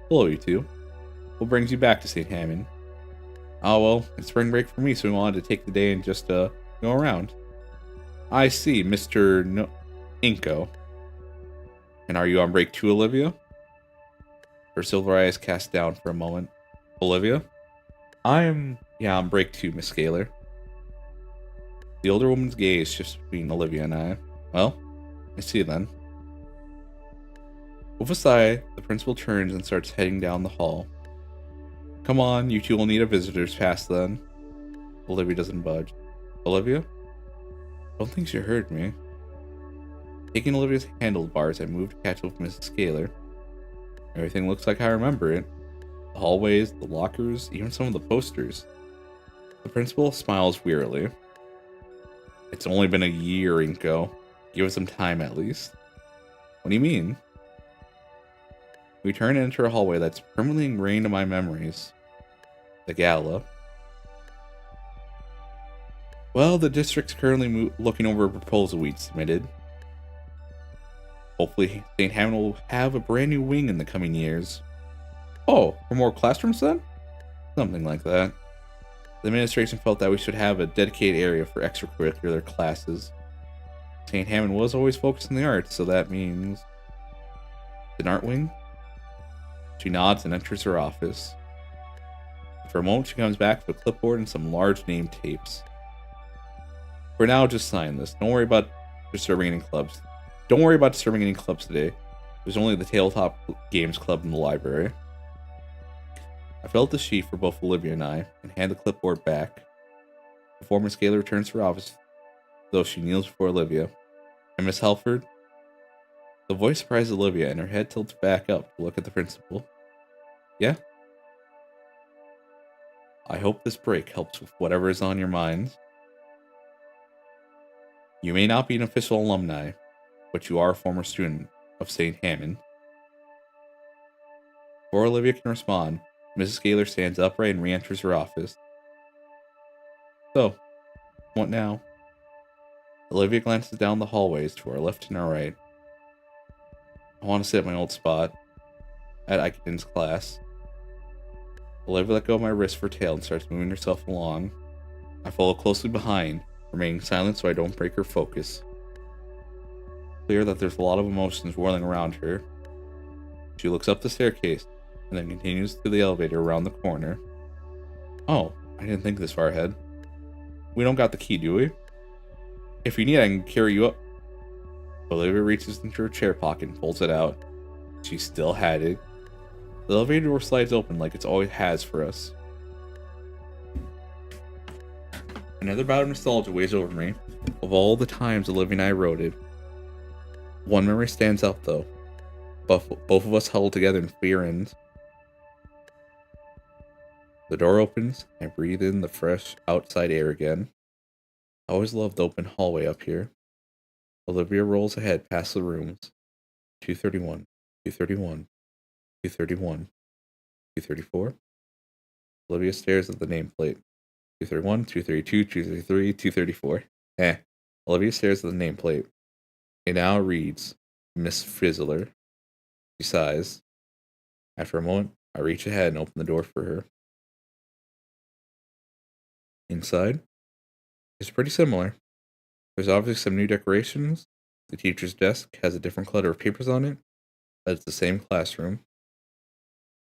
Hello, you two. What brings you back to St. Hammond? Oh, well, it's spring break for me, so we wanted to take the day and just, go around. I see, Mr. Inko. And are you on break too, Olivia? Her silver eyes cast down for a moment. Olivia? Yeah, on break too, Miss Gaylor. The older woman's gaze shifts between Olivia and I. Well, I see then. With a sigh, the principal turns and starts heading down the hall. Come on, you two will need a visitor's pass then. Olivia doesn't budge. Olivia? I don't think she heard me. Taking Olivia's handlebars, I moved to catch up with Mrs. Gaylor. Everything looks like I remember it. The hallways, the lockers, even some of the posters. The principal smiles wearily. It's only been a year, Inko. Give us some time at least. What do you mean? We turn and enter a hallway that's permanently ingrained in my memories. The gala. Well, the district's currently looking over a proposal we'd submitted. Hopefully, St. Hammond will have a brand new wing in the coming years. Oh, for more classrooms then? Something like that. The administration felt that we should have a dedicated area for extracurricular classes. St. Hammond was always focused on the arts, so that means... an art wing? She nods and enters her office. For a moment, she comes back with a clipboard and some large name tapes. For now, just sign this. Don't worry about disturbing any clubs. Today. There's only the Tabletop Games Club in the library. I fill out the sheet for both Olivia and I, and hand the clipboard back. Before Miss Gaylor returns to her office, though she kneels before Olivia. And Miss Halford? The voice surprises Olivia, and her head tilts back up to look at the principal. Yeah? I hope this break helps with whatever is on your minds. You may not be an official alumni, but you are a former student of St. Hammond. Before Olivia can respond, Mrs. Gaylor stands upright and re-enters her office. So, what now? Olivia glances down the hallways to our left and our right. I want to sit at my old spot, at Ikeden's class. Olivia let go of my wrist for tail and starts moving herself along. I follow closely behind, remaining silent so I don't break her focus. Clear that there's a lot of emotions whirling around her. She looks up the staircase, and then continues to the elevator around the corner. Oh, I didn't think this far ahead. We don't got the key, do we? If you need, I can carry you up. Olivia reaches into her chair pocket and pulls it out. She still had it. The elevator door slides open like it always has for us. Another bout of nostalgia weighs over me, of all the times Olivia and I rode it. One memory stands out though. Both of us huddled together in fear ends. The door opens, and I breathe in the fresh outside air again. I always loved the open hallway up here. Olivia rolls ahead past the rooms. 231, 231, 231, 234. Olivia stares at the nameplate. 231, 232, 233, 234. Olivia stares at the nameplate. It now reads, Miss Fizzler. She sighs. After a moment, I reach ahead and open the door for her. Inside, it's pretty similar. There's obviously some new decorations. The teacher's desk has a different clutter of papers on it, but it's the same classroom.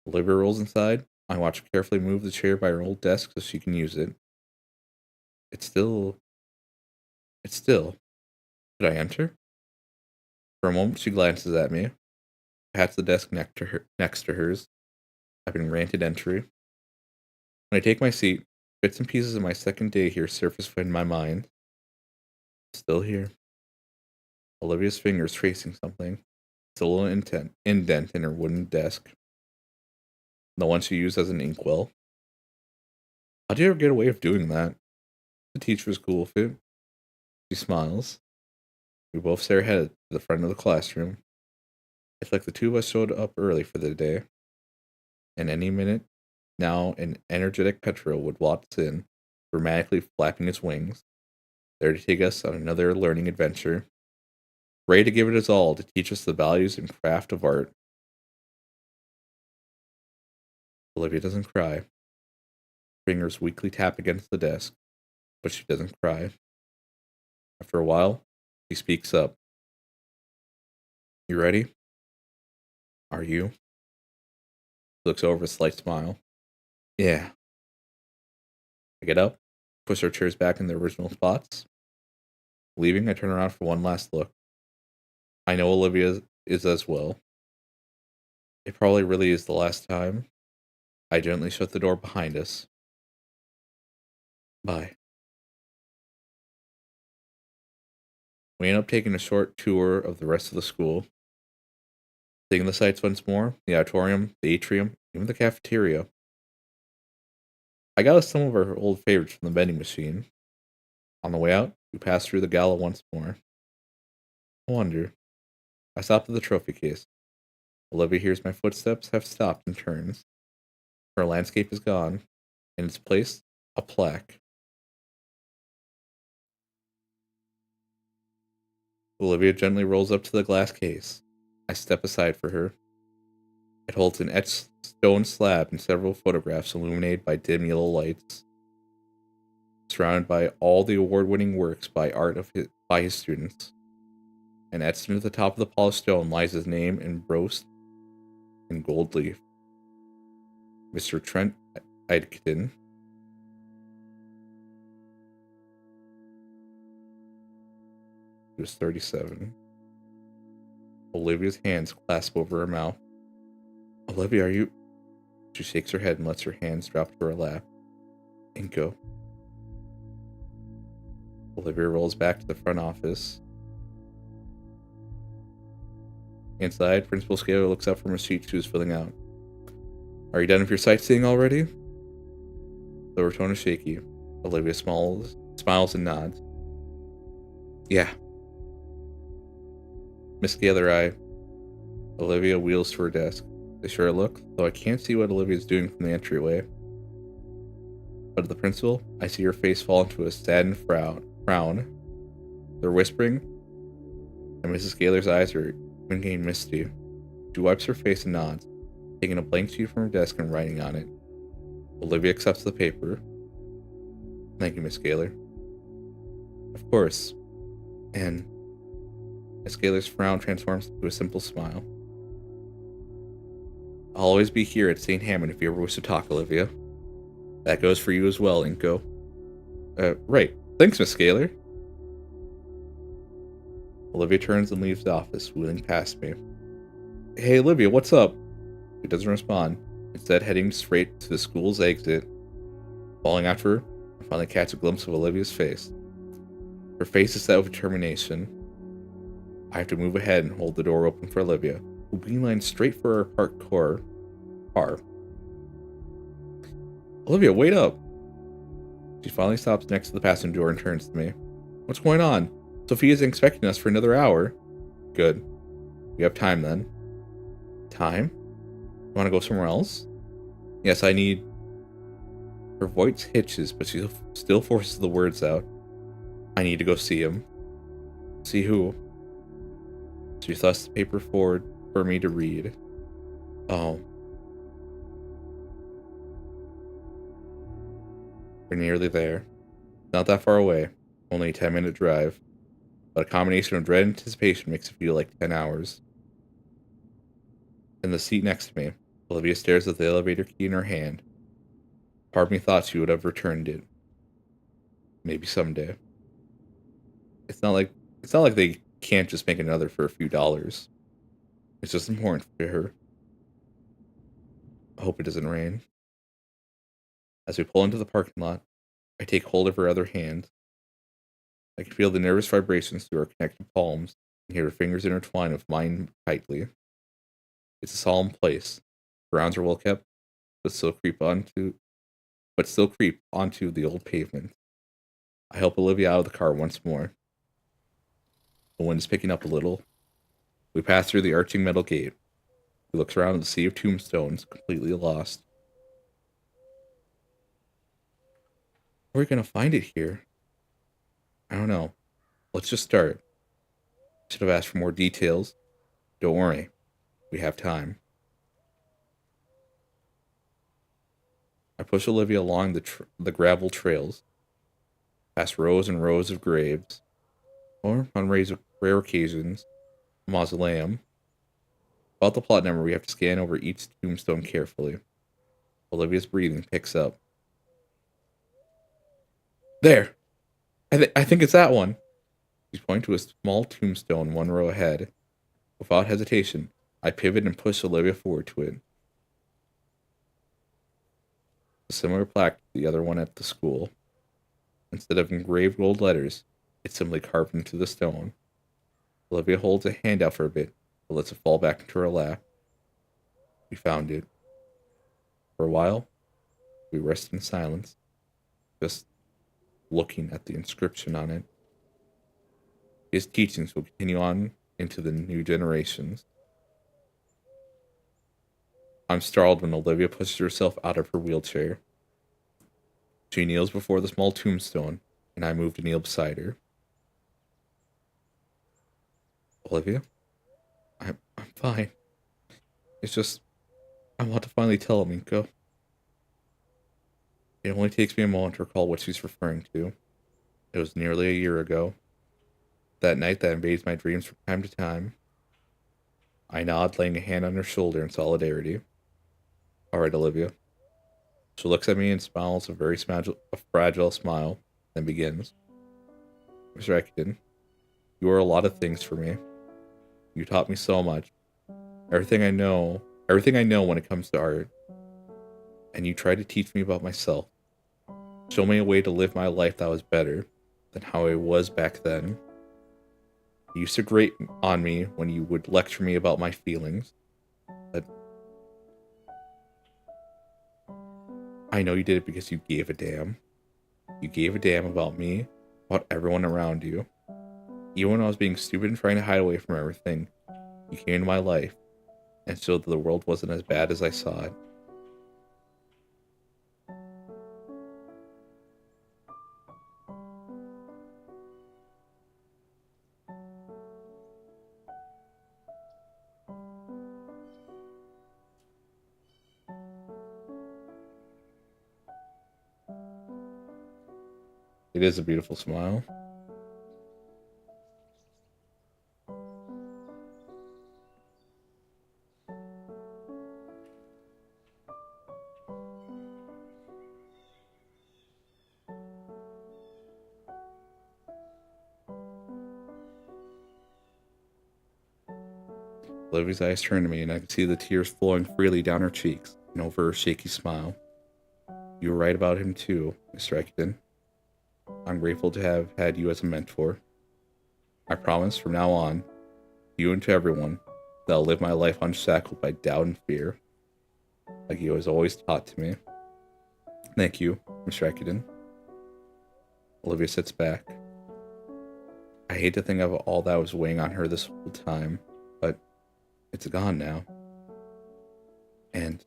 Olivia rolls inside. I watch her carefully move the chair by her old desk so she can use it. It's still. Should I enter? For a moment, she glances at me, pats the desk next to hers. I've been granted entry. When I take my seat, bits and pieces of my second day here surface in my mind. Still here. Olivia's fingers tracing something. It's a little indent in her wooden desk. The one she used as an inkwell. How'd you ever get away with doing that? The teacher was cool with it. She smiles. We both stare ahead to the front of the classroom. It's like the two of us showed up early for the day. And any minute, now an energetic petrel would waltz in, dramatically flapping its wings. there to take us on another learning adventure, ready to give it his all to teach us the values and craft of art. Olivia doesn't cry. Fingers weakly tap against the desk, but she doesn't cry. After a while, she speaks up. You ready? Are you? She looks over with a slight smile. Yeah. I get up, push our chairs back in their original spots. Leaving, I turn around for one last look. I know Olivia is as well. It probably really is the last time. I gently shut the door behind us. Bye. We end up taking a short tour of the rest of the school. Seeing the sights once more, the auditorium, the atrium, even the cafeteria. I got us some of our old favorites from the vending machine. On the way out, we passed through the gala once more. I wonder. I stopped at the trophy case. Olivia hears my footsteps have stopped and turns. Her landscape is gone. In its place, a plaque. Olivia gently rolls up to the glass case. I step aside for her. It holds an etched stone slab and several photographs illuminated by dim yellow lights, surrounded by all the award-winning works by his students. And etched into the top of the polished stone lies his name embossed in gold leaf. Mr. Trent Eidketon. He was 37. Olivia's hands clasp over her mouth. Olivia, are you... She shakes her head and lets her hands drop to her lap. Inko. Olivia rolls back to the front office. Inside, Principal Scaler looks up from a sheet she was filling out. Are you done with your sightseeing already? The her tone is shaky. Olivia smiles and nods. Yeah. Miss Gaither, Olivia wheels to her desk. They share a look, though I can't see what Olivia's doing from the entryway. But at the principal, I see her face fall into a saddened frown. They're whispering, and Mrs. Gaylor's eyes are even getting misty. She wipes her face and nods, taking a blank sheet from her desk and writing on it. Olivia accepts the paper. Thank you, Miss Gaylor. Of course. And Miss Gaylor's frown transforms into a simple smile. I'll always be here at St. Hammond if you ever wish to talk, Olivia. That goes for you as well, Inko. Right. Thanks, Miss Gaylor. Olivia turns and leaves the office, wheeling past me. Hey, Olivia, what's up? She doesn't respond, instead heading straight to the school's exit. Falling after her, I finally catch a glimpse of Olivia's face. Her face is set with determination. I have to move ahead and hold the door open for Olivia, who beelines straight for our parked car. Olivia, wait up! She finally stops next to the passenger door and turns to me. What's going on? Sophia's expecting us for another hour. Good. We have time then. Time? You want to go somewhere else? Yes, I need... Her voice hitches, but she still forces the words out. I need to go see him. See who? She thrusts the paper forward for me to read. Oh. We're nearly there. Not that far away. Only a 10-minute drive. But a combination of dread and anticipation makes it feel like 10 hours. In the seat next to me, Olivia stares at the elevator key in her hand. Part of me thought she would have returned it. Maybe someday. It's not like they can't just make another for a few dollars. It's just important to her. I hope it doesn't rain. As we pull into the parking lot, I take hold of her other hand. I can feel the nervous vibrations through our connected palms and hear her fingers intertwine with mine tightly. It's a solemn place. Grounds are well kept, but still creep onto the old pavement. I help Olivia out of the car once more. The wind is picking up a little. We pass through the arching metal gate. We look around at the sea of tombstones, completely lost. Where are we going to find it here? I don't know. Let's just start. Should have asked for more details. Don't worry. We have time. I push Olivia along the gravel trails, past rows and rows of graves, or, on rare occasions, a mausoleum. About the plot number, we have to scan over each tombstone carefully. Olivia's breathing picks up. There! I think it's that one! She's pointing to a small tombstone 1 row ahead. Without hesitation, I pivot and push Olivia forward to it. A similar plaque to the other one at the school. Instead of engraved gold letters, it's simply carved into the stone. Olivia holds a hand out for a bit, but lets it fall back into her lap. We found it. For a while, we rest in silence, just looking at the inscription on it. His teachings will continue on into the new generations. I'm startled when Olivia pushes herself out of her wheelchair. She kneels before the small tombstone, and I move to kneel beside her. Olivia? I'm fine. It's just, I want to finally tell Minko. It only takes me a moment to recall what she's referring to. It was nearly a year ago. That night that invades my dreams from time to time. I nod, laying a hand on her shoulder in solidarity. Alright, Olivia. She looks at me and smiles a fragile smile, then begins. Mr. Ekton, you are a lot of things for me. You taught me so much. Everything I know when it comes to art. And you tried to teach me about myself. Show me a way to live my life that was better than how I was back then. You used to grate on me when you would lecture me about my feelings. But I know you did it because you gave a damn. You gave a damn about me, about everyone around you. Even when I was being stupid and trying to hide away from everything, you came into my life and showed that the world wasn't as bad as I saw it. It is a beautiful smile. Olivia's eyes turn to me, and I can see the tears flowing freely down her cheeks and over her shaky smile. You were right about him too, Mr. Ekton. I'm grateful to have had you as a mentor. I promise from now on, to you and to everyone, that I'll live my life unshackled by doubt and fear, like you has always taught to me. Thank you, Mr. Ekton. Olivia sits back. I hate to think of all that was weighing on her this whole time, but it's gone now. And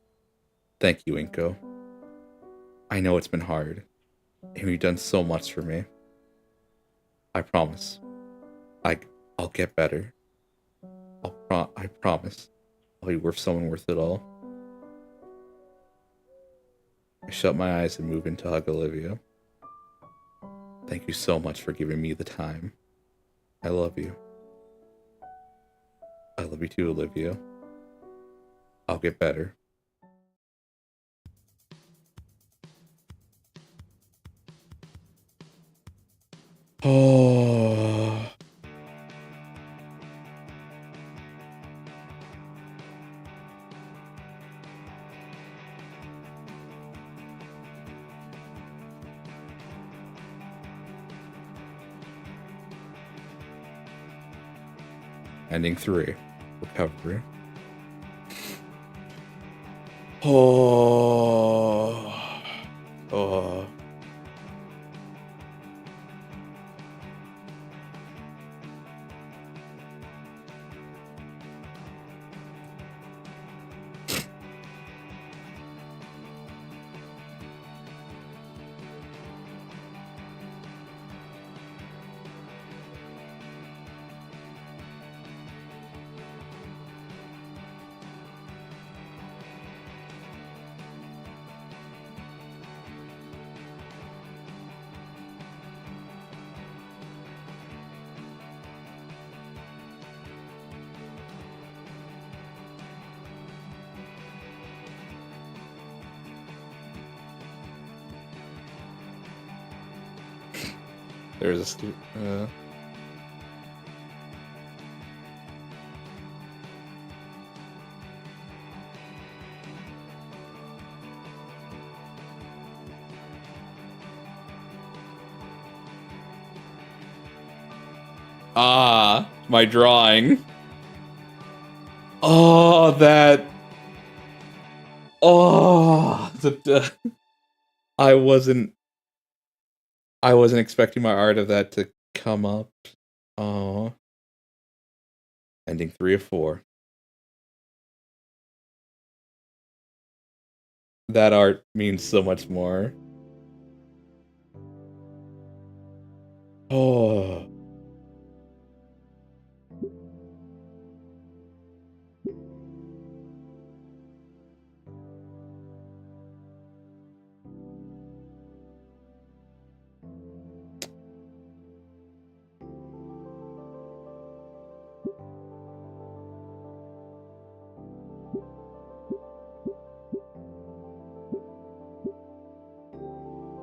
thank you, Inko. I know it's been hard, and you've done so much for me. I promise. I'll get better. I promise. I'll be worth someone worth it all. I shut my eyes and move in to hug Olivia. Thank you so much for giving me the time. I love you. I love you too, Olivia. I'll get better. Oh. Ending 3. Recovery. Oh. Oh. There's my drawing. Oh, that. Oh, I wasn't expecting my art of that to come up. Oh. Ending 3 of 4. That art means so much more. Oh.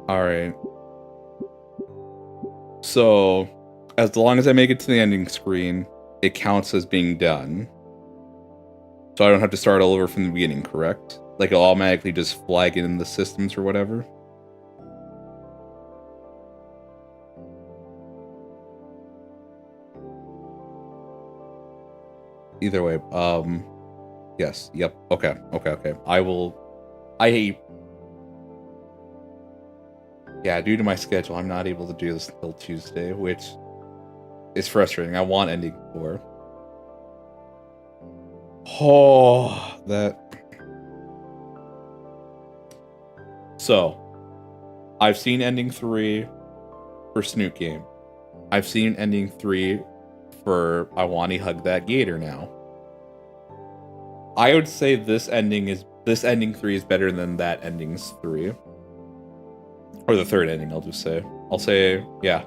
Alright. So, as long as I make it to the ending screen, it counts as being done. So I don't have to start all over from the beginning, correct? Like, it'll automatically just flag it in the systems or whatever? Either way, yes, yep, okay. Yeah, due to my schedule, I'm not able to do this until Tuesday, which is frustrating. I want ending 4. Oh, that. So, I've seen ending 3 for Snoot Game. I've seen ending 3 for I Wani Hug That Gator now. I would say this ending 3 is better than that ending's 3. Or the third ending, I'll just say. I'll say, yeah.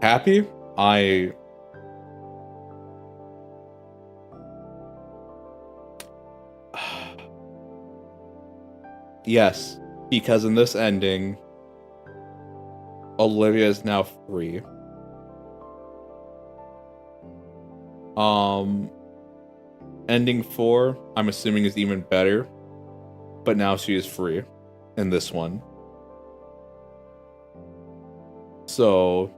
Happy? Yes, because in this ending, Olivia is now free. Ending 4, I'm assuming, is even better, but now she is free in this one. So,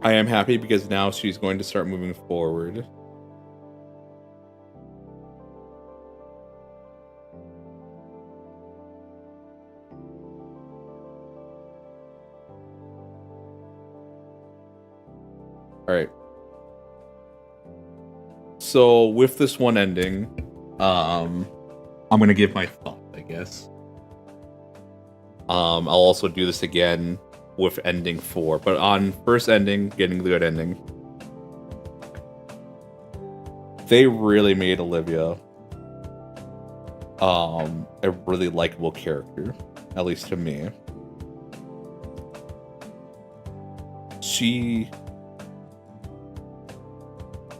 I am happy because now she's going to start moving forward. Alright. So, with this one ending, I'm gonna give my thought, I guess. I'll also do this again with ending 4, but on first ending, getting the good ending, they really made Olivia a really likable character, at least to me. She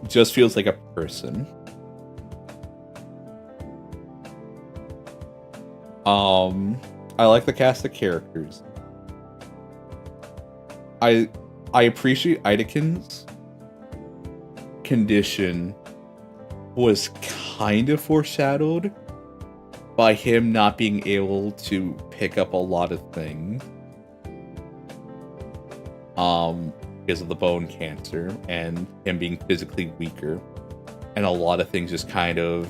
just feels like a person. I like the cast of characters. I appreciate Idakin's condition was kind of foreshadowed by him not being able to pick up a lot of things. Because of the bone cancer and him being physically weaker, and a lot of things just kind of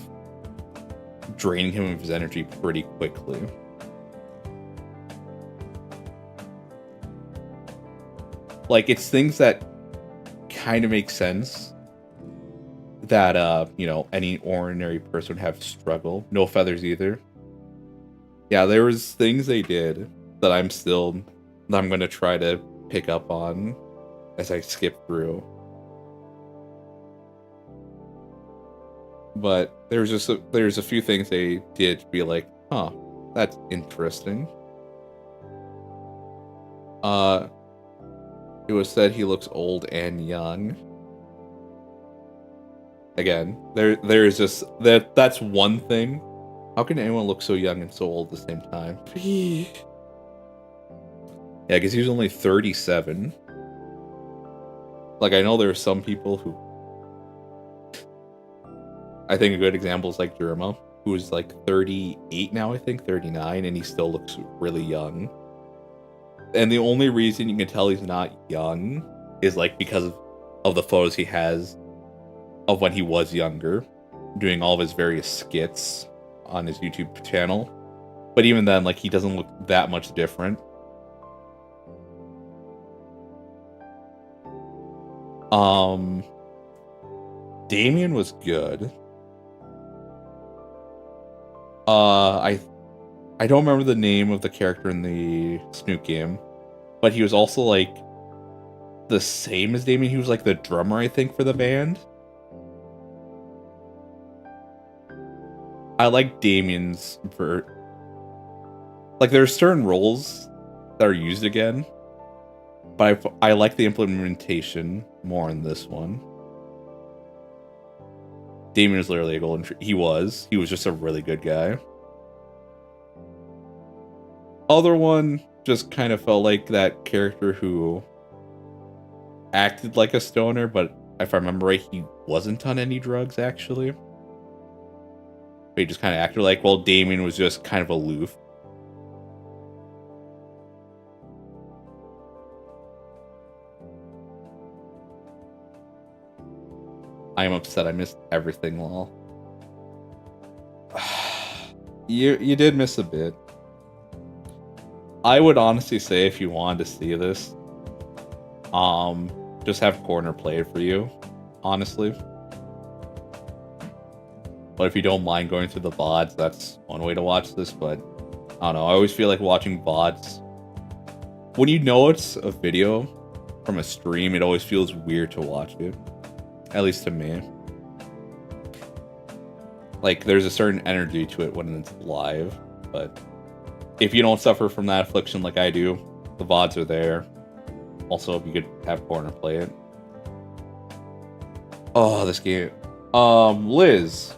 draining him of his energy pretty quickly. Like, it's things that kind of make sense that, you know, any ordinary person would have struggle. No feathers either. Yeah, there was things they did that I'm going to try to pick up on as I skip through. But there's a few things they did to be like, huh, that's interesting. It was said he looks old and young. again, there is just that's one thing. How can anyone look so young and so old at the same time? Yeah, because he was only 37. Like, I know there are some people who, I think a good example is like Jerma, who is like 38 now, I think 39, and he still looks really young. And the only reason you can tell he's not young is like because of the photos he has of when he was younger, doing all of his various skits on his YouTube channel. But even then, like, he doesn't look that much different. Damien was good. I don't remember the name of the character in the Snoop game, but he was also like the same as Damien. He was like the drummer, I think, for the band. I like Damien's like, there are certain roles that are used again, but I like the implementation more in this one. Damien is literally a golden tree. He was just a really good guy. Other one just kind of felt like that character who acted like a stoner, but if I remember right, he wasn't on any drugs, actually. He just kind of acted like, well, Damien was just kind of aloof. I am upset I missed everything, lol. You did miss a bit. I would honestly say if you wanted to see this, just have Corner play it for you, honestly. But if you don't mind going through the VODs, that's one way to watch this, but I don't know, I always feel like watching VODs, when you know it's a video from a stream, it always feels weird to watch it. At least to me. Like, there's a certain energy to it when it's live, but if you don't suffer from that affliction like I do, the VODs are there. Also, if you could have Corner play it. Oh, this game. Liz.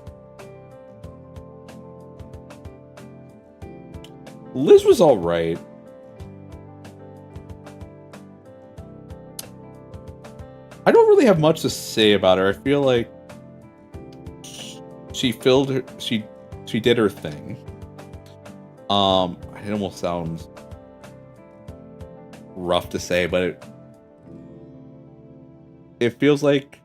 Liz was alright. I don't really have much to say about her. I feel like she did her thing. It almost sounds rough to say, but it feels like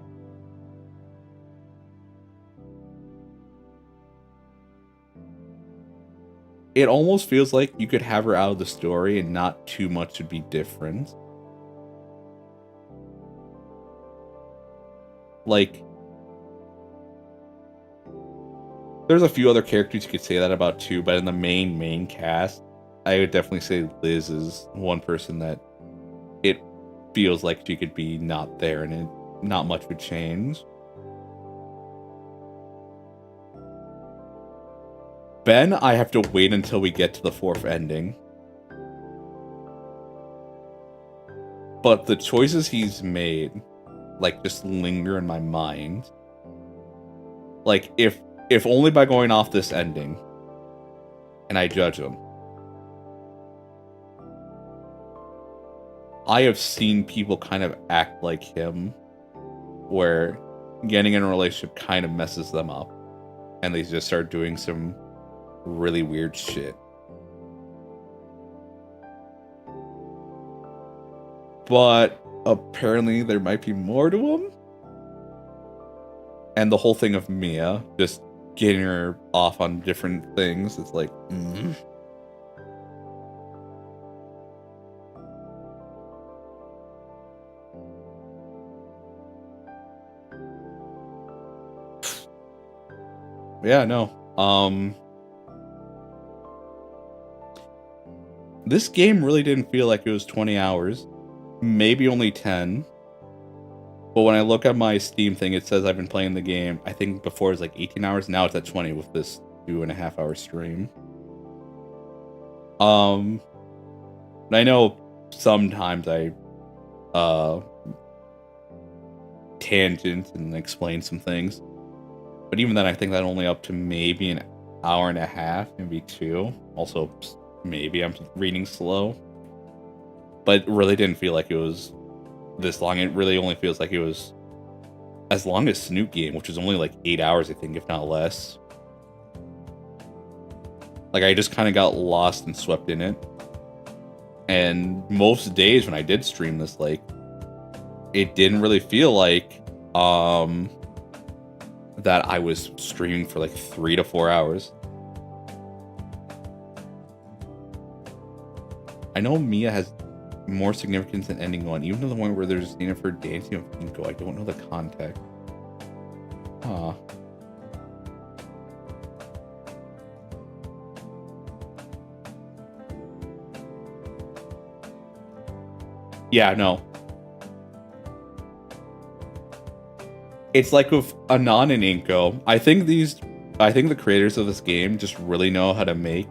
it almost feels like you could have her out of the story and not too much would be different. Like, there's a few other characters you could say that about too, but in the main cast, I would definitely say Liz is one person that it feels like she could be not there and not much would change. Ben, I have to wait until we get to the 4th ending. But the choices he's made, like, just linger in my mind. Like, if only by going off this ending, and I judge him. I have seen people kind of act like him, where getting in a relationship kind of messes them up, and they just start doing some really weird shit. But apparently there might be more to him. And the whole thing of Mia just getting her off on different things, it's like, yeah, no. This game really didn't feel like it was 20 hours. Maybe only 10. But when I look at my Steam thing, it says I've been playing the game, I think before it was like 18 hours. Now it's at 20 with this 2.5 hour stream. I know sometimes I tangent and explain some things. But even then, I think that only up to maybe an hour and a half, maybe 2. Also, maybe I'm reading slow. But it really didn't feel like it was this long. It really only feels like it was as long as Snoop Game, which is only like 8 hours, I think, if not less. Like, I just kind of got lost and swept in it. And most days when I did stream this, like, it didn't really feel like that I was streaming for like 3 to 4 hours. I know Mia has more significance than ending one, even to the point where there's a scene of her dancing with Pinko. I don't know the context. Huh. Yeah, no. It's like with Anon and Inko. I think the creators of this game just really know how to make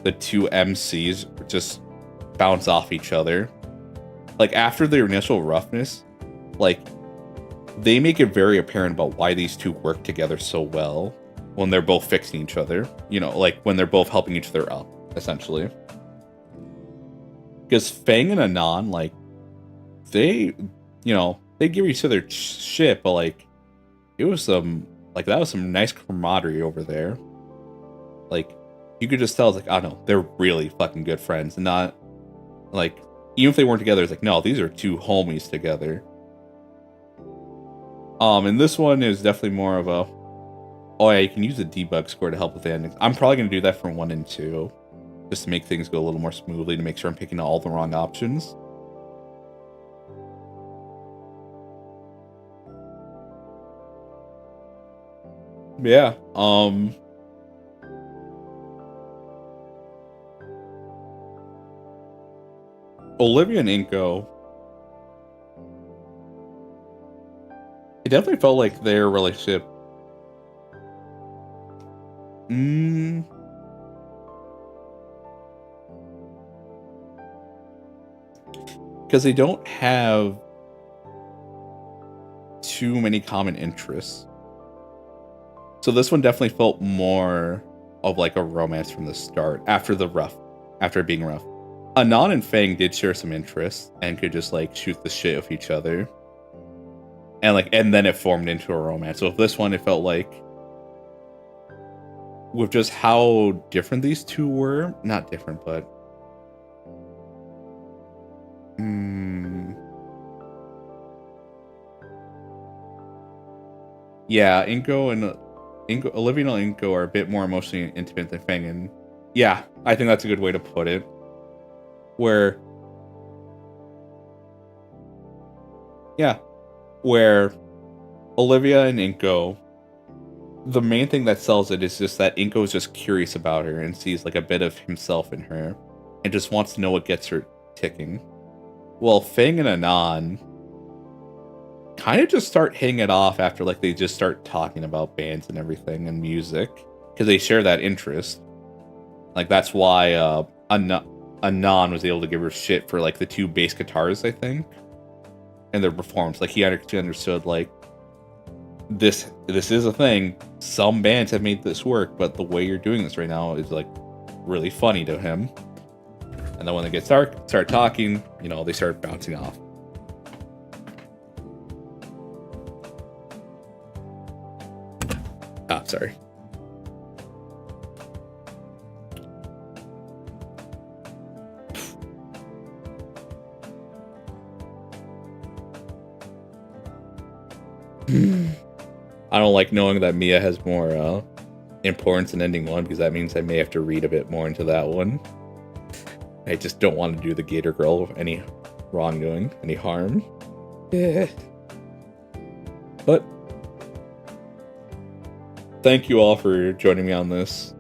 the two MCs just bounce off each other. Like, after their initial roughness, like, they make it very apparent about why these two work together so well when they're both fixing each other. You know, like, when they're both helping each other up, essentially. Because Fang and Anon, like, they give each other shit, but, like, it was that was some nice camaraderie over there. Like, you could just tell, it's like, I don't know, they're really fucking good friends, and not, like, even if they weren't together, it's like, no, these are two homies together. And this one is definitely more of a, oh yeah, you can use the debug score to help with the endings. I'm probably going to do that for 1 and 2, just to make things go a little more smoothly, to make sure I'm picking all the wrong options. Yeah, Olivia and Inko, it definitely felt like their relationship. Because they don't have too many common interests. So this one definitely felt more of like a romance from the start, after being rough. Anon and Fang did share some interests and could just like shoot the shit with each other. And then it formed into a romance. So with this one, it felt like, with just how different these two were, not different, but yeah, Olivia and Inko are a bit more emotionally intimate than Fang, and yeah, I think that's a good way to put it. Where Olivia and Inko, the main thing that sells it is just that Inko is just curious about her and sees like a bit of himself in her, and just wants to know what gets her ticking. Well, Fang and Anon kind of just start hitting it off after like they just start talking about bands and everything and music, because they share that interest. Like, that's why Anon was able to give her shit for like the 2 bass guitars, I think, and their performance. Like, he understood like this is a thing. Some bands have made this work, but the way you're doing this right now is like really funny to him. And then when they start talking, you know, they start bouncing off. Sorry. I don't like knowing that Mia has more importance in ending one, because that means I may have to read a bit more into that one. I just don't want to do the Gator Girl with any wrongdoing, any harm. Yeah. But thank you all for joining me on this.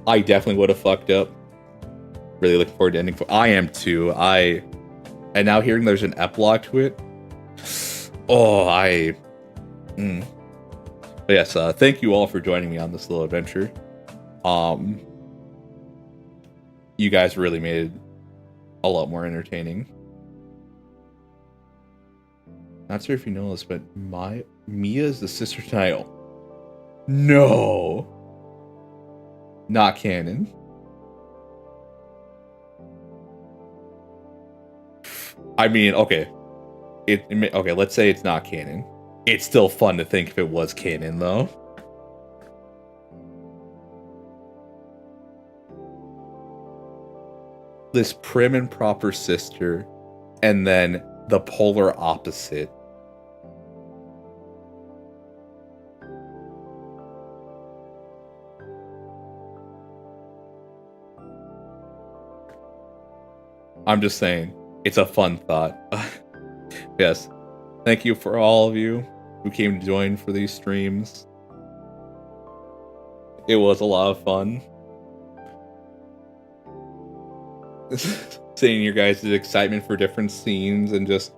I definitely would have fucked up. Really looking forward to ending. I am too. And now hearing there's an epilogue to it. Oh, But yes, thank you all for joining me on this little adventure. You guys really made it a lot more entertaining. Not sure if you know this, but Mia is the sister to No. Not canon. I mean, okay. Okay, let's say it's not canon. It's still fun to think if it was canon, though. This prim and proper sister, and then the polar opposite. I'm just saying, it's a fun thought. Yes. Thank you for all of you who came to join for these streams. It was a lot of fun. Seeing your guys' excitement for different scenes and just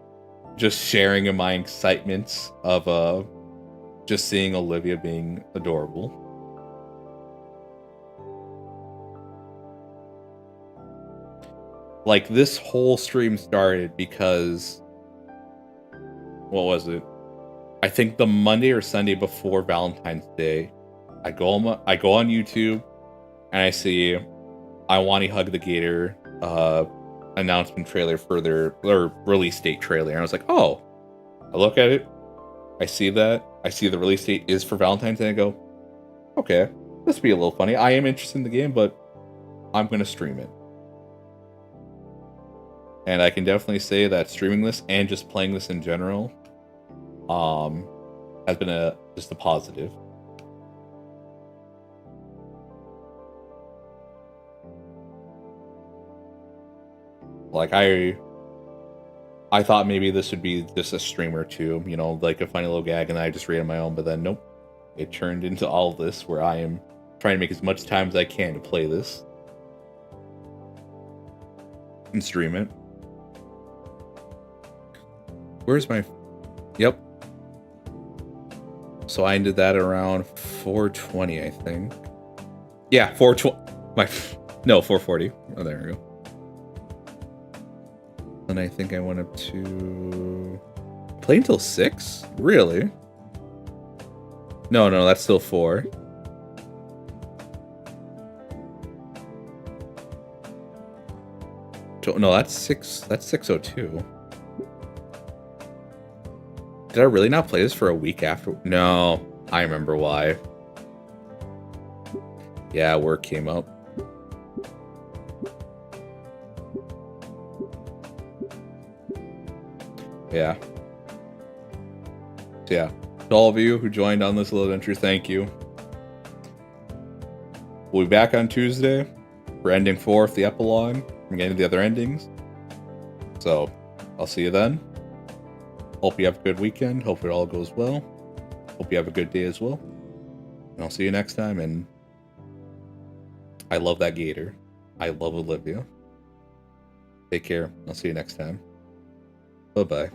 sharing in my excitements of just seeing Olivia being adorable. Like, this whole stream started because, what was it? I think the Monday or Sunday before Valentine's Day, I go on YouTube and I see I Wani Hug the Gator announcement trailer for their release date trailer, and I was like, oh. I look at it, I see that, I see the release date is for Valentine's Day, and I go, okay, this would be a little funny. I am interested in the game, but I'm gonna stream it. And I can definitely say that streaming this and just playing this in general has been just a positive. Like, I thought maybe this would be just a stream or two, you know, like a funny little gag, and I just read on my own, but then nope. It turned into all this where I am trying to make as much time as I can to play this and stream it. Where's my... Yep. So I ended that around 4:20, I think. Yeah, 4:20. No, 4:40. Oh, there we go. And I think I went up to... Play until 6? Really? No, that's still 4. No, that's 6. That's 6:02. Did I really not play this for a week after? No, I remember why. Yeah, work came up. Yeah. So yeah, to all of you who joined on this little adventure, thank you. We'll be back on Tuesday for ending 4th, the epilogue. I'm getting to the other endings. So, I'll see you then. Hope you have a good weekend. Hope it all goes well. Hope you have a good day as well. And I'll see you next time. And I love that gator. I love Olivia. Take care. I'll see you next time. Bye-bye.